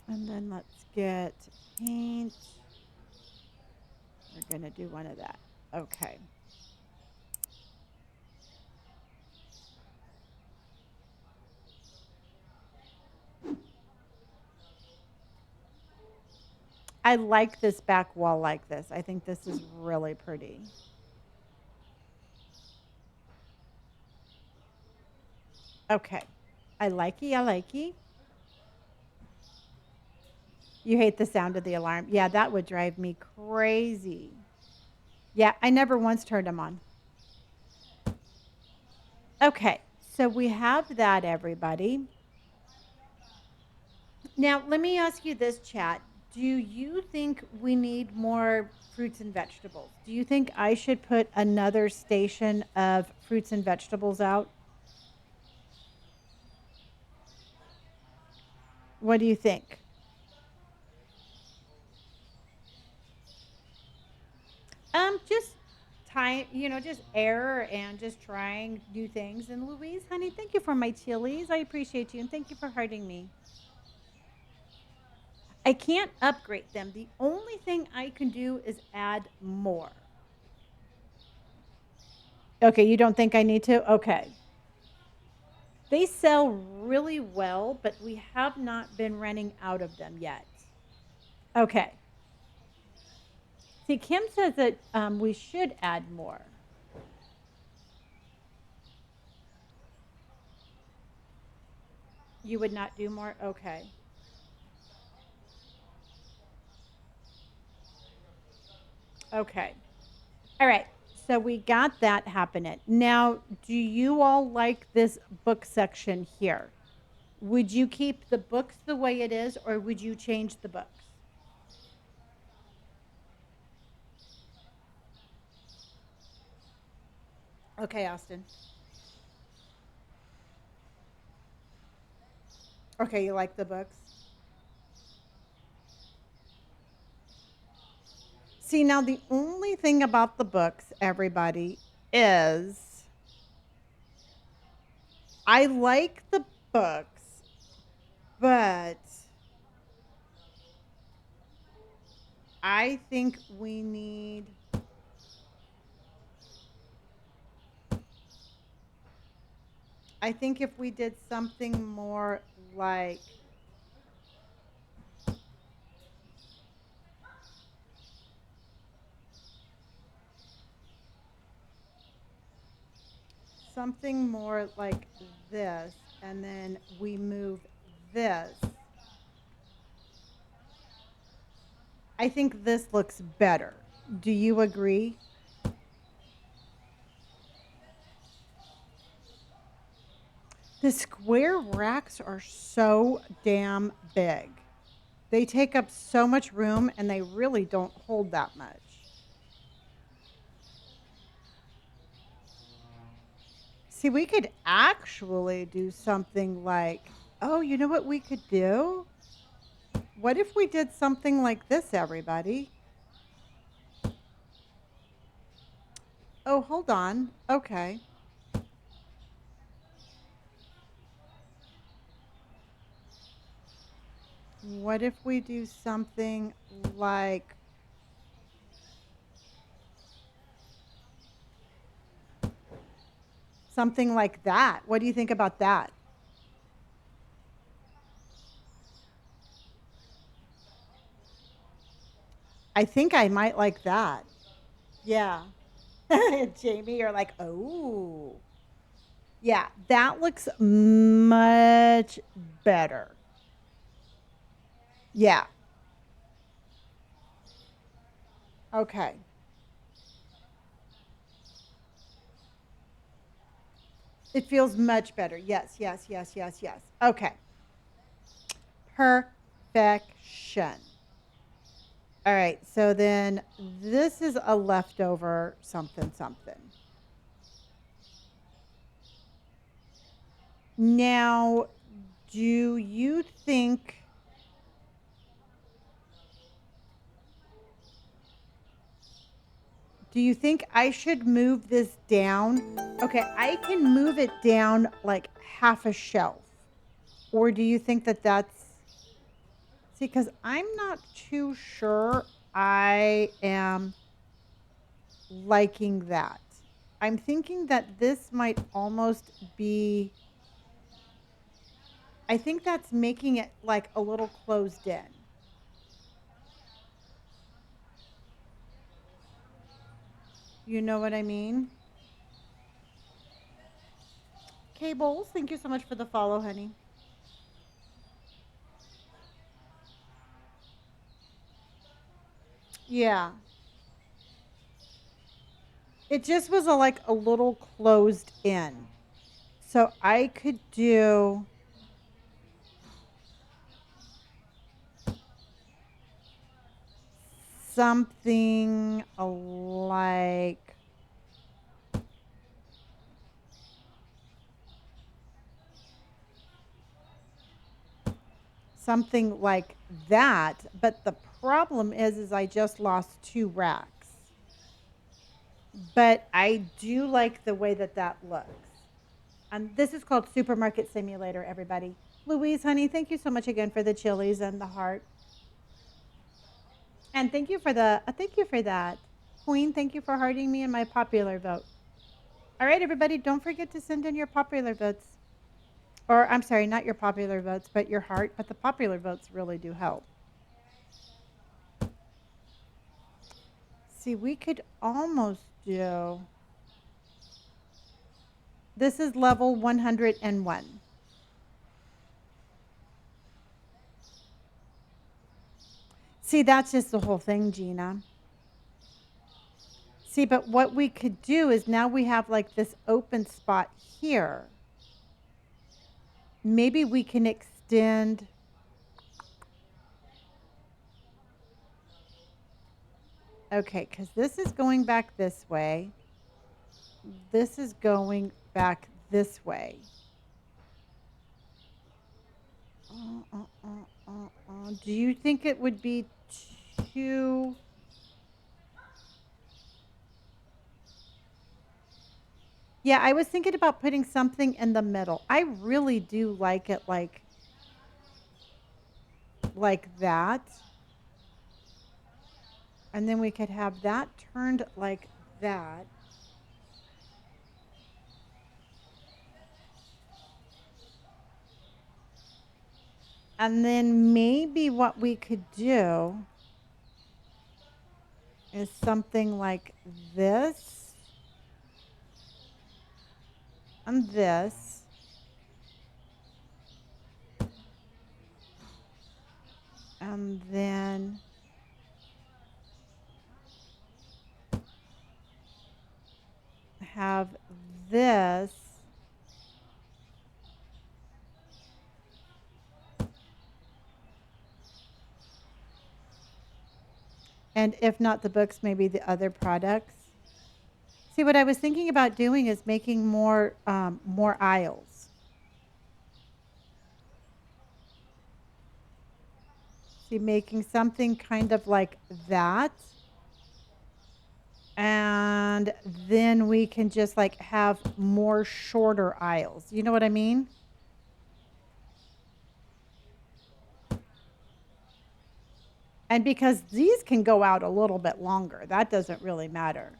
And then let's get paint. We're going to do one of that. Okay. I like this back wall like this. I think this is really pretty. Okay. I likey, I likey. You hate the sound of the alarm. Yeah, that would drive me crazy. Yeah, I never once turned them on. Okay, so we have that, everybody. Now, let me ask you this, chat. Do you think we need more fruits and vegetables? Do you think I should put another station of fruits and vegetables out? What do you think? Just time, just error and just trying new things. And Louise, honey, thank you for my chilies. I appreciate you, and thank you for hurting me. I can't upgrade them. The only thing I can do is add more. Okay, you don't think I need to? Okay. They sell really well, but we have not been running out of them yet. Okay. See, Kim says that we should add more. You would not do more? Okay. Okay. All right. So we got that happening. Now, do you all like this book section here? Would you keep the books the way it is, or would you change the books? Okay, Austin. Okay, you like the books? See, now the only thing about the books, everybody, is I like the books, but I think we need. I think if we did something more like something more like this, and then we move this. I think this looks better. Do you agree? The square racks are so damn big. They take up so much room and they really don't hold that much. See, we could actually do something like, oh, you know what we could do? What if we did something like this, everybody? Oh, hold on. Okay. What if we do something like Something like that. What do you think about that? I think I might like that. Yeah. Jamie, you're like, oh, yeah, that looks much better. Yeah. Okay. It feels much better. Yes, yes, yes, yes, yes. Okay. Perfection. All right. So then this is a leftover something, something. Now, do you think I should move this down? Okay, I can move it down like half a shelf. Or do you think that that's see, because I'm not too sure I am liking that. I'm thinking that this might almost be, I think that's making it like a little closed in. You know what I mean? Cables, thank you so much for the follow, honey. Yeah. It just was like a little closed in. So I could do something like that, but the problem is I just lost 2 racks. But I do like the way that that looks. And this is called Supermarket Simulator, everybody. Louise, honey, thank you so much again for the chilies and the heart. And thank you for that. Queen, thank you for hearting me in my popular vote. All right, everybody, don't forget to send in your popular votes. Or I'm sorry, not your popular votes, but your heart. But the popular votes really do help. See, we could almost do. This is level 101. See, that's just the whole thing, Gina. See, but what we could do is now we have like this open spot here. Maybe we can extend. Okay, because this is going back this way. This is going back this way. Do you think it would be too... Yeah, I was thinking about putting something in the middle. I really do like it like that. And then we could have that turned like that. And then maybe what we could do is something like this and this. And then have this. And if not the books, maybe the other products. See, what I was thinking about doing is making more aisles. See, making something kind of like that. And then we can just like have more shorter aisles. You know what I mean? And because these can go out a little bit longer, that doesn't really matter.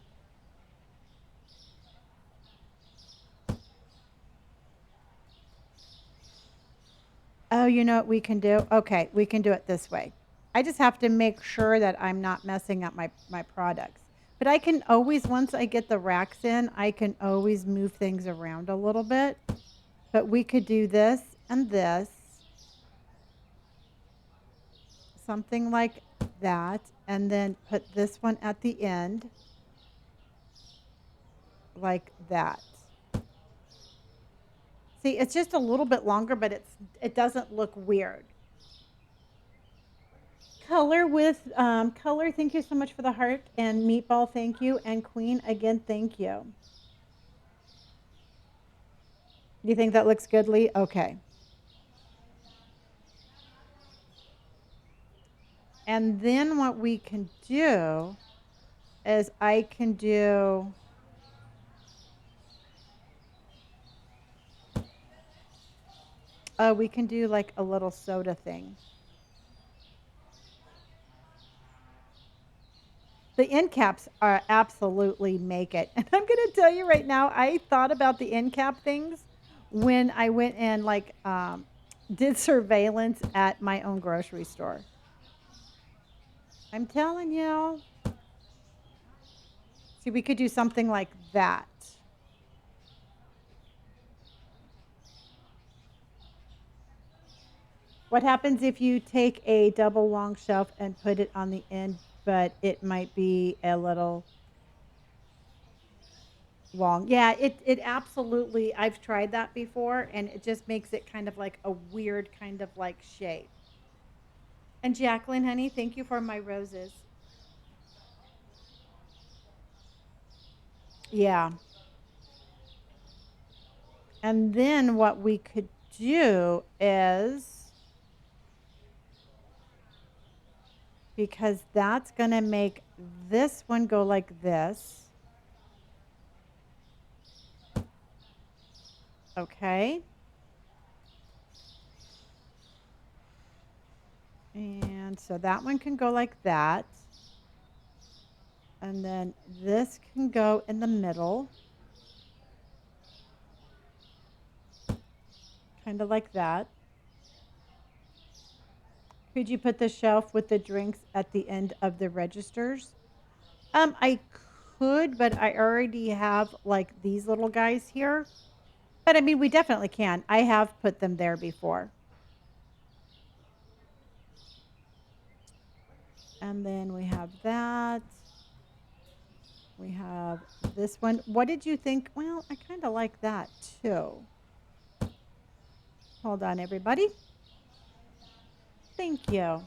Oh, you know what we can do? Okay, we can do it this way. I just have to make sure that I'm not messing up my products. But I can always, once I get the racks in, I can always move things around a little bit. But we could do this and this, something like that, and then put this one at the end, like that. See, it's just a little bit longer, but it doesn't look weird. Color with color, thank you so much for the heart. And meatball, thank you. And queen, again, thank you. You think that looks good, Lee? Okay. And then what we can do is I can do, we can do like a little soda thing. The end caps are absolutely make it. And I'm going to tell you right now, I thought about the end cap things when I went and like did surveillance at my own grocery store. I'm telling you. See, we could do something like that. What happens if you take a double long shelf and put it on the end, but it might be a little long? Yeah, it absolutely, I've tried that before, and it just makes it kind of like a weird kind of like shape. And Jacqueline, honey, thank you for my roses. Yeah. And then what we could do is, because that's going to make this one go like this. Okay. And so that one can go like that. And then this can go in the middle. Kind of like that. Could you put the shelf with the drinks at the end of the registers? I could, but I already have like these little guys here. But I mean, we definitely can. I have put them there before. And then we have that. We have this one. What did you think? Well, I kind of like that too. Hold on, everybody. Thank you.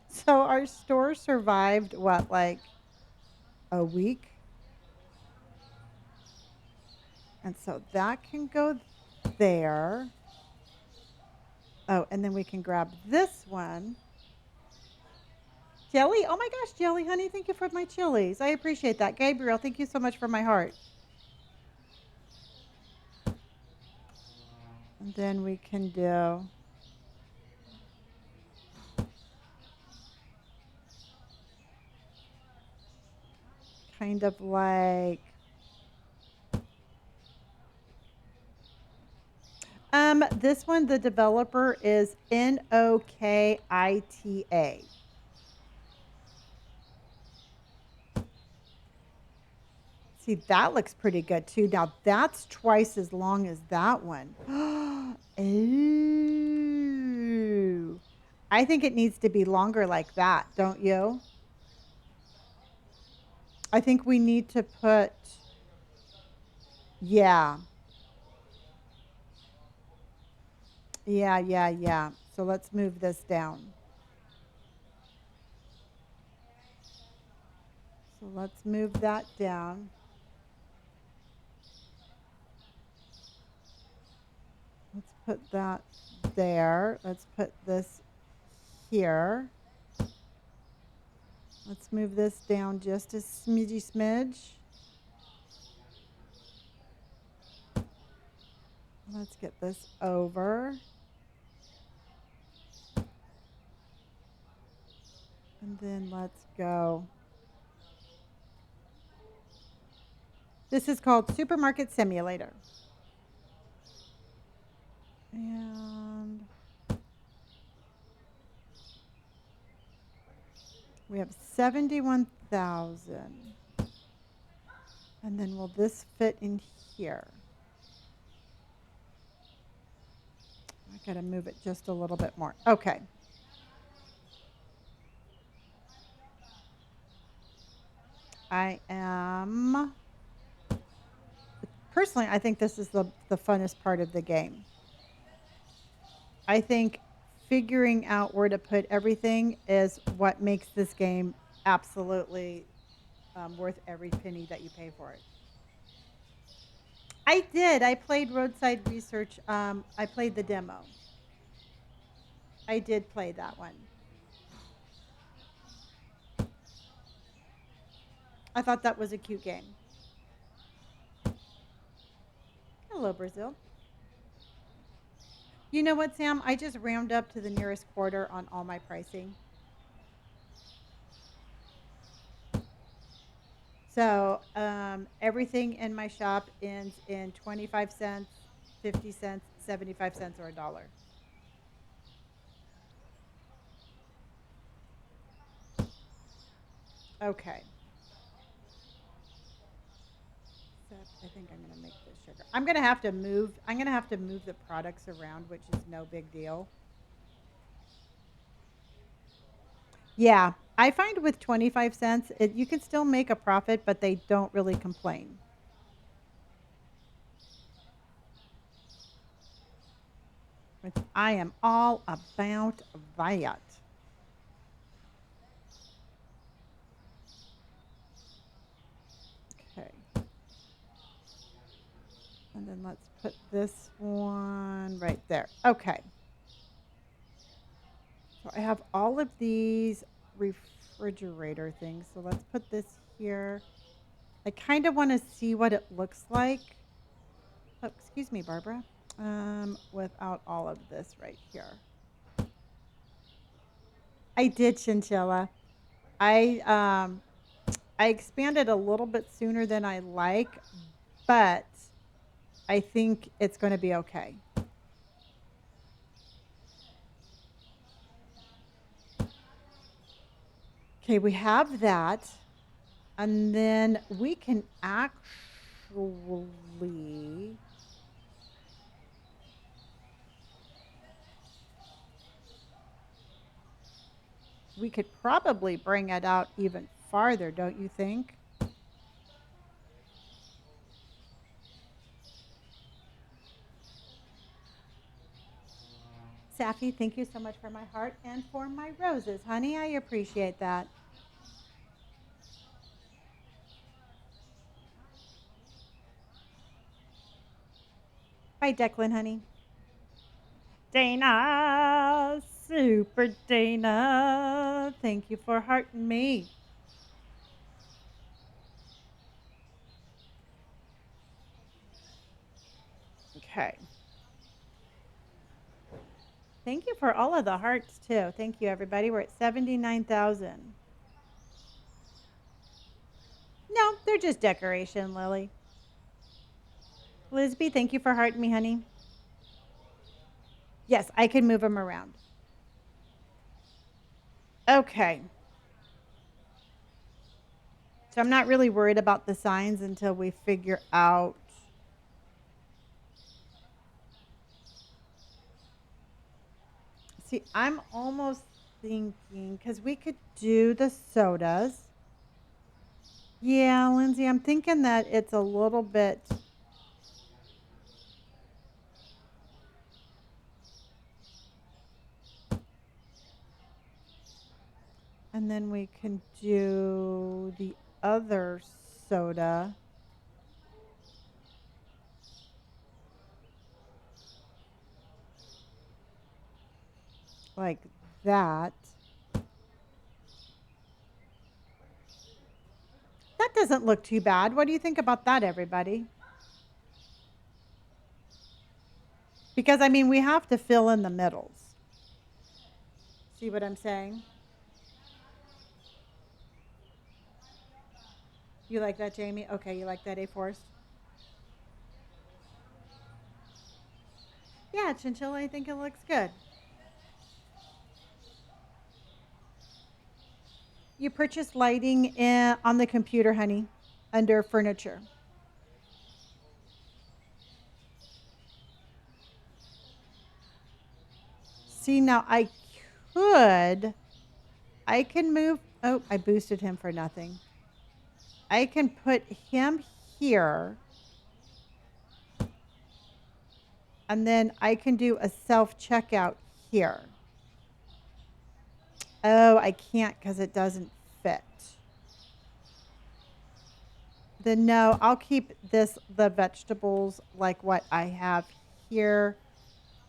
So our store survived what, like a week? And so that can go there. Oh, and then we can grab this one. Jelly? Oh my gosh, Jelly, honey, thank you for my chilies. I appreciate that. Gabriel, thank you so much for my heart. And then we can do kind of like this one, the developer is Nokita. See, that looks pretty good too. Now that's twice as long as that one. Ooh. I think it needs to be longer like that, don't you? I think we need to put, yeah. Yeah, yeah, yeah. So let's move this down. So let's move that down. Let's put that there. Let's put this here. Let's move this down just a smidgy smidge. Let's get this over. And then let's go. This is called Supermarket Simulator. And We have 71,000. And then will this fit in here? I got to move it just a little bit more. Okay. I am personally, I think this is the funnest part of the game. I think figuring out where to put everything is what makes this game absolutely worth every penny that you pay for it. I did. I played Roadside Research. I played the demo. I did play that one. I thought that was a cute game. Hello, Brazil. You know what, Sam? I just round up to the nearest quarter on all my pricing. So everything in my shop ends in 25 cents, 50 cents, 75 cents, or a dollar. Okay. So I think I'm going to make this sugar. I'm going to have to move the products around, which is no big deal. Yeah. I find with 25 cents, you can still make a profit, but they don't really complain. Which I am all about that. Okay. And then let's put this one right there. Okay. So I have all of these refrigerator things. So let's put this here. I kind of want to see what it looks like. Oh, excuse me, Barbara. Without all of this right here. I did chinchilla. I um I expanded a little bit sooner than I like, but I think it's going to be okay. Okay, we have that. And then we can actually, we could probably bring it out even farther, don't you think? Safi, thank you so much for my heart and for my roses, honey. I appreciate that. Bye, Declan, honey. Dana, super Dana. Thank you for hearting me. Okay. Thank you for all of the hearts, too. Thank you, everybody. We're at 79,000. No, they're just decoration, Lily. Lisby, thank you for hearting me, honey. Yes, I can move them around. Okay. So I'm not really worried about the signs until we figure out. See, I'm almost thinking because we could do the sodas. Yeah, Lindsay, I'm thinking that it's a little bit. And then we can do the other soda. Like that. That doesn't look too bad. What do you think about that, everybody? Because, I mean, we have to fill in the middles. See what I'm saying? You like that, Jamie? Okay, you like that, A Force? Yeah, chinchilla, I think it looks good. You purchased lighting on the computer, honey, under furniture. See, now could, I can move. Oh, I boosted him for nothing. I can put him here, and then I can do a self checkout here. Oh, I can't because it doesn't fit. Then no, I'll keep the vegetables like what I have here,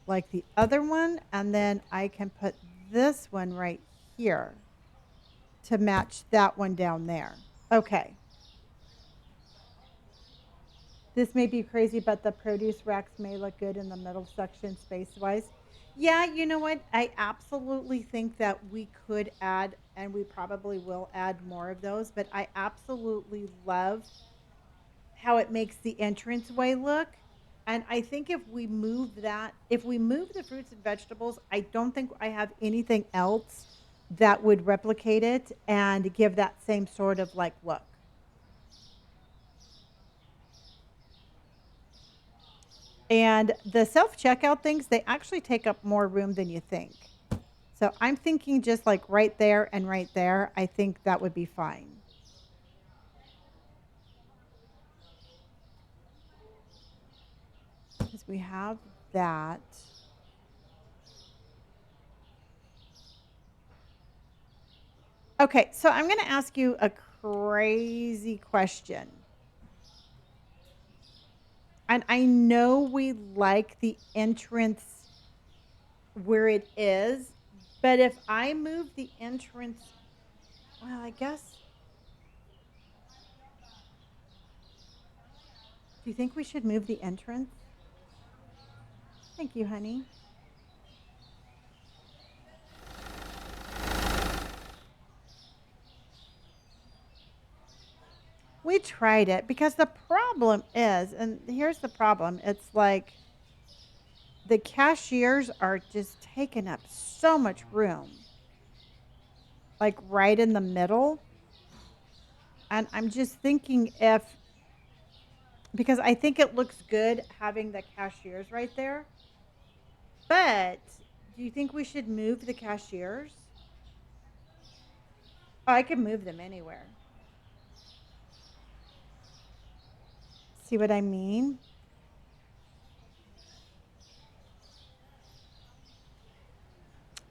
like the other one, and then I can put this one right here to match that one down there. Okay. This may be crazy, but the produce racks may look good in the middle section space-wise. Yeah, you know what? I absolutely think that we could add, and we probably will add more of those, but I absolutely love how it makes the entranceway look. And I think if we move the fruits and vegetables, I don't think I have anything else that would replicate it and give that same sort of like look. And the self checkout things, they actually take up more room than you think. So I'm thinking just like right there and right there, I think that would be fine. Because we have that. Okay, so I'm going to ask you a crazy question. And I know we like the entrance where it is, but if I move the entrance, well, I guess. Do you think we should move the entrance? Thank you, honey. We tried it because the problem is, and here's the problem, it's like the cashiers are just taking up so much room, like right in the middle. And I'm just thinking because I think it looks good having the cashiers right there. But do you think we should move the cashiers? Oh, I can move them anywhere. See what I mean?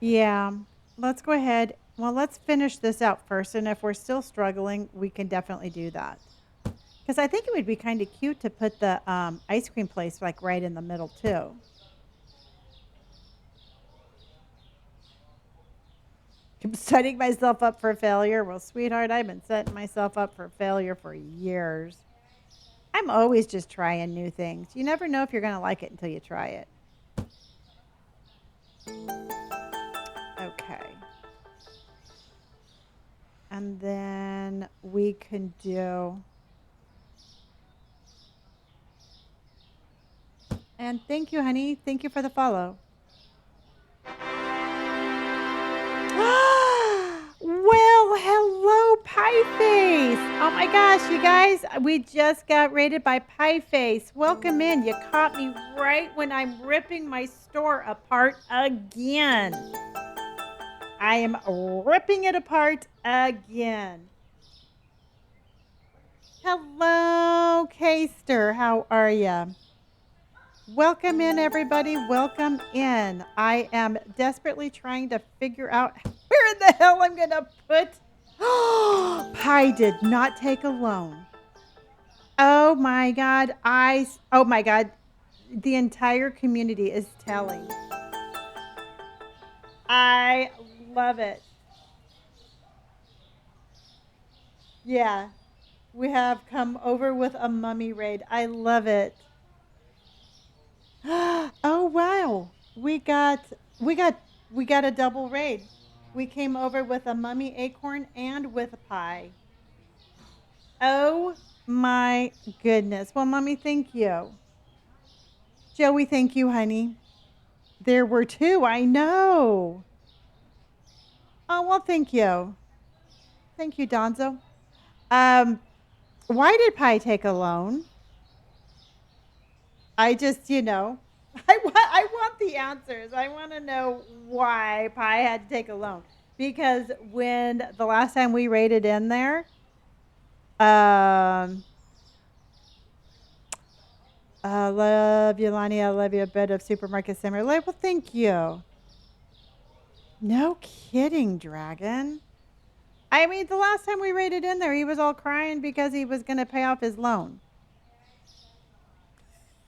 Yeah. Let's go ahead. Well, let's finish this out first. And if we're still struggling, we can definitely do that. Because I think it would be kind of cute to put the ice cream place like right in the middle too. I'm setting myself up for failure. Well, sweetheart, I've been setting myself up for failure for years. I'm always just trying new things. You never know if you're going to like it until you try it. Okay. And then we can do. And thank you, honey. Thank you for the follow. Well, hello, Pie Face. Oh my gosh, you guys, we just got rated by Pie Face. Welcome in. You caught me right when I'm ripping my store apart again. I am ripping it apart again. Hello, Kaster. How are you? Welcome in, everybody. Welcome in. I am desperately trying to figure out where in the hell I'm going to put. Pie did not take a loan. Oh my God. Oh my God. The entire community is telling. I love it. Yeah. We have come over with a mummy raid. I love it. Oh wow. We got a double raid. We came over with a mummy acorn and with a pie. Oh my goodness. Well, Mommy, thank you. Joey, thank you, honey. There were two, I know. Oh, well, thank you. Thank you, Donzo. Um, why did Pi take a loan? I just, I want the answers. I want to know why Pi had to take a loan. Because when the last time we raided in there, um, love you, Lonnie. I love you. A bit of supermarket simmer. Well, thank you. No kidding, Dragon. I mean, the last time we raided in there, he was all crying because he was going to pay off his loan.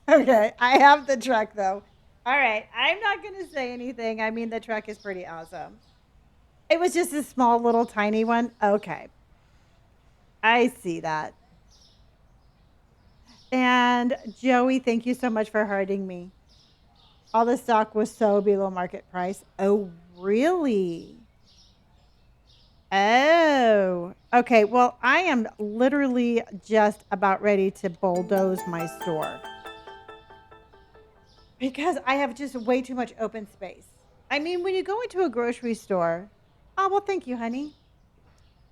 Okay, I have the truck though. All right, I'm not going to say anything. I mean, the truck is pretty awesome. It was just a small, little, tiny one. Okay, I see that. And Joey, thank you so much for hurting me. All the stock was so below market price. Oh, really? Oh, okay. Well, I am literally just about ready to bulldoze my store because I have just way too much open space. I mean, when you go into a grocery store, oh, well, thank you, honey.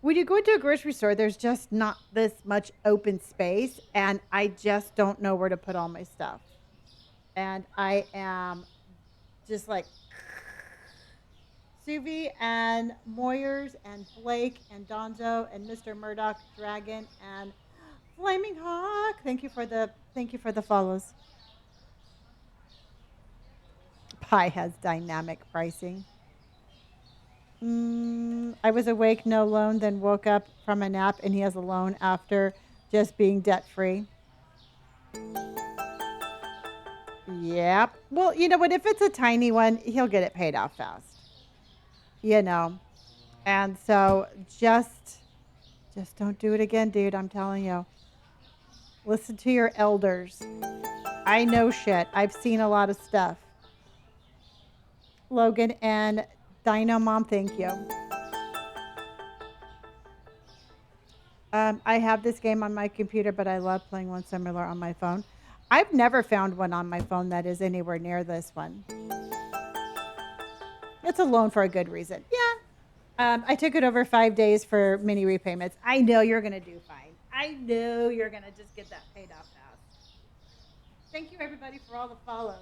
When you go into a grocery store, there's just not this much open space, and I just don't know where to put all my stuff. And I am just like Suvi and Moyers and Blake and Donzo and Mr. Murdoch Dragon and Flaming Hawk. Thank you for the follows. Pi has dynamic pricing. I was awake, no loan, then woke up from a nap, and he has a loan after just being debt free. Yep. Well, you know what? If it's a tiny one, he'll get it paid off fast. You know. And so just don't do it again, dude. I'm telling you. Listen to your elders. I know shit. I've seen a lot of stuff. Logan and Dino Mom, thank you. I have this game on my computer, but I love playing one similar on my phone. I've never found one on my phone that is anywhere near this one. It's a loan for a good reason. Yeah. I took it over 5 days for mini repayments. I know you're going to do fine. I know you're going to just get that paid off fast. Thank you, everybody, for all the follows.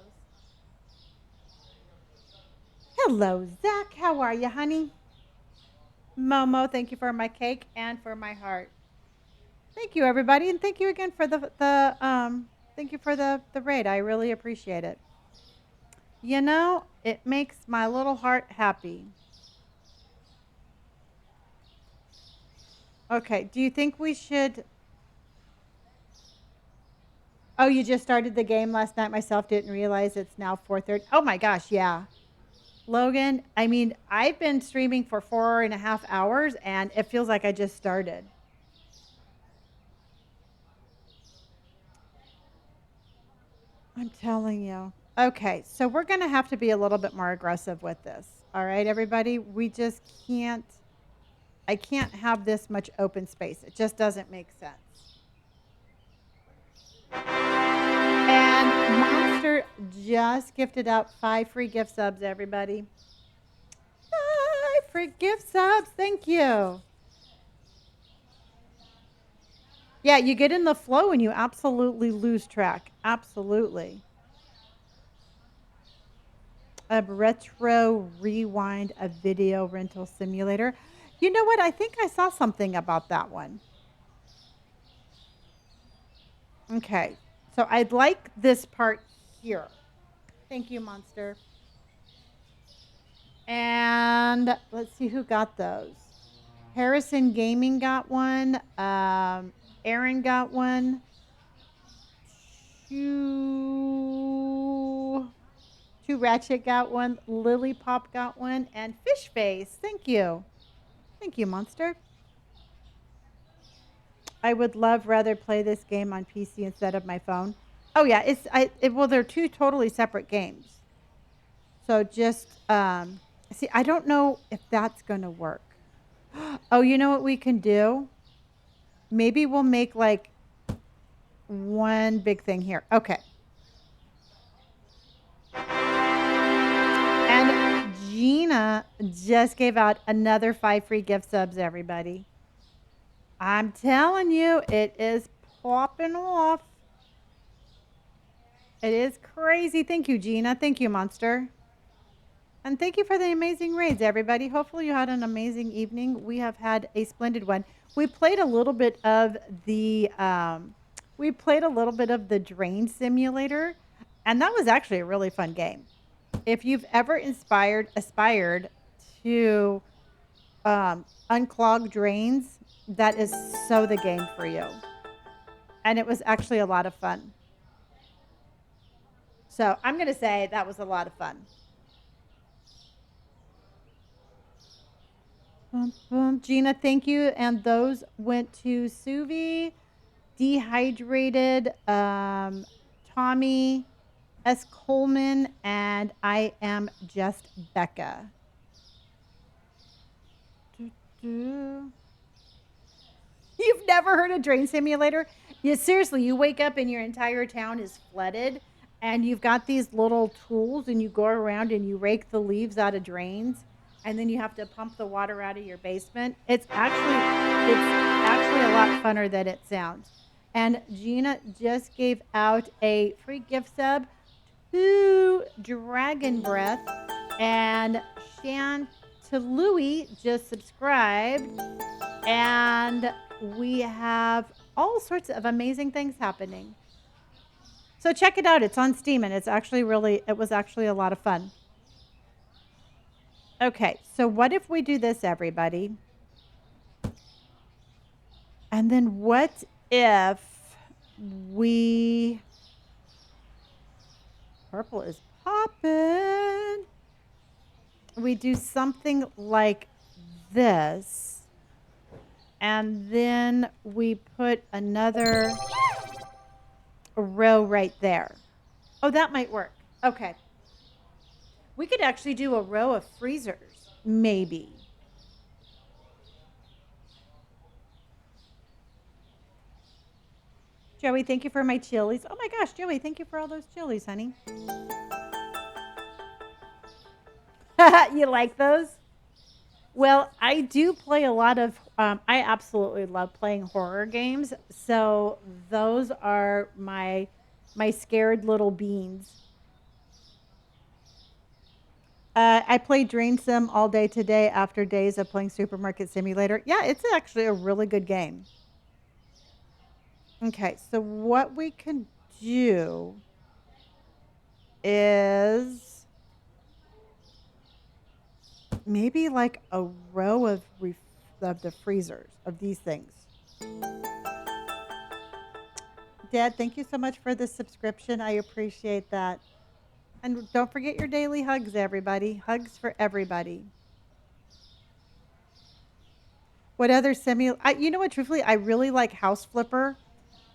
Hello, Zach. How are you, honey? Momo, thank you for my cake and for my heart. Thank you, everybody, and thank you again for thank you for the raid. I really appreciate it. You know, it makes my little heart happy. Okay, do you think we should? Oh, you just started the game last night. Myself didn't realize it's now 4:30. Oh my gosh, yeah. Logan, I mean, I've been streaming for 4.5 hours, and it feels like I just started. I'm telling you. Okay, so we're going to have to be a little bit more aggressive with this. All right, everybody? We just can't, I can't have this much open space. It just doesn't make sense. And Monster just gifted out 5 free gift subs, everybody. 5 free gift subs. Thank you. Yeah, you get in the flow and you absolutely lose track. Absolutely. A retro rewind, a video rental simulator. You know what? I think I saw something about that one. Okay. So I'd like this part here. Thank you, Monster. And let's see who got those. Harrison Gaming got one. Aaron got one. Two Ratchet got one. Lily Pop got one. And Fish Face. Thank you. Thank you, Monster. I would love rather play this game on PC instead of my phone. Oh yeah, well they're two totally separate games. So just see, I don't know if that's going to work. Oh, you know what we can do? Maybe we'll make like one big thing here. Okay. And Gina just gave out another 5 free gift subs, everybody. I'm telling you, it is popping off. It is crazy. Thank you, Gina. Thank you, Monster. And thank you for the amazing raids, everybody. Hopefully you had an amazing evening. We have had a splendid one. We played a little bit of the drain simulator, and that was actually a really fun game. If you've ever aspired to unclog drains, that is so the game for you. And it was actually a lot of fun. So I'm going to say that was a lot of fun. Bum, bum. Gina, thank you. And those went to Suvi, Dehydrated, Tommy, S. Coleman, and I am just Becca. You've never heard of Drain Simulator? Yeah, seriously, you wake up and your entire town is flooded, and you've got these little tools, and you go around and you rake the leaves out of drains, and then you have to pump the water out of your basement. It's actually a lot funner than it sounds. And Gina just gave out a free gift sub to Dragon Breath, and Chantalui just subscribed, and we have all sorts of amazing things happening. So check it out. It's on Steam, and it was actually a lot of fun. Okay, so what if we do this, everybody? And then what if we... Purple is popping. We do something like this, and then we put another row right there. Oh, that might work. Okay. We could actually do a row of freezers, maybe. Joey, thank you for my chilies. Oh my gosh, Joey, thank you for all those chilies, honey. You like those? Well, I do play a lot of, I absolutely love playing horror games. So those are my scared little beans. I played Drain Sim all day today after days of playing Supermarket Simulator. Yeah, it's actually a really good game. Okay, so what we can do is maybe like a row of the freezers of these things. Dad, thank you so much for the subscription. I appreciate that. And don't forget your daily hugs, everybody. Hugs for everybody. What other you know what, truthfully, I really like House Flipper.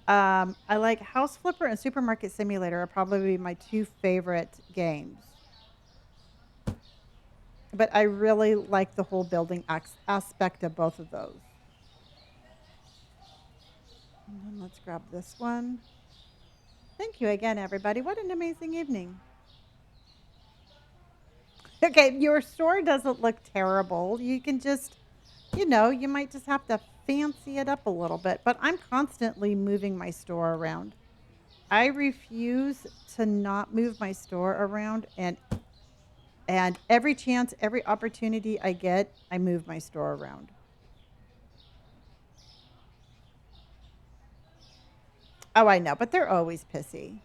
I like House Flipper and Supermarket Simulator are probably my two favorite games. But I really like the whole building aspect of both of those. And then let's grab this one. Thank you again, everybody. What an amazing evening. Okay, your store doesn't look terrible. You can just, you might just have to fancy it up a little bit. But I'm constantly moving my store around. I refuse to not move my store around, and every chance, every opportunity I get, I move my store around. Oh, I know, but they're always pissy.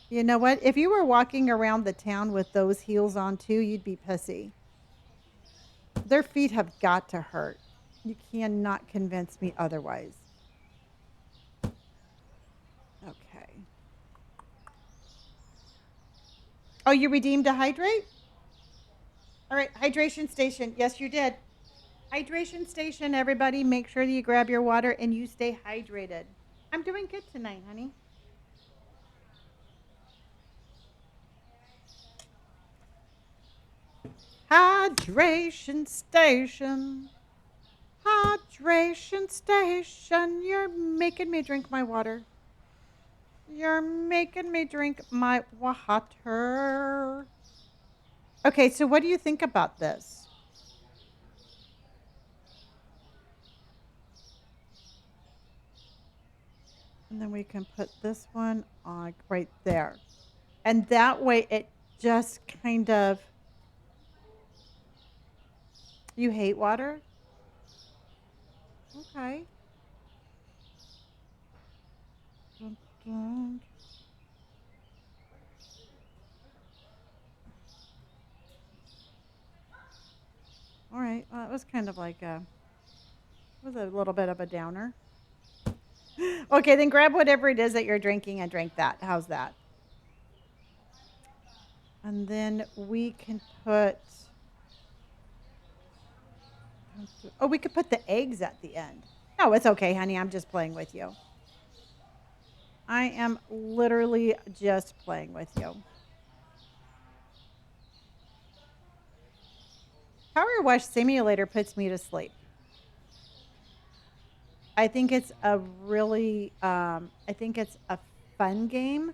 You know what? If you were walking around the town with those heels on too, you'd be pissy. Their feet have got to hurt. You cannot convince me otherwise. Okay. Oh, you redeemed a hydrate? All right, hydration station. Yes, you did. Hydration station, everybody. Make sure that you grab your water and you stay hydrated. I'm doing good tonight, honey. Hydration station. Hydration station. You're making me drink my water. You're making me drink my water. Okay, so what do you think about this? And then we can put this one on right there. And that way it just kind of, you hate water? Okay. Dun, dun. All right. Well, it was kind of like was a little bit of a downer. Okay, then grab whatever it is that you're drinking and drink that. How's that? And then we can put, oh, we could put the eggs at the end. No, it's okay, honey. I'm just playing with you. I am literally just playing with you. Power Wash Simulator puts me to sleep. I think it's a really, I think it's a fun game,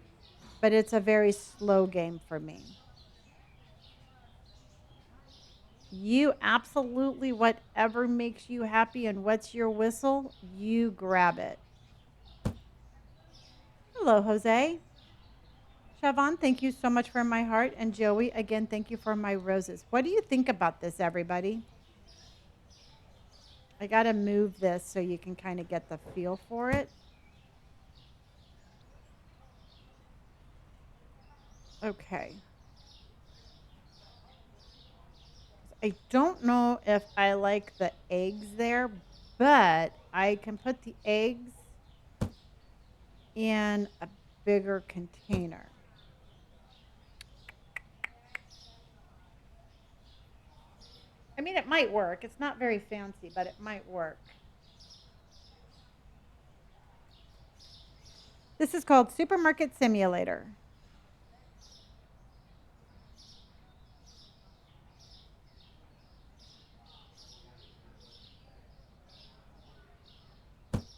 but it's a very slow game for me. You absolutely, whatever makes you happy and what's your whistle, you grab it. Hello, Jose. Siobhan, thank you so much for my heart. And Joey, again, thank you for my roses. What do you think about this, everybody? I got to move this so you can kind of get the feel for it. Okay. I don't know if I like the eggs there, but I can put the eggs in a bigger container. I mean, it might work. It's not very fancy, but it might work. This is called Supermarket Simulator.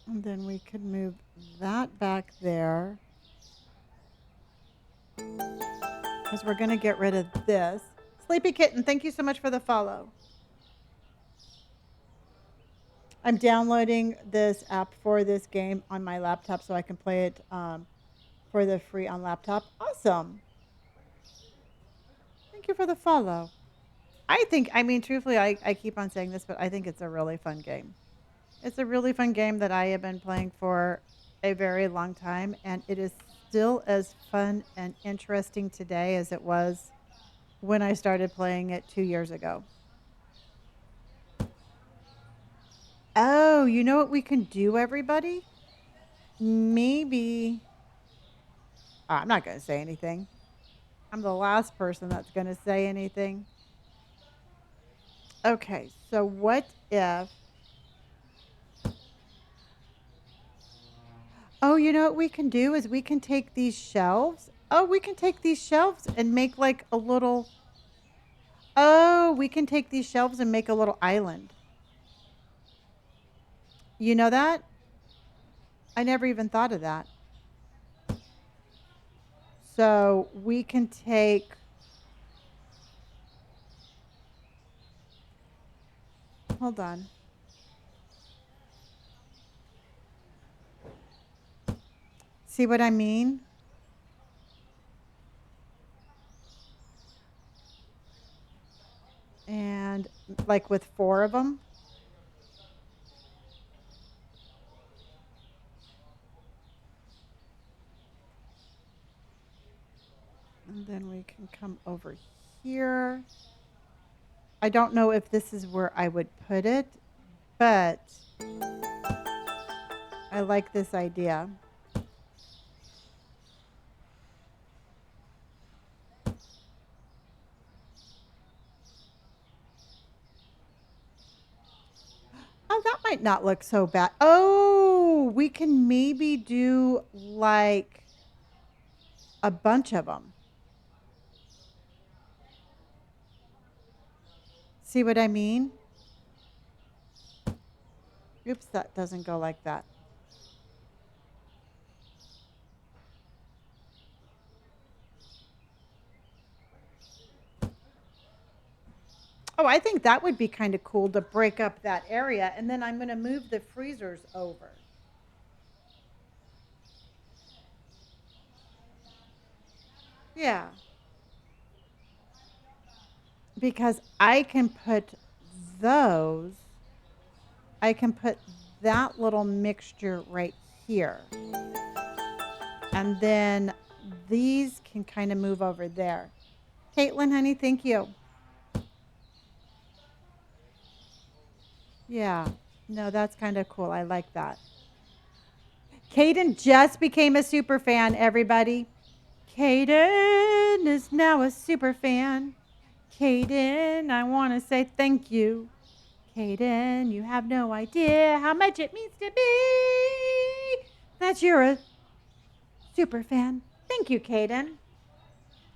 And then we could move that back there. Because we're going to get rid of this. Sleepy Kitten, thank you so much for the follow. I'm downloading this app for this game on my laptop so I can play it for the free on laptop. Awesome. Thank you for the follow. I think, I mean, truthfully, I keep on saying this, but I think it's a really fun game. It's a really fun game that I have been playing for a very long time, and it is still as fun and interesting today as it was when I started playing it 2 years ago. Oh, you know what we can do, everybody? Maybe. I'm not going to say anything. I'm the last person that's going to say anything. Okay, so what if. Oh, you know what we can do is we can take these shelves. Oh, we can take these shelves and make like a little. Oh, we can take these shelves and make a little island. You know that? I never even thought of that. So we can take. Hold on. See what I mean? And like with 4 of them. And then we can come over here. I don't know if this is where I would put it, but I like this idea. Oh, that might not look so bad. Oh, we can maybe do like a bunch of them. See what I mean? Oops, that doesn't go like that. Oh, I think that would be kind of cool to break up that area. And then I'm going to move the freezers over. Yeah. Because I can put those, I can put that little mixture right here. And then these can kind of move over there. Caitlin, honey, thank you. Yeah. No, that's kind of cool. I like that. Caden just became a super fan, everybody. Caden is now a super fan. Caden, I want to say thank you. Caden, you have no idea how much it means to me that you're a super fan. Thank you, Caden.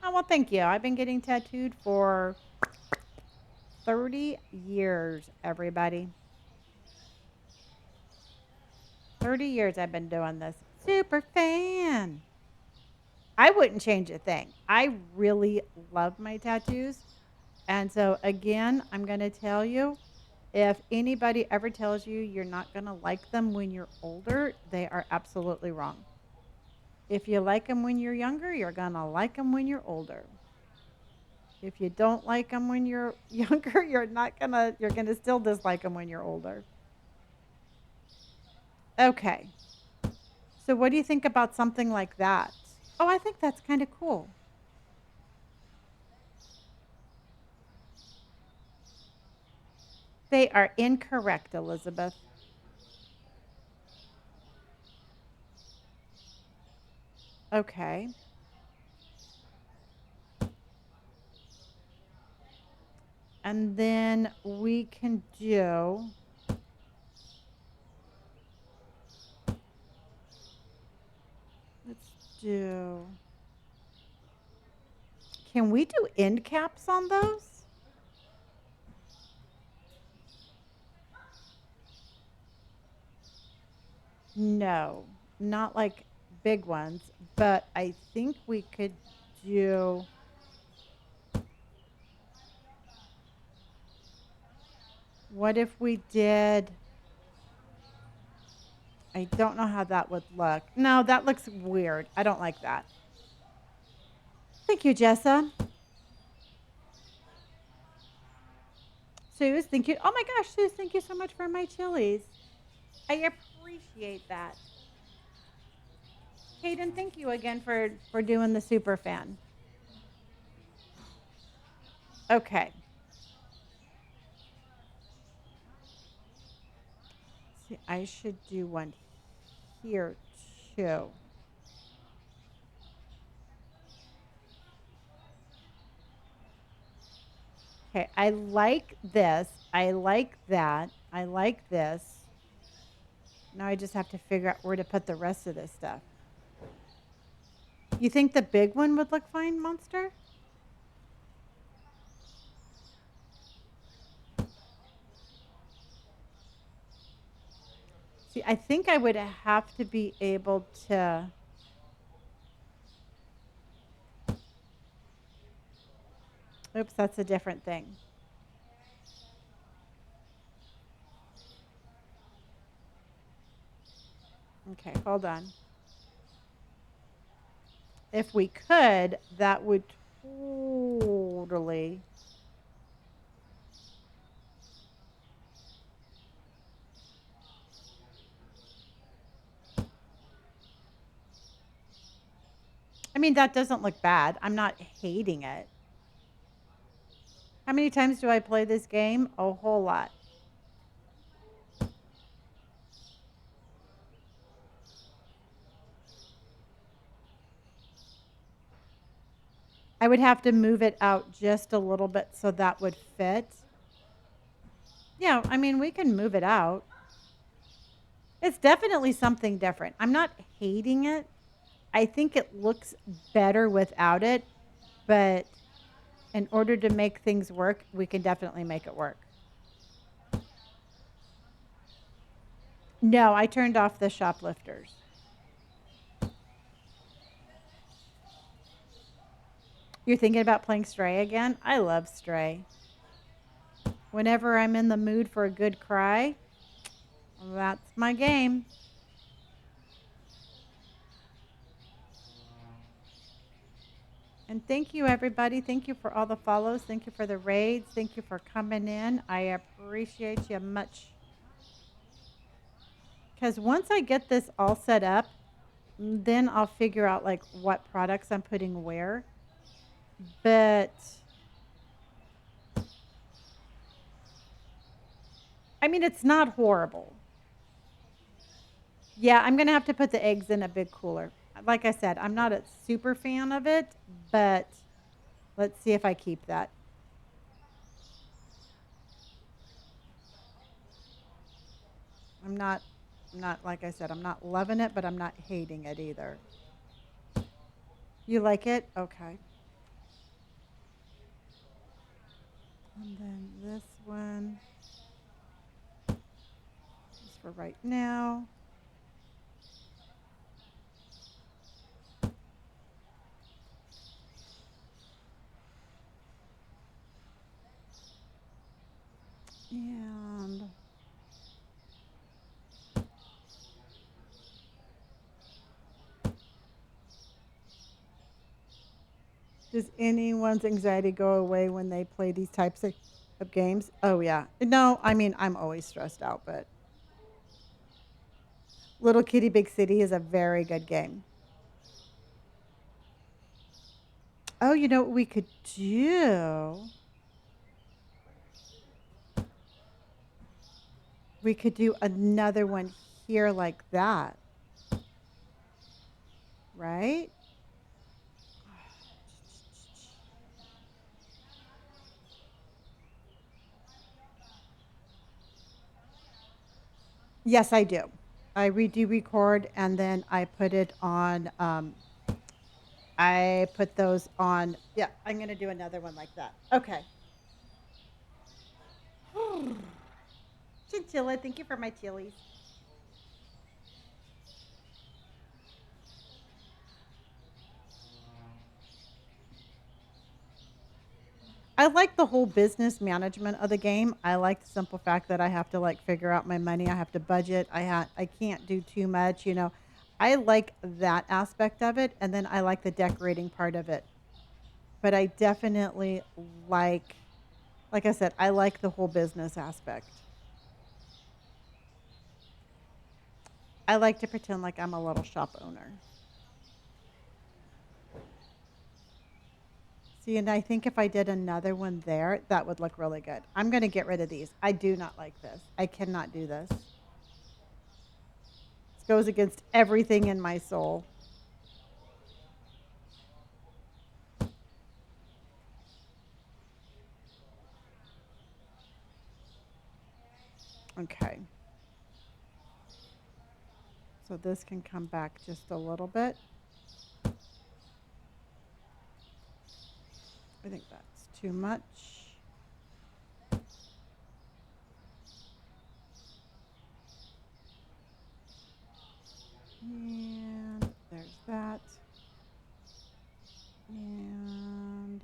Oh, well, thank you. I've been getting tattooed for 30 years, everybody. 30 years I've been doing this. Super fan. I wouldn't change a thing. I really love my tattoos. And so, again, I'm going to tell you, if anybody ever tells you you're not going to like them when you're older, they are absolutely wrong. If you like them when you're younger, you're going to like them when you're older. If you don't like them when you're younger, you're going to still dislike them when you're older. Okay. So what do you think about something like that? Oh, I think that's kind of cool. They are incorrect, Elizabeth. Okay. And then we can do, let's do, can we do end caps on those? No, not like big ones, but I think we could do, what if we did, I don't know how that would look. No, that looks weird. I don't like that. Thank you, Jessa. Suze, thank you. Oh my gosh, Suze, thank you so much for my chilies. I appreciate that. Kaden, thank you again for doing the super fan. Okay. See, I should do one here too. Okay, I like this. I like that. I like this. Now I just have to figure out where to put the rest of this stuff. You think the big one would look fine, Monster? See, I think I would have to be able to. Oops, that's a different thing. Okay, hold on. If we could, that would totally. I mean, that doesn't look bad. I'm not hating it. How many times do I play this game? A whole lot. I would have to move it out just a little bit so that would fit. Yeah, I mean, we can move it out. It's definitely something different. I'm not hating it. I think it looks better without it, but in order to make things work, we can definitely make it work. No, I turned off the shoplifters. You're thinking about playing Stray again? I love Stray. Whenever I'm in the mood for a good cry, that's my game. And thank you, everybody. Thank you for all the follows. Thank you for the raids. Thank you for coming in. I appreciate you much. Because once I get this all set up, then I'll figure out like what products I'm putting where. But I mean, it's not horrible. Yeah, I'm going to have to put the eggs in a big cooler. Like I said, I'm not a super fan of it, but let's see if I keep that. I'm not like I said, I'm not loving it, but I'm not hating it either. You like it? Okay. And then this one is for right now. And does anyone's anxiety go away when they play these types of games? Oh, yeah. No, I mean, I'm always stressed out, but Little Kitty Big City is a very good game. Oh, you know what we could do? We could do another one here like that. Right? Yes, I do. I do record and then I put it on. I put those on. Yeah, I'm going to do another one like that. Okay. Chinchilla, thank you for my chilies. I like the whole business management of the game. I like the simple fact that I have to like figure out my money. I have to budget. I can't do too much, you know. I like that aspect of it, and then I like the decorating part of it. But I definitely like I said, I like the whole business aspect. I like to pretend like I'm a little shop owner. See, and I think if I did another one there, that would look really good. I'm going to get rid of these. I do not like this. I cannot do this. This goes against everything in my soul. Okay. So this can come back just a little bit. I think that's too much. And there's that. And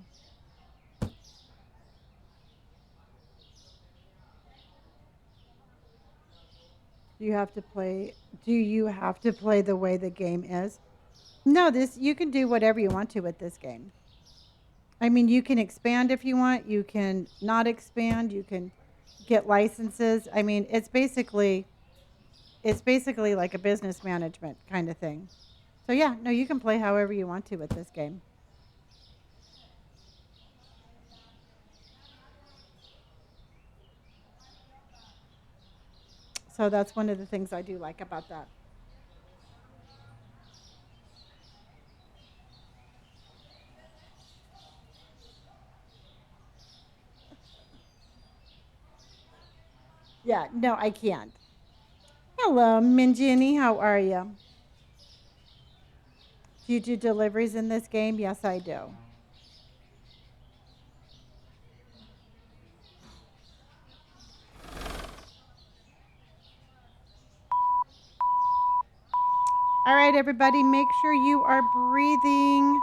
you have to play, do you have to play the way the game is? No, this you can do whatever you want to with this game. I mean, you can expand if you want, you can not expand, you can get licenses. I mean, it's basically like a business management kind of thing. So yeah, no, you can play however you want to with this game. So that's one of the things I do like about that. Yeah, no, I can't. Hello, Minjini, how are you? Do you do deliveries in this game? Yes, I do. All right, everybody, make sure you are breathing.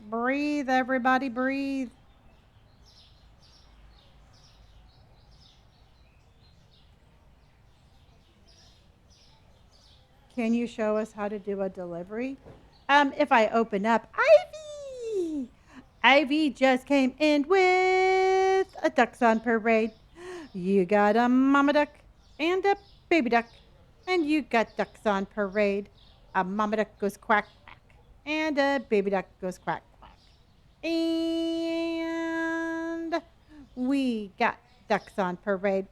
Breathe, everybody, breathe. Can you show us how to do a delivery? If I open up, Ivy! Ivy just came in with a ducks on parade. You got a mama duck and a baby duck, and you got ducks on parade. A mama duck goes quack, quack, and a baby duck goes quack, quack. And we got ducks on parade.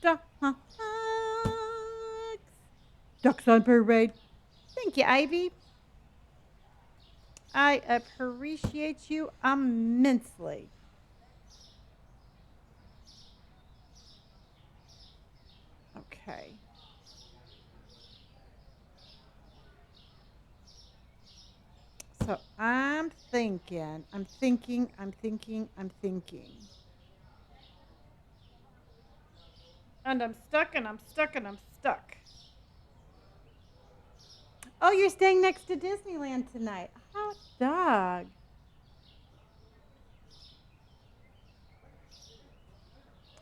Ducks. Ducks on parade. Thank you, Ivy. I appreciate you immensely. Okay. So I'm thinking. And I'm stuck and I'm stuck and I'm stuck. Oh, you're staying next to Disneyland tonight. Hot dog.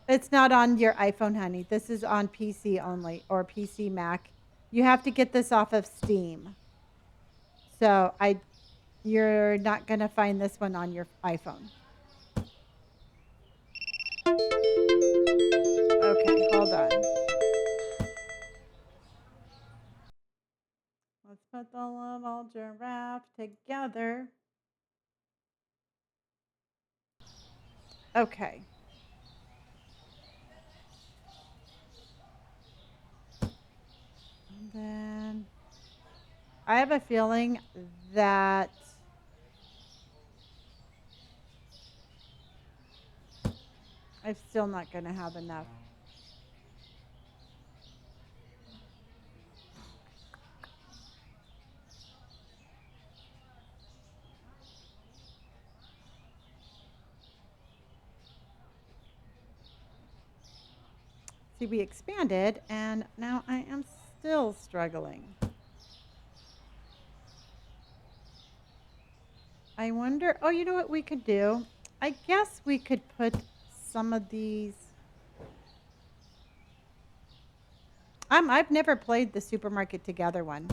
It's not on your iPhone, honey. This is on PC only or PC Mac. You have to get this off of Steam. So you're not gonna find this one on your iPhone. Okay, hold on. Let's put the little giraffe together. Okay. And then I have a feeling that I'm still not going to have enough. See, we expanded, and now I am still struggling. I wonder, oh, you know what we could do? I guess we could put some of these. I've never played the supermarket together one.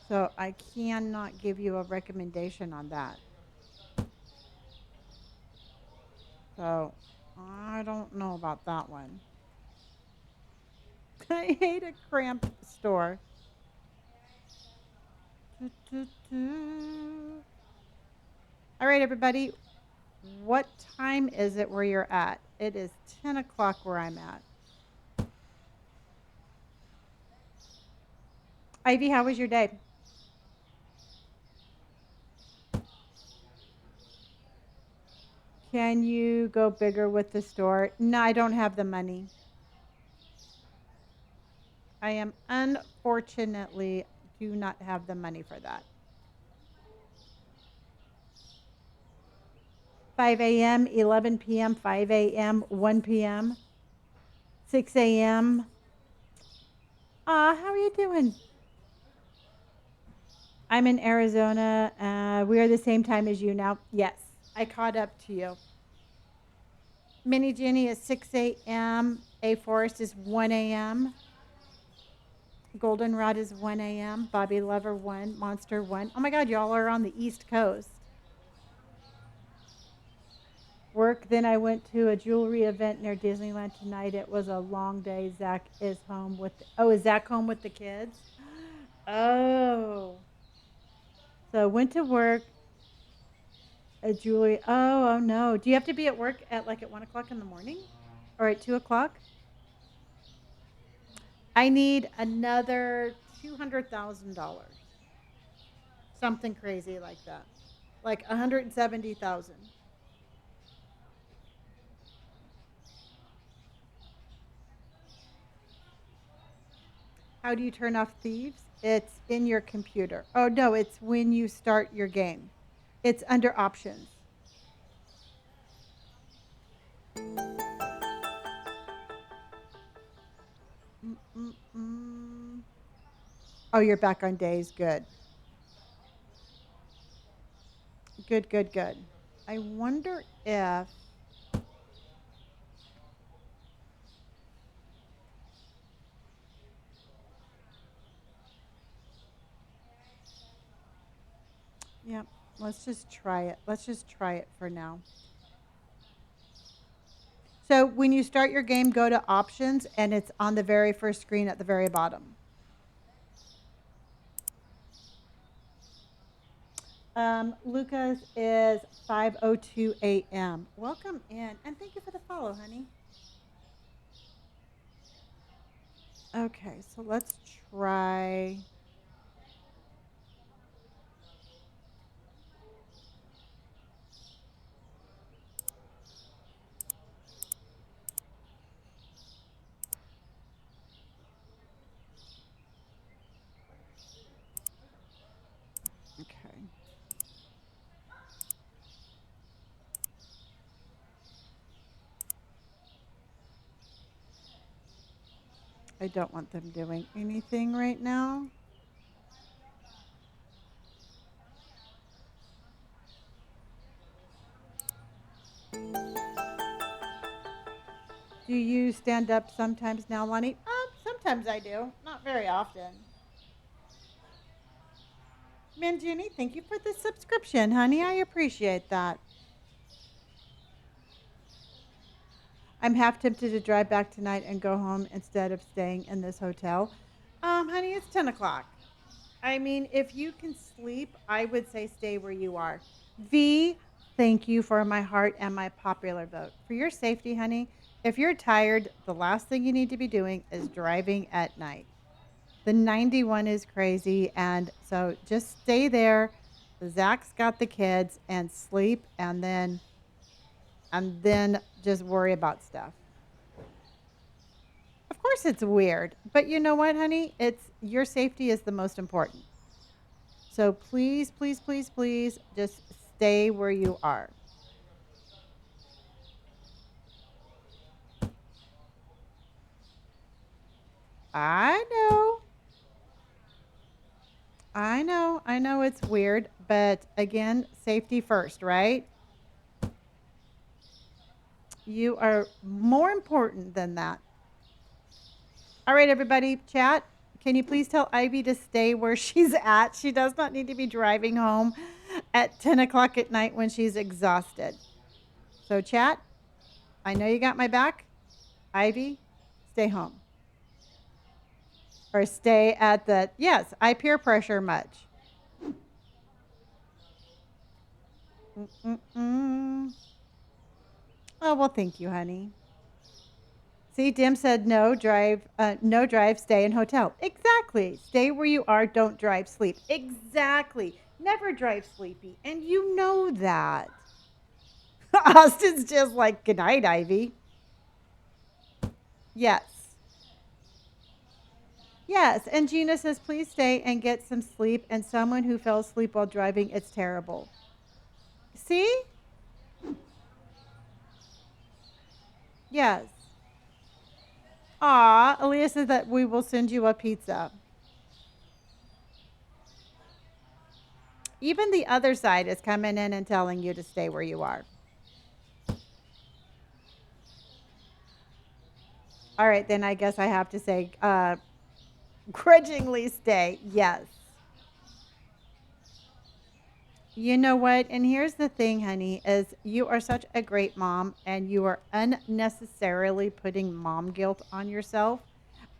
So I cannot give you a recommendation on that. So I don't know about that one. I hate a cramped store. All right, everybody. What time is it where you're at? It is 10 o'clock where I'm at. Ivy, how was your day? Can you go bigger with the store? No, I don't have the money. I am unfortunately do not have the money for that. 5 a.m., 11 p.m., 5 a.m., 1 p.m., 6 a.m. How are you doing? I'm in Arizona. We are the same time as you now. Yes, I caught up to you. Mini Jenny is 6 a.m. A Forest is 1 a.m. Goldenrod is 1 a.m. Bobby Lover 1. Monster 1. Oh my God, y'all are on the East Coast. Work. Then I went to a jewelry event near Disneyland tonight. It was a long day. Zach is home with. Is Zach home with the kids? Oh. So went to work. A jewelry. Oh no. Do you have to be at work at like at 1 o'clock in the morning, or at 2 o'clock? I need another $200,000. Something crazy like that. Like 170,000. How do you turn off thieves? It's in your computer. Oh no, it's when you start your game. It's under options. Mm-mm-mm. Oh, you're back on days. Good. Good, good, good. I wonder if Yep. Let's just try it. Let's just try it for now. So when you start your game, go to options and it's on the very first screen at the very bottom. Lucas is 5:02 a.m. Welcome in and thank you for the follow, honey. Okay, so let's try. Okay. I don't want them doing anything right now. Do you stand up sometimes now, Lonnie? Sometimes I do. Not very often. Manjini, thank you for the subscription, honey. I appreciate that. I'm half tempted to drive back tonight and go home instead of staying in this hotel. Honey, it's 10 o'clock. I mean, if you can sleep, I would say stay where you are. V, thank you for my heart and my popular vote. For your safety, honey, if you're tired, the last thing you need to be doing is driving at night. The 91 is crazy. And so just stay there. Zach's got the kids and sleep and then just worry about stuff. Of course it's weird, but you know what, honey? It's your safety is the most important. So please, please, please, please just stay where you are. I know. I know it's weird, but again, safety first, right? You are more important than that. All right, everybody, chat. Can you please tell Ivy to stay where she's at? She does not need to be driving home at 10 o'clock at night when she's exhausted. So, chat, I know you got my back. Ivy, stay home. Or stay at the, yes, I peer pressure much. Mm-mm-mm. Oh, well, thank you, honey. See, Dim said no drive, stay in hotel. Exactly. Stay where you are, don't drive, sleep. Exactly. Never drive sleepy. And you know that. Austin's just like, good night, Ivy. Yes. Yes. And Gina says, please stay and get some sleep. And someone who fell asleep while driving, it's terrible. See? Yes. Aw, Aaliyah says that we will send you a pizza. Even the other side is coming in and telling you to stay where you are. All right, then I guess I have to say, grudgingly stay. Yes. You know what? And here's the thing, honey, is you are such a great mom and you are unnecessarily putting mom guilt on yourself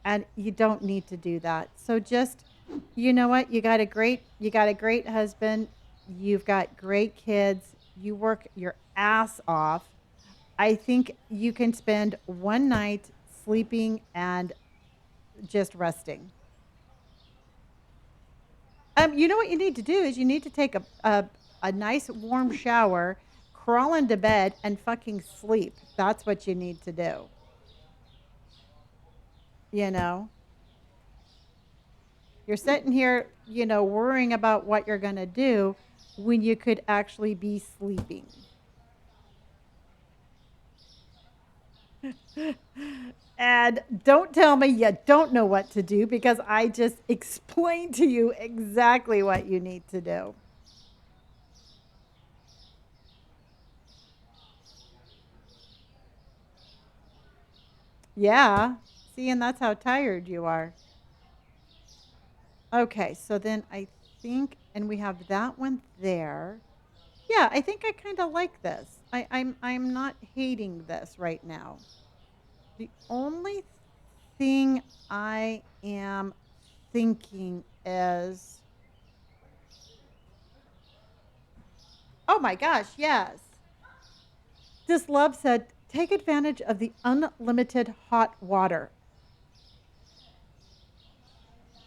and you don't need to do that. So just you know what? You got a great husband, you've got great kids, you work your ass off. I think you can spend one night sleeping and just resting. You know what you need to do is you need to take a nice warm shower, crawl into bed, and fucking sleep. That's what you need to do. You know, you're sitting here, worrying about what you're going to do when you could actually be sleeping. And don't tell me you don't know what to do because I just explained to you exactly what you need to do. Yeah. See, and that's how tired you are. Okay, so then I think, and we have that one there. Yeah, I think I kind of like this. I'm not hating this right now. The only thing I am thinking is, oh my gosh, yes. This love said, take advantage of the unlimited hot water.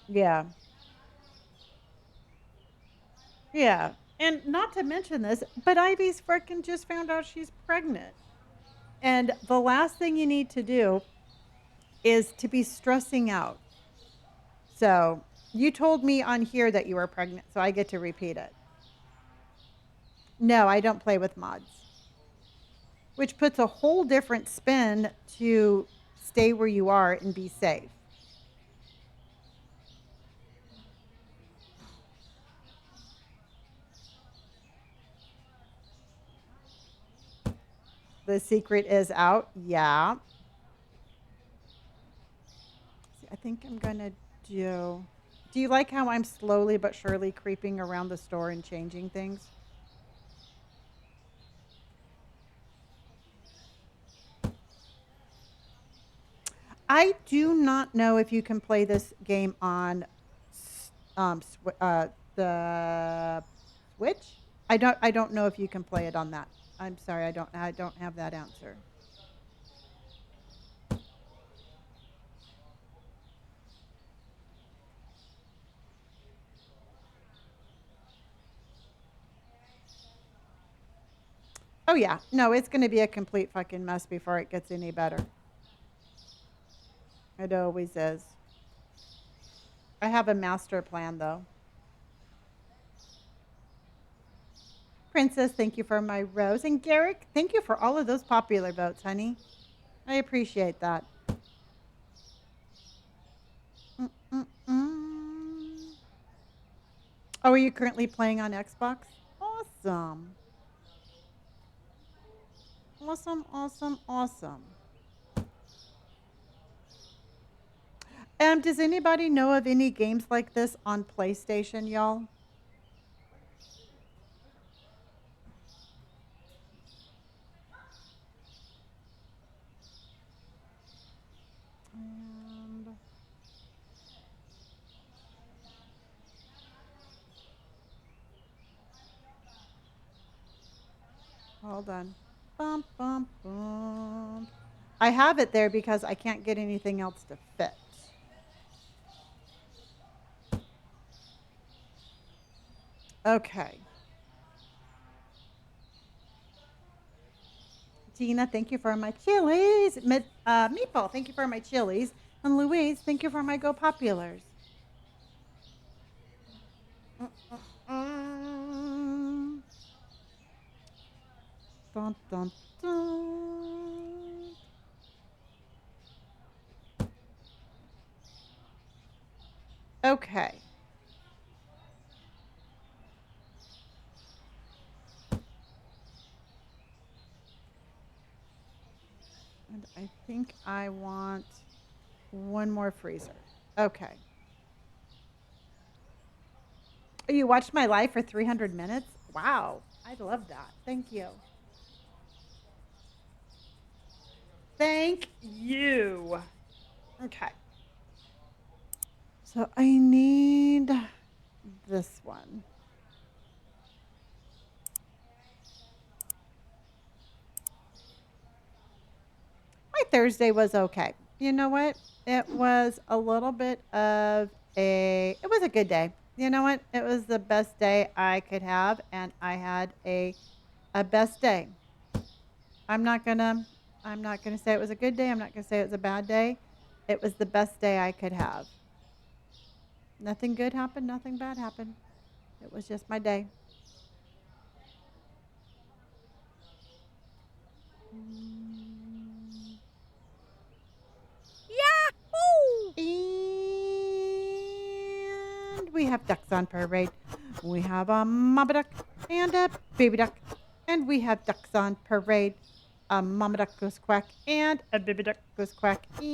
Yeah. Yeah. And not to mention this, but Ivy's freaking just found out she's pregnant. And the last thing you need to do is to be stressing out. So you told me on here that you were pregnant, so I get to repeat it. No, I don't play with mods, which puts a whole different spin to stay where you are and be safe. The secret is out. Yeah. See, I think I'm going to do. Do you like how I'm slowly but surely creeping around the store and changing things? I do not know if you can play this game on the Switch. I don't know if you can play it on that. I'm sorry, I don't have that answer. Oh yeah. No, it's going to be a complete fucking mess before it gets any better. It always is. I have a master plan though. Princess, thank you for my rose. And Garrick, thank you for all of those popular votes, honey. I appreciate that. Mm-mm-mm. Oh, are you currently playing on Xbox? Awesome. Awesome, awesome, awesome. Does anybody know of any games like this on PlayStation, y'all? And hold on. Bum, bum, bum. I have it there because I can't get anything else to fit. Okay. Tina, thank you for my chilies. Meatball, thank you for my chilies. And Louise, thank you for my Go Populars. Mm. Dun, dun, dun. Okay. And I think I want one more freezer. Okay. Oh, you watched my live for 300 minutes? Wow. I love that. Thank you. Thank you. Okay. So I need this one. My Thursday was okay. You know what? It was a little bit of it was a good day. You know what? It was the best day I could have, and I had a best day. I'm not gonna I'm not gonna say it was a good day. I'm not gonna say it was a bad day. It was the best day I could have. Nothing good happened, nothing bad happened. It was just my day. Mm. And we have ducks on parade. We have a mama duck and a baby duck. And we have ducks on parade. A mama duck goes quack and a baby duck goes quack. And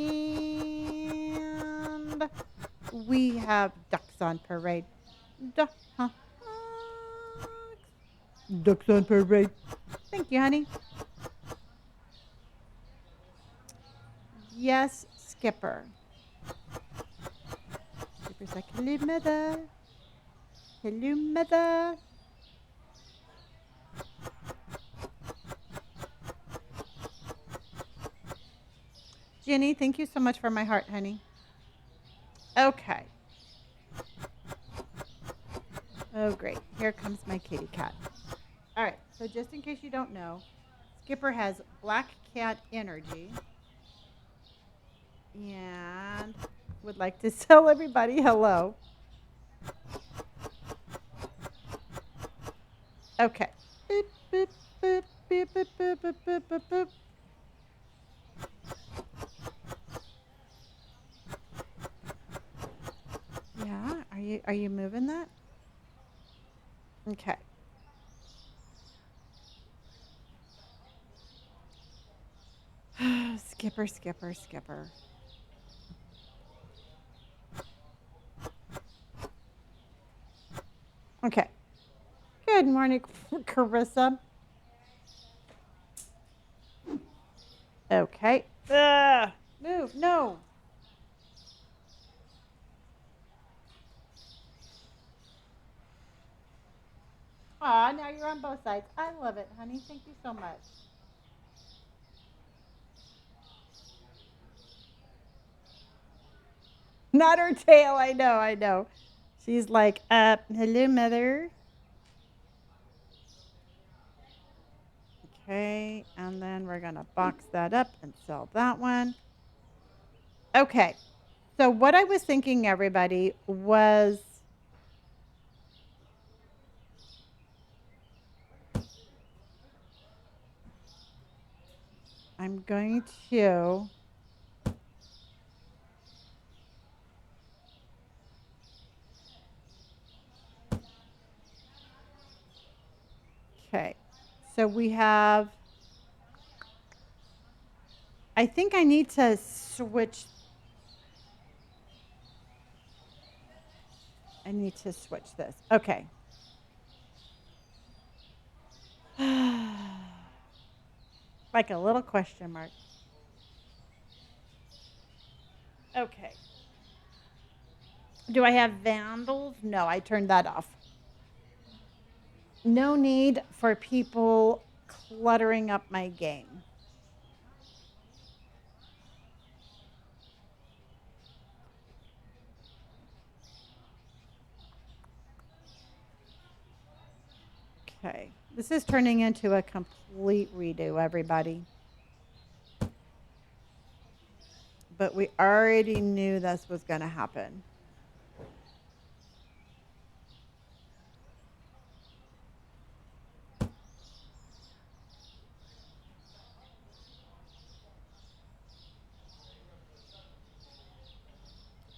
we have ducks on parade. Duck. Ducks on parade. Thank you, honey. Yes, Skipper. Skipper's like, hello, mother. Hello, mother. Jenny, thank you so much for my heart, honey. Okay. Oh, great. Here comes my kitty cat. All right. So just in case you don't know, Skipper has black cat energy and would like to tell everybody hello. Okay. Boop, boop, boop, boop, boop, boop, boop, boop, boop, boop. Yeah. Are you moving that? Okay. Skipper, Skipper, Skipper. Okay. Good morning, Carissa. Okay. Move. No. Aw, now you're on both sides. I love it, honey. Thank you so much. Not her tail. I know. I know. She's like, hello, mother. Okay. And then we're going to box that up and sell that one. Okay. So, what I was thinking, everybody, was I'm going to. Okay. So, we have. I think I need to switch. I need to switch this. Okay. Like a little question mark. Okay. Do I have vandals? No, I turned that off. No need for people cluttering up my game. Okay. This is turning into a complete redo, everybody. But we already knew this was going to happen.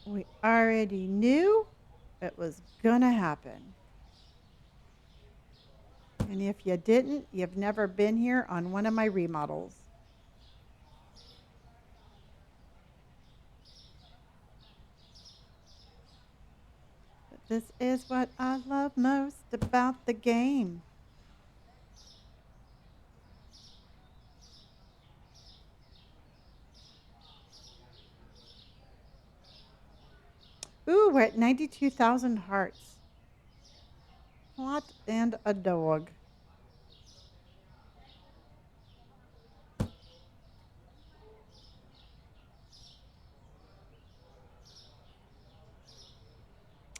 We already knew it was going to happen. And if you didn't, you've never been here on one of my remodels. But this is what I love most about the game. Ooh, we're at 92,000 hearts. What and a dog.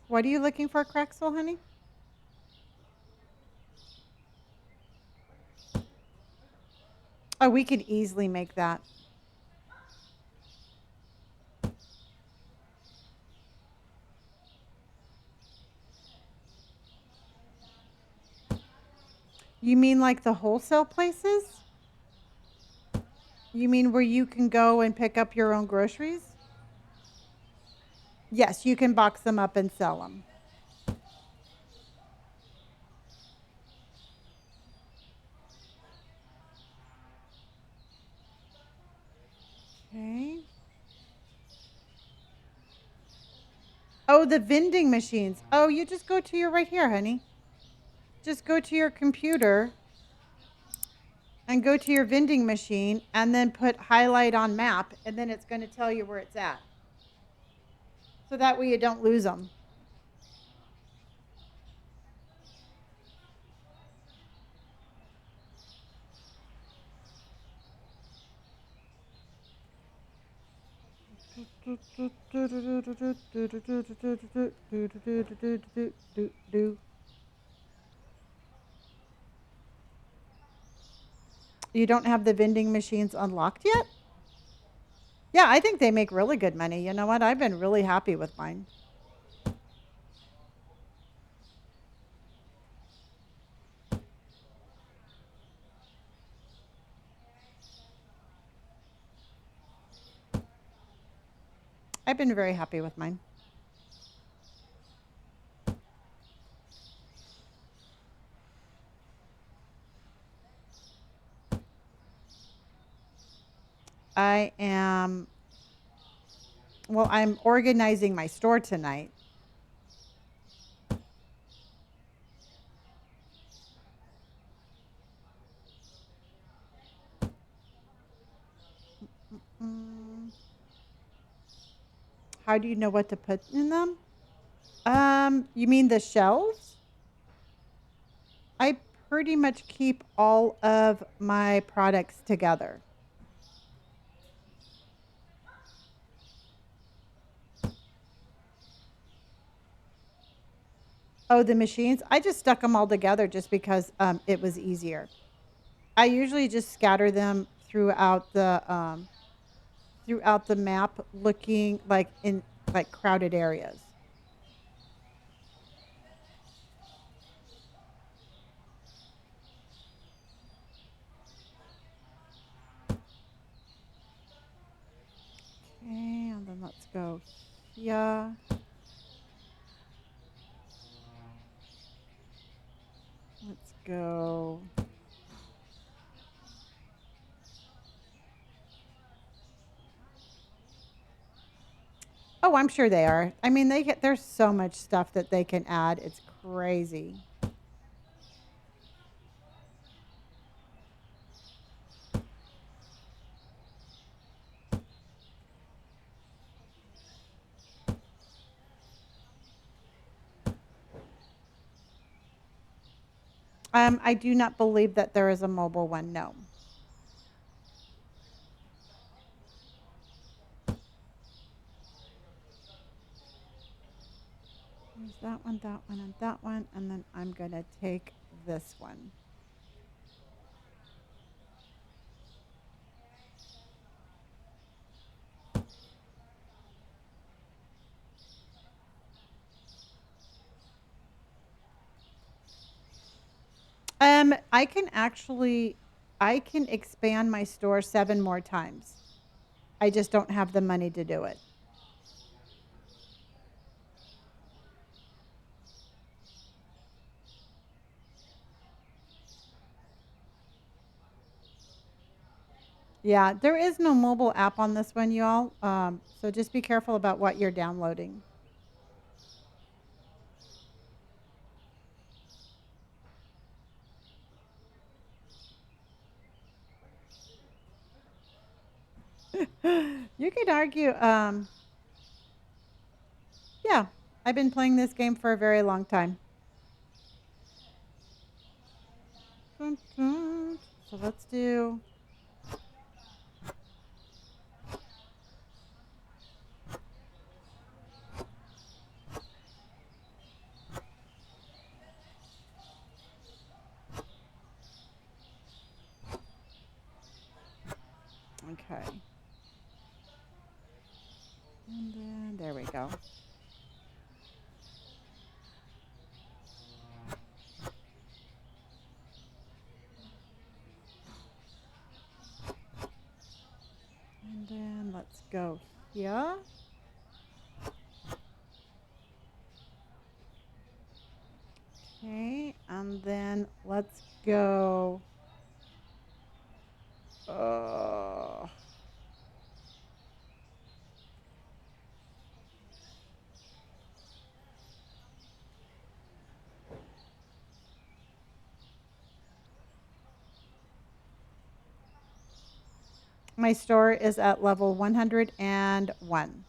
What are you looking for, Crexel, honey? Oh, we could easily make that. You mean like the wholesale places? You mean where you can go and pick up your own groceries? Yes, you can box them up and sell them. Okay. Oh, the vending machines. Oh, you just go to your right here, honey. Just go to your computer and go to your vending machine and then put highlight on map, and then it's going to tell you where it's at. So that way you don't lose them. You don't have the vending machines unlocked yet? Yeah, I think they make really good money. You know what? I've been really happy with mine. I've been very happy with mine. I am, well, I'm organizing my store tonight. Mm, how do you know what to put in them? You mean the shelves? I pretty much keep all of my products together. Oh, the machines? I just stuck them all together just because it was easier. I usually just scatter them throughout the map, looking like in like crowded areas. Okay, and then let's go here. Let's go. Oh, I'm sure they are. I mean, there's so much stuff that they can add. It's crazy. I do not believe that there is a mobile one. No. There's that one, and that one, and then I'm gonna take this one. I can actually, I can expand my store 7 more times. I just don't have the money to do it. Yeah, there is no mobile app on this one, y'all. So just be careful about what you're downloading. You could argue, yeah, I've been playing this game for a very long time. So let's do. Okay. And then there we go. And then let's go here. Okay, and then let's go. Uh, My store is at level 101.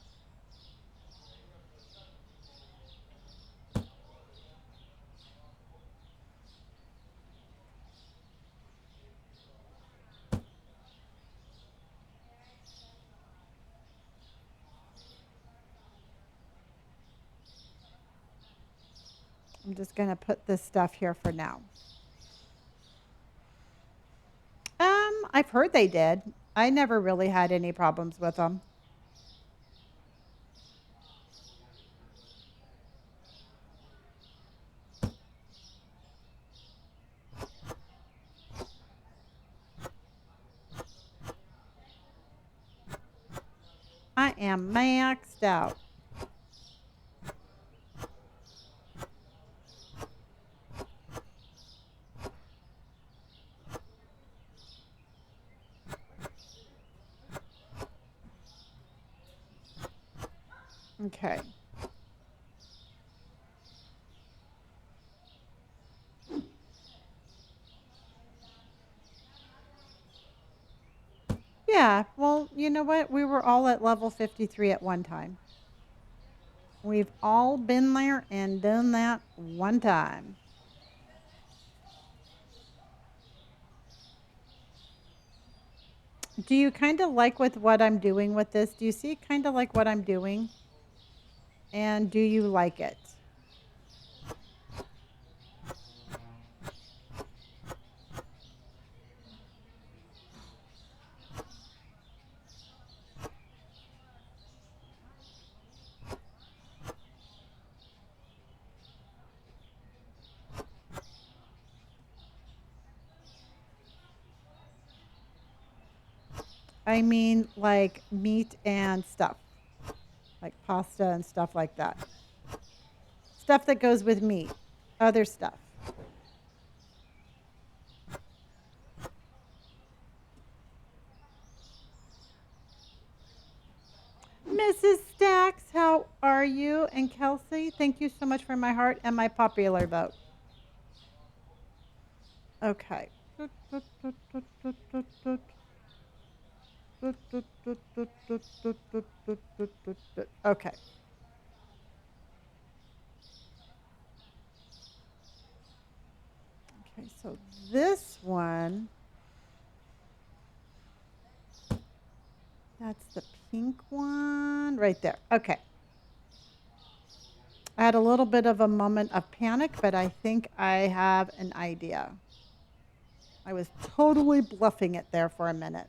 I'm just going to put this stuff here for now. I've heard they did. I never really had any problems with them. I am maxed out. Okay. Yeah, well, you know what? We were all at level 53 at one time. We've all been there and done that one time. Do you kind of like with what I'm doing with this? Do you see kind of like what I'm doing? And do you like it? I mean, like meat and stuff, like pasta and stuff like that. Stuff that goes with meat, other stuff. Mrs. Stacks, how are you? And Kelsey, thank you so much for my heart and my popular vote. Okay. Okay. Okay, so this one, that's the pink one right there. Okay. I had a little bit of a moment of panic, but I think I have an idea. I was totally bluffing it there for a minute.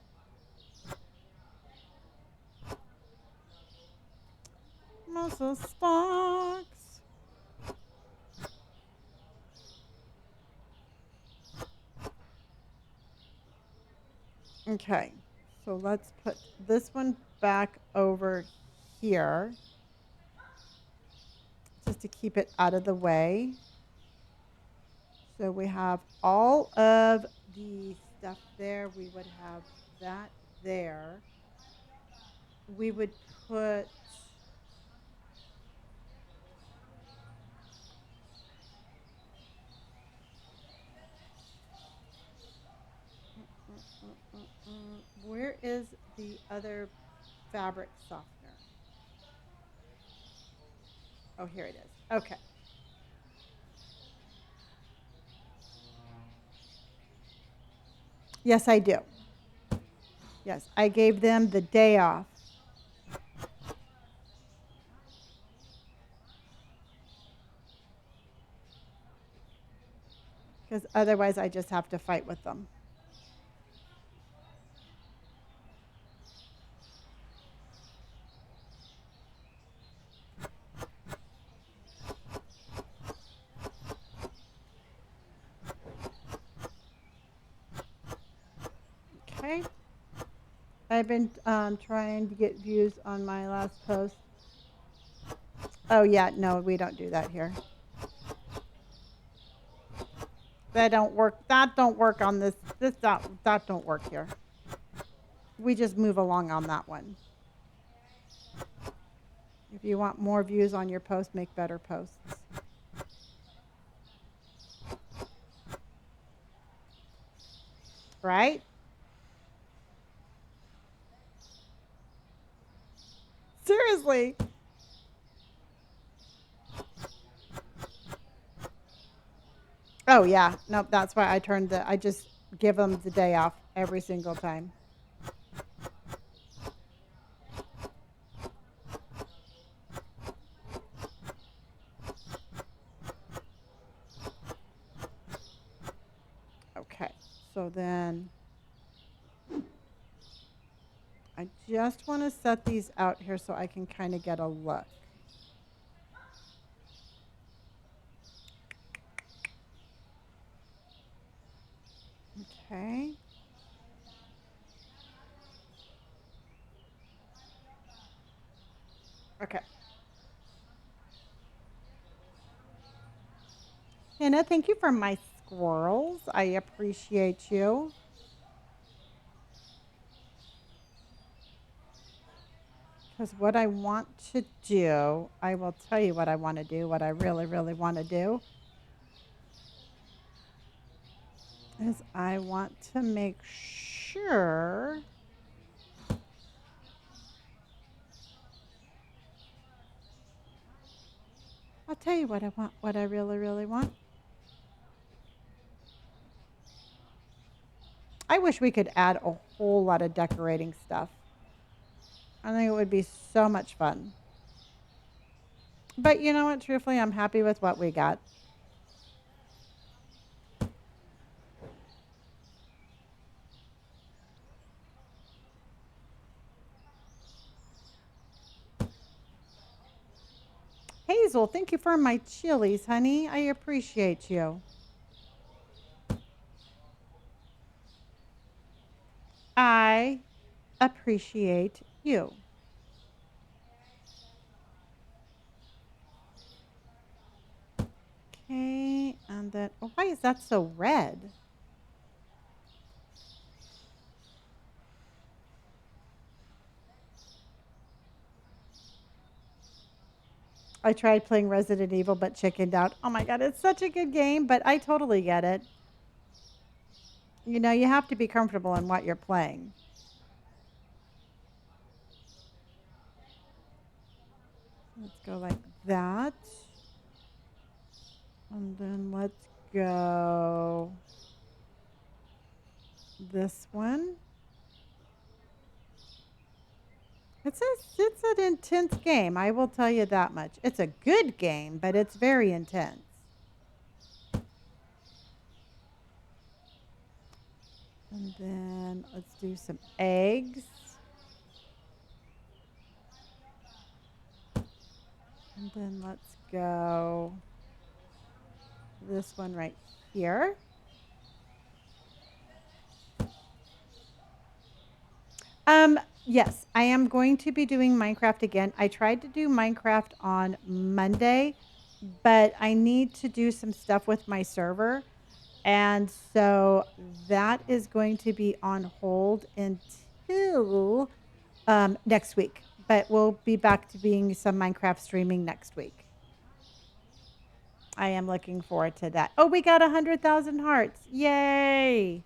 Mrs. Fox. Okay, so let's put this one back over here just to keep it out of the way. So we have all of the stuff there. We would have that there. We would put where is the other fabric softener? Oh, here it is. Okay. Yes, I do. Yes, I gave them the day off. Because otherwise I just have to fight with them. Okay. I've been trying to get views on my last post. Oh yeah, no, we don't do that here. That don't work. That don't work on this. That don't work here. We just move along on that one. If you want more views on your post, make better posts. Right? Seriously. Oh yeah. Nope. That's why I just give them the day off every single time. Okay. So then I just want to set these out here so I can kind of get a look. Okay. Okay. Hannah, thank you for my squirrels. I appreciate you. Because what I want to do, I will tell you what I want to do, what I really, really want to do, is I want to make sure. I'll tell you what I want, what I really, really want. I wish we could add a whole lot of decorating stuff. I think it would be so much fun. But you know what? Truthfully, I'm happy with what we got. Hazel, thank you for my chilies, honey. I appreciate you. I appreciate you. Okay, and then, oh, why is that so red? I tried playing Resident Evil but chickened out. Oh my God, it's such a good game, but I totally get it. You know, you have to be comfortable in what you're playing. Let's go like that. And then let's go this one. It's an intense game. I will tell you that much. It's a good game, but it's very intense. And then let's do some eggs. And then let's go this one right here. Yes, I am going to be doing Minecraft again. I tried to do Minecraft on Monday, but I need to do some stuff with my server. And so that is going to be on hold until next week. But we'll be back to being some Minecraft streaming next week. I am looking forward to that. Oh, we got 100,000 hearts. Yay.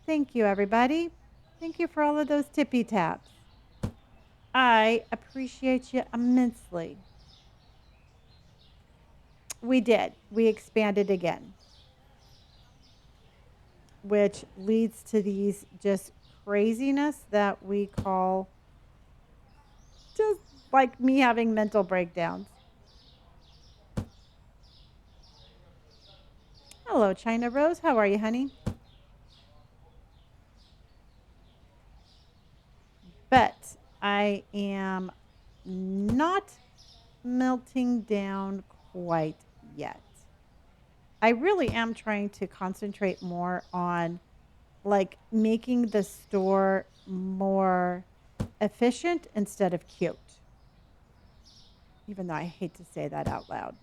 Thank you, everybody. Thank you for all of those tippy taps. I appreciate you immensely. We did. We expanded again, which leads to these just craziness that we call just like me having mental breakdowns. Hello, China Rose. How are you, honey? But I am not melting down quite yet. I really am trying to concentrate more on like making the store more efficient instead of cute. Even though I hate to say that out loud.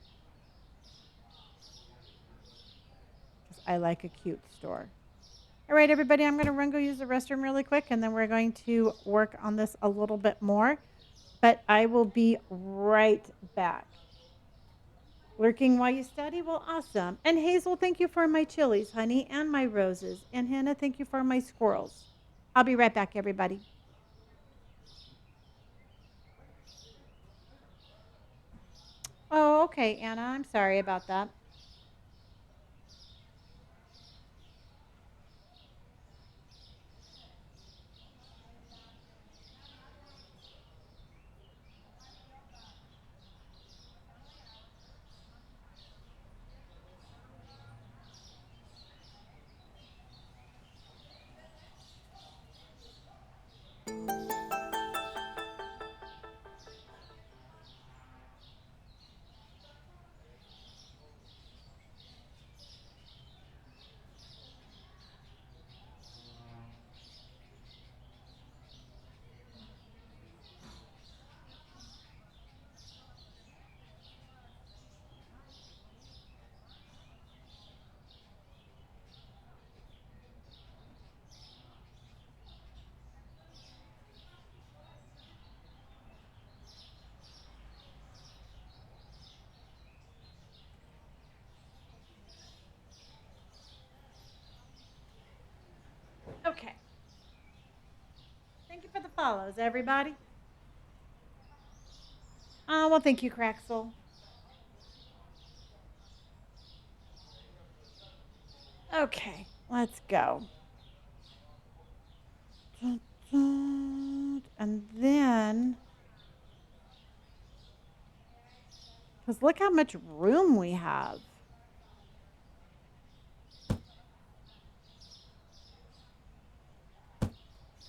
Because I like a cute store. All right, everybody, I'm going to run go use the restroom really quick, and then we're going to work on this a little bit more. But I will be right back. Lurking while you study? Well, awesome. And Hazel, thank you for my chilies, honey, and my roses. And Hannah, thank you for my squirrels. I'll be right back, everybody. okay, Anna. I'm sorry about that. Okay. Thank you for the follows, everybody. Well, thank you, Craxel. Okay, let's go. And then, because look how much room we have.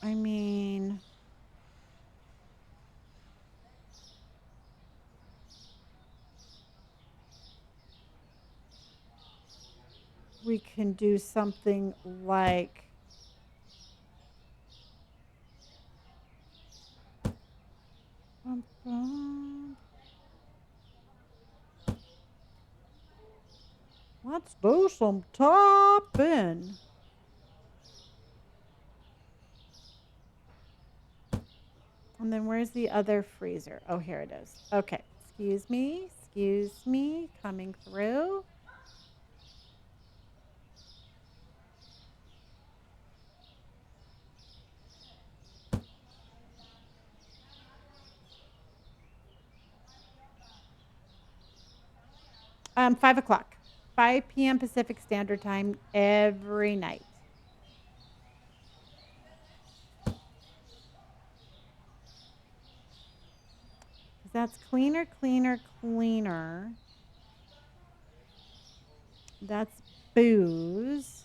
I mean, we can do something like let's do some topping. And then where's the other freezer? Oh, here it is. Okay. Excuse me. Excuse me. Coming through. Um, 5 o'clock. 5 p.m. Pacific Standard Time every night. That's cleaner, cleaner, cleaner. That's booze.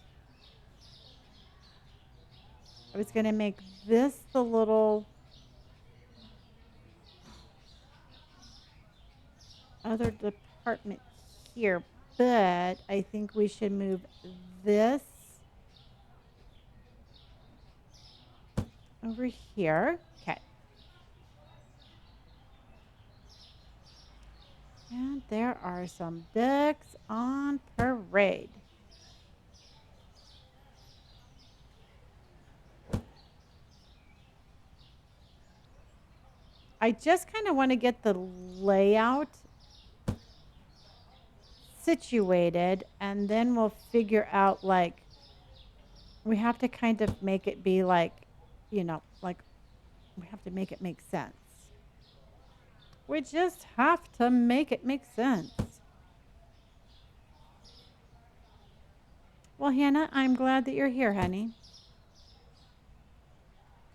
I was going to make this the little other department here, but I think we should move this over here. Okay. And there are some ducks on parade. I just kind of want to get the layout situated, and then we'll figure out, like, we have to kind of make it be like, like we have to make it make sense. We just have to make it make sense. Well, Hannah, I'm glad that you're here, honey.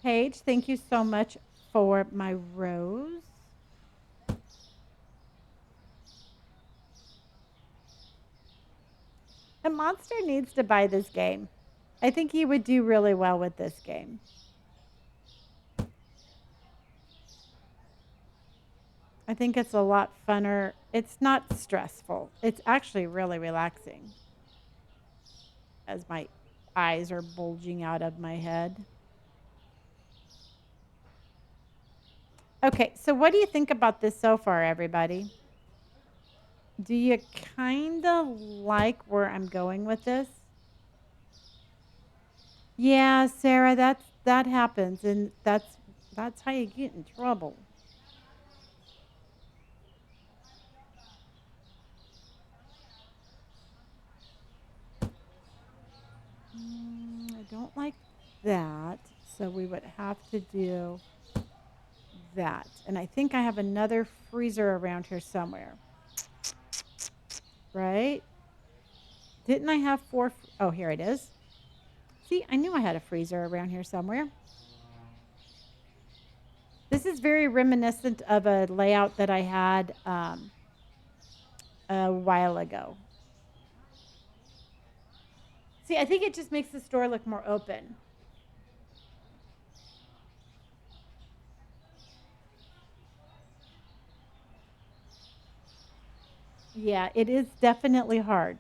Paige, thank you so much for my rose. A monster needs to buy this game. I think he would do really well with this game. I think it's a lot funner. It's not stressful. It's actually really relaxing as my eyes are bulging out of my head. Okay, so what do you think about this so far, everybody? Do you kind of like where I'm going with this? Yeah, Sarah, that happens, and that's how you get in trouble. I don't like that, so we would have to do that. And I think I have another freezer around here somewhere. right? Didn't I have four? Oh, here it is. See, I knew I had a freezer around here somewhere. This is very reminiscent of a layout that I had a while ago. See, I think it just makes the store look more open. Yeah, it is definitely hard.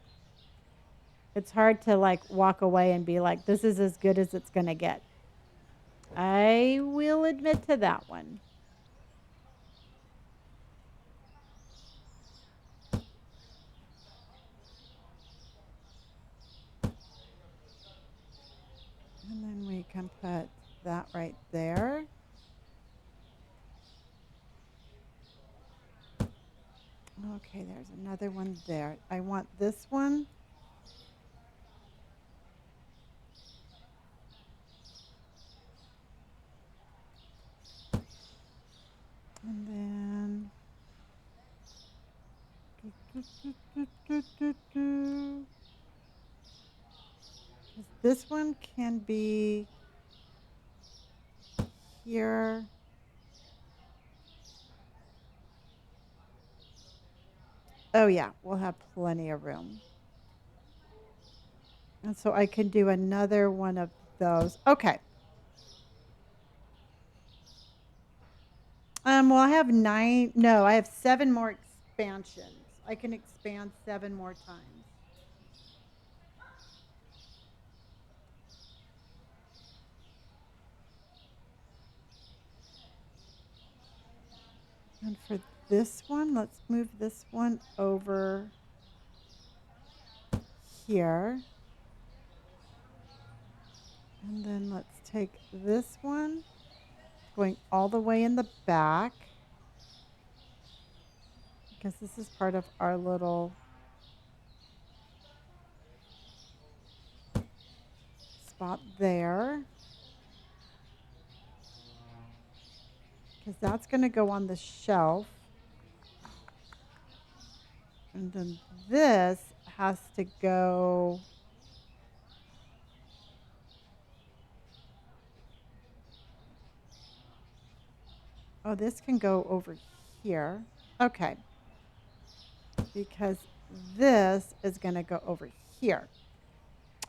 It's hard to like walk away and be like, this is as good as it's going to get. I will admit to that one. And then we can put that right there. Okay, there's another one there. I want this one. And then this one can be here. Oh yeah, we'll have plenty of room. And so I can do another one of those. Okay. Well, I have 9. No, I have 7 more expansions. I can expand 7 more times. And for this one, let's move this one over here. And then let's take this one, going all the way in the back, because this is part of our little spot there. Because that's going to go on the shelf. And then this has to go. Oh, this can go over here. Okay. Because this is going to go over here.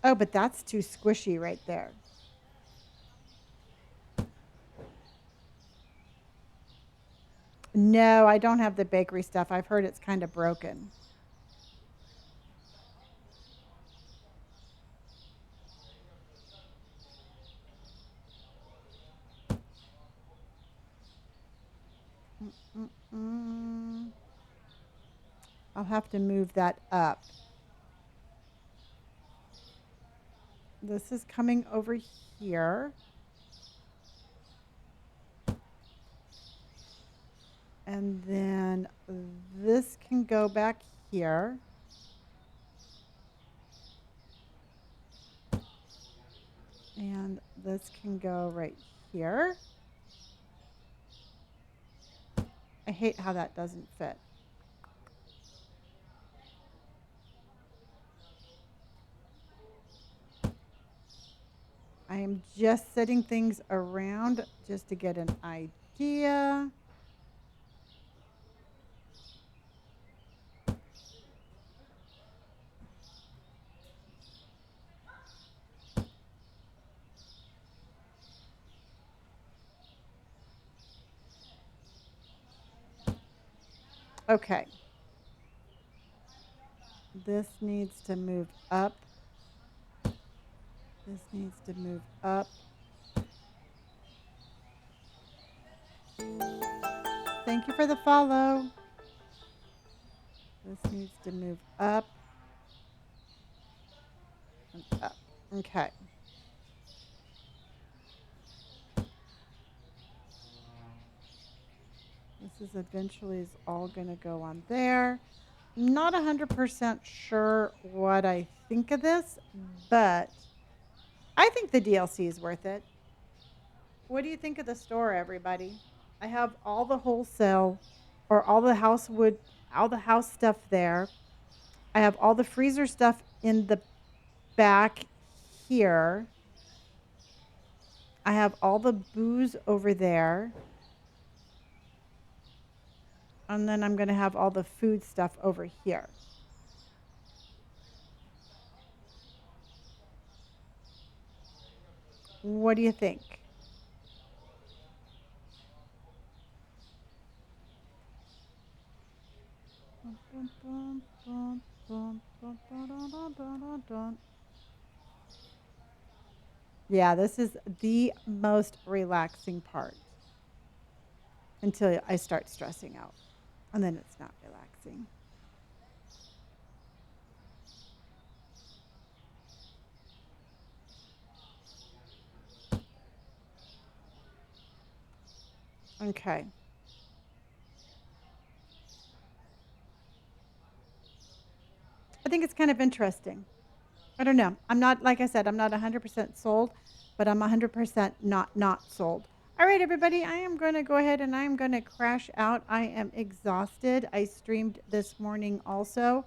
Oh, but that's too squishy right there. No, I don't have the bakery stuff. I've heard it's kind of broken. Mm-mm. I'll have to move that up. This is coming over here. And then this can go back here. And this can go right here. I hate how that doesn't fit. I am just setting things around just to get an idea. Okay. This needs to move up. This needs to move up. Thank you for the follow. This needs to move up and up. Okay. This is eventually is all going to go on there. Not 100% sure what I think of this, but I think the DLC is worth it. What do you think of the store, everybody? I have all the wholesale or all the house stuff there. I have all the freezer stuff in the back here. I have all the booze over there. And then I'm going to have all the food stuff over here. What do you think? Yeah, this is the most relaxing part until I start stressing out. And then it's not relaxing. Okay. I think it's kind of interesting. I don't know. I'm not, like I said, I'm not 100% sold, but I'm 100% not sold. All right, everybody, I am going to go ahead and I am going to crash out. I am exhausted. I streamed this morning also.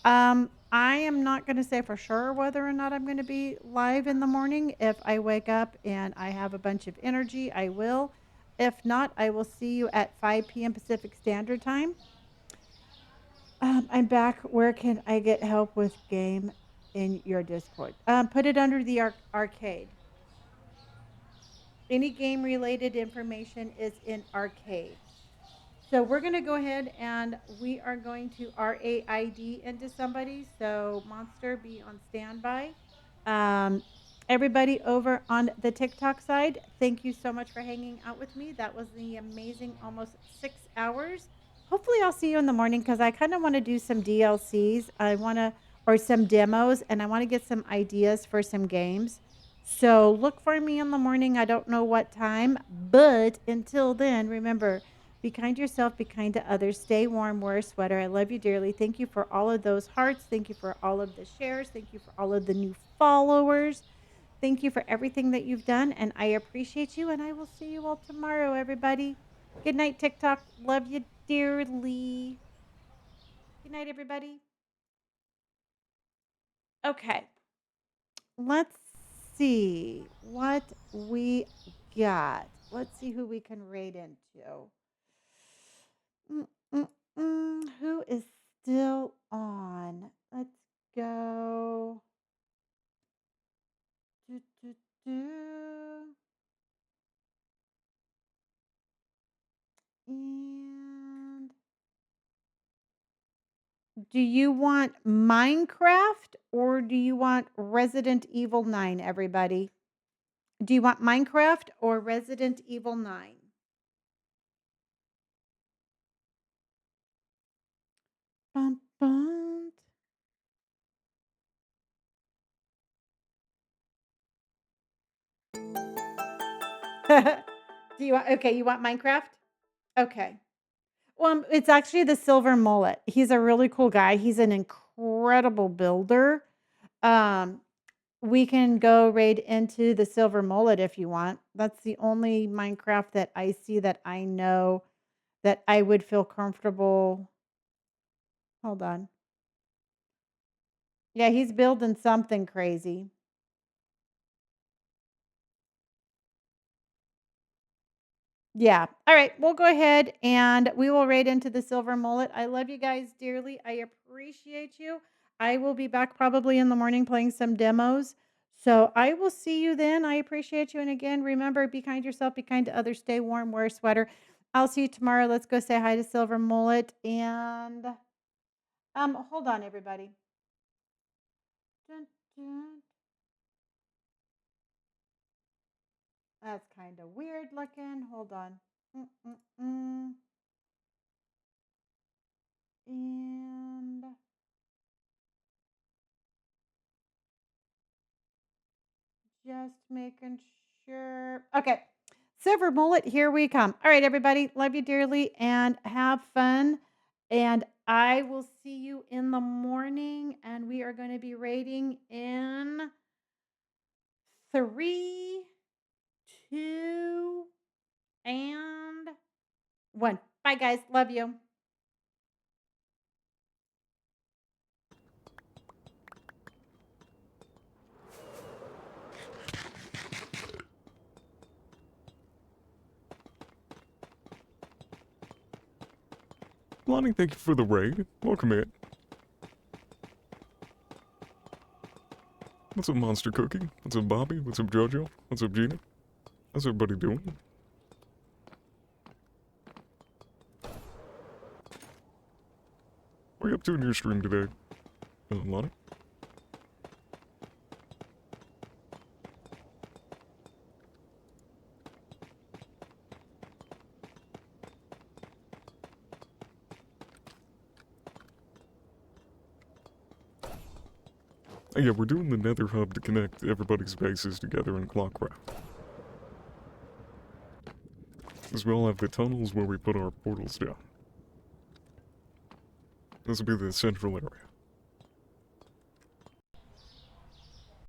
I am not going to say for sure whether or not I'm going to be live in the morning. If I wake up and I have a bunch of energy, I will. If not, I will see you at 5 p.m. Pacific Standard Time. I'm back. Where can I get help with game in your Discord? Put it under the arcade. Any game related information is in arcade. So we're going to go ahead and we are going to RAID into somebody. So Monster, be on standby. Um, Everybody over on the TikTok side, thank you so much for hanging out with me. That was the amazing almost 6 hours. Hopefully I'll see you in the morning because I kind of want to do some DLCs. I want to, or some demos, and I want to get some ideas for some games. So look for me in the morning. I don't know what time, but until then, remember, be kind to yourself, be kind to others, stay warm, wear a sweater. I love you dearly. Thank you for all of those hearts. Thank you for all of the shares. Thank you for all of the new followers. Thank you for everything that you've done, and I appreciate you, and I will see you all tomorrow, everybody. Good night, TikTok. Love you dearly. Good night, everybody. Okay, let's see what we got. Let's see who we can raid into. Mm, mm, who is still on? Let's go. Do, do, do. And do you want Minecraft or do you want Resident Evil 9, everybody? Do you want Minecraft or Resident Evil 9? Bum, bum. Do you want, okay, you want Minecraft? Okay. Well, it's actually the Silver Mullet. He's a really cool guy. He's an incredible builder. Um, we can go raid into the Silver Mullet if you want. That's the only Minecraft that I see that I know that I would feel comfortable. Hold on. Yeah, he's building something crazy. Yeah. All right. We'll go ahead and we will raid into the Silver Mullet. I love you guys dearly. I appreciate you. I will be back probably in the morning playing some demos. So I will see you then. I appreciate you. And again, remember, be kind to yourself, be kind to others, stay warm, wear a sweater. I'll see you tomorrow. Let's go say hi to Silver Mullet. And hold on, everybody. Dun, dun. That's kind of weird looking. Hold on. Mm-mm-mm. And just making sure. Okay. Silver Mullet, here we come. All right, everybody. Love you dearly and have fun. And I will see you in the morning. And we are going to be rating in 3, 2, and 1. Bye, guys. Love you. Lonnie, thank you for the raid. Welcome in. What's up, Monster Cookie? What's up, Bobby? What's up, Jojo? What's up, Gina? How's everybody doing? What are you up to in your stream today, Lonnie? Oh, yeah, we're doing the Nether Hub to connect everybody's bases together in Clockcraft. As we all have the tunnels where we put our portals down. This will be the central area.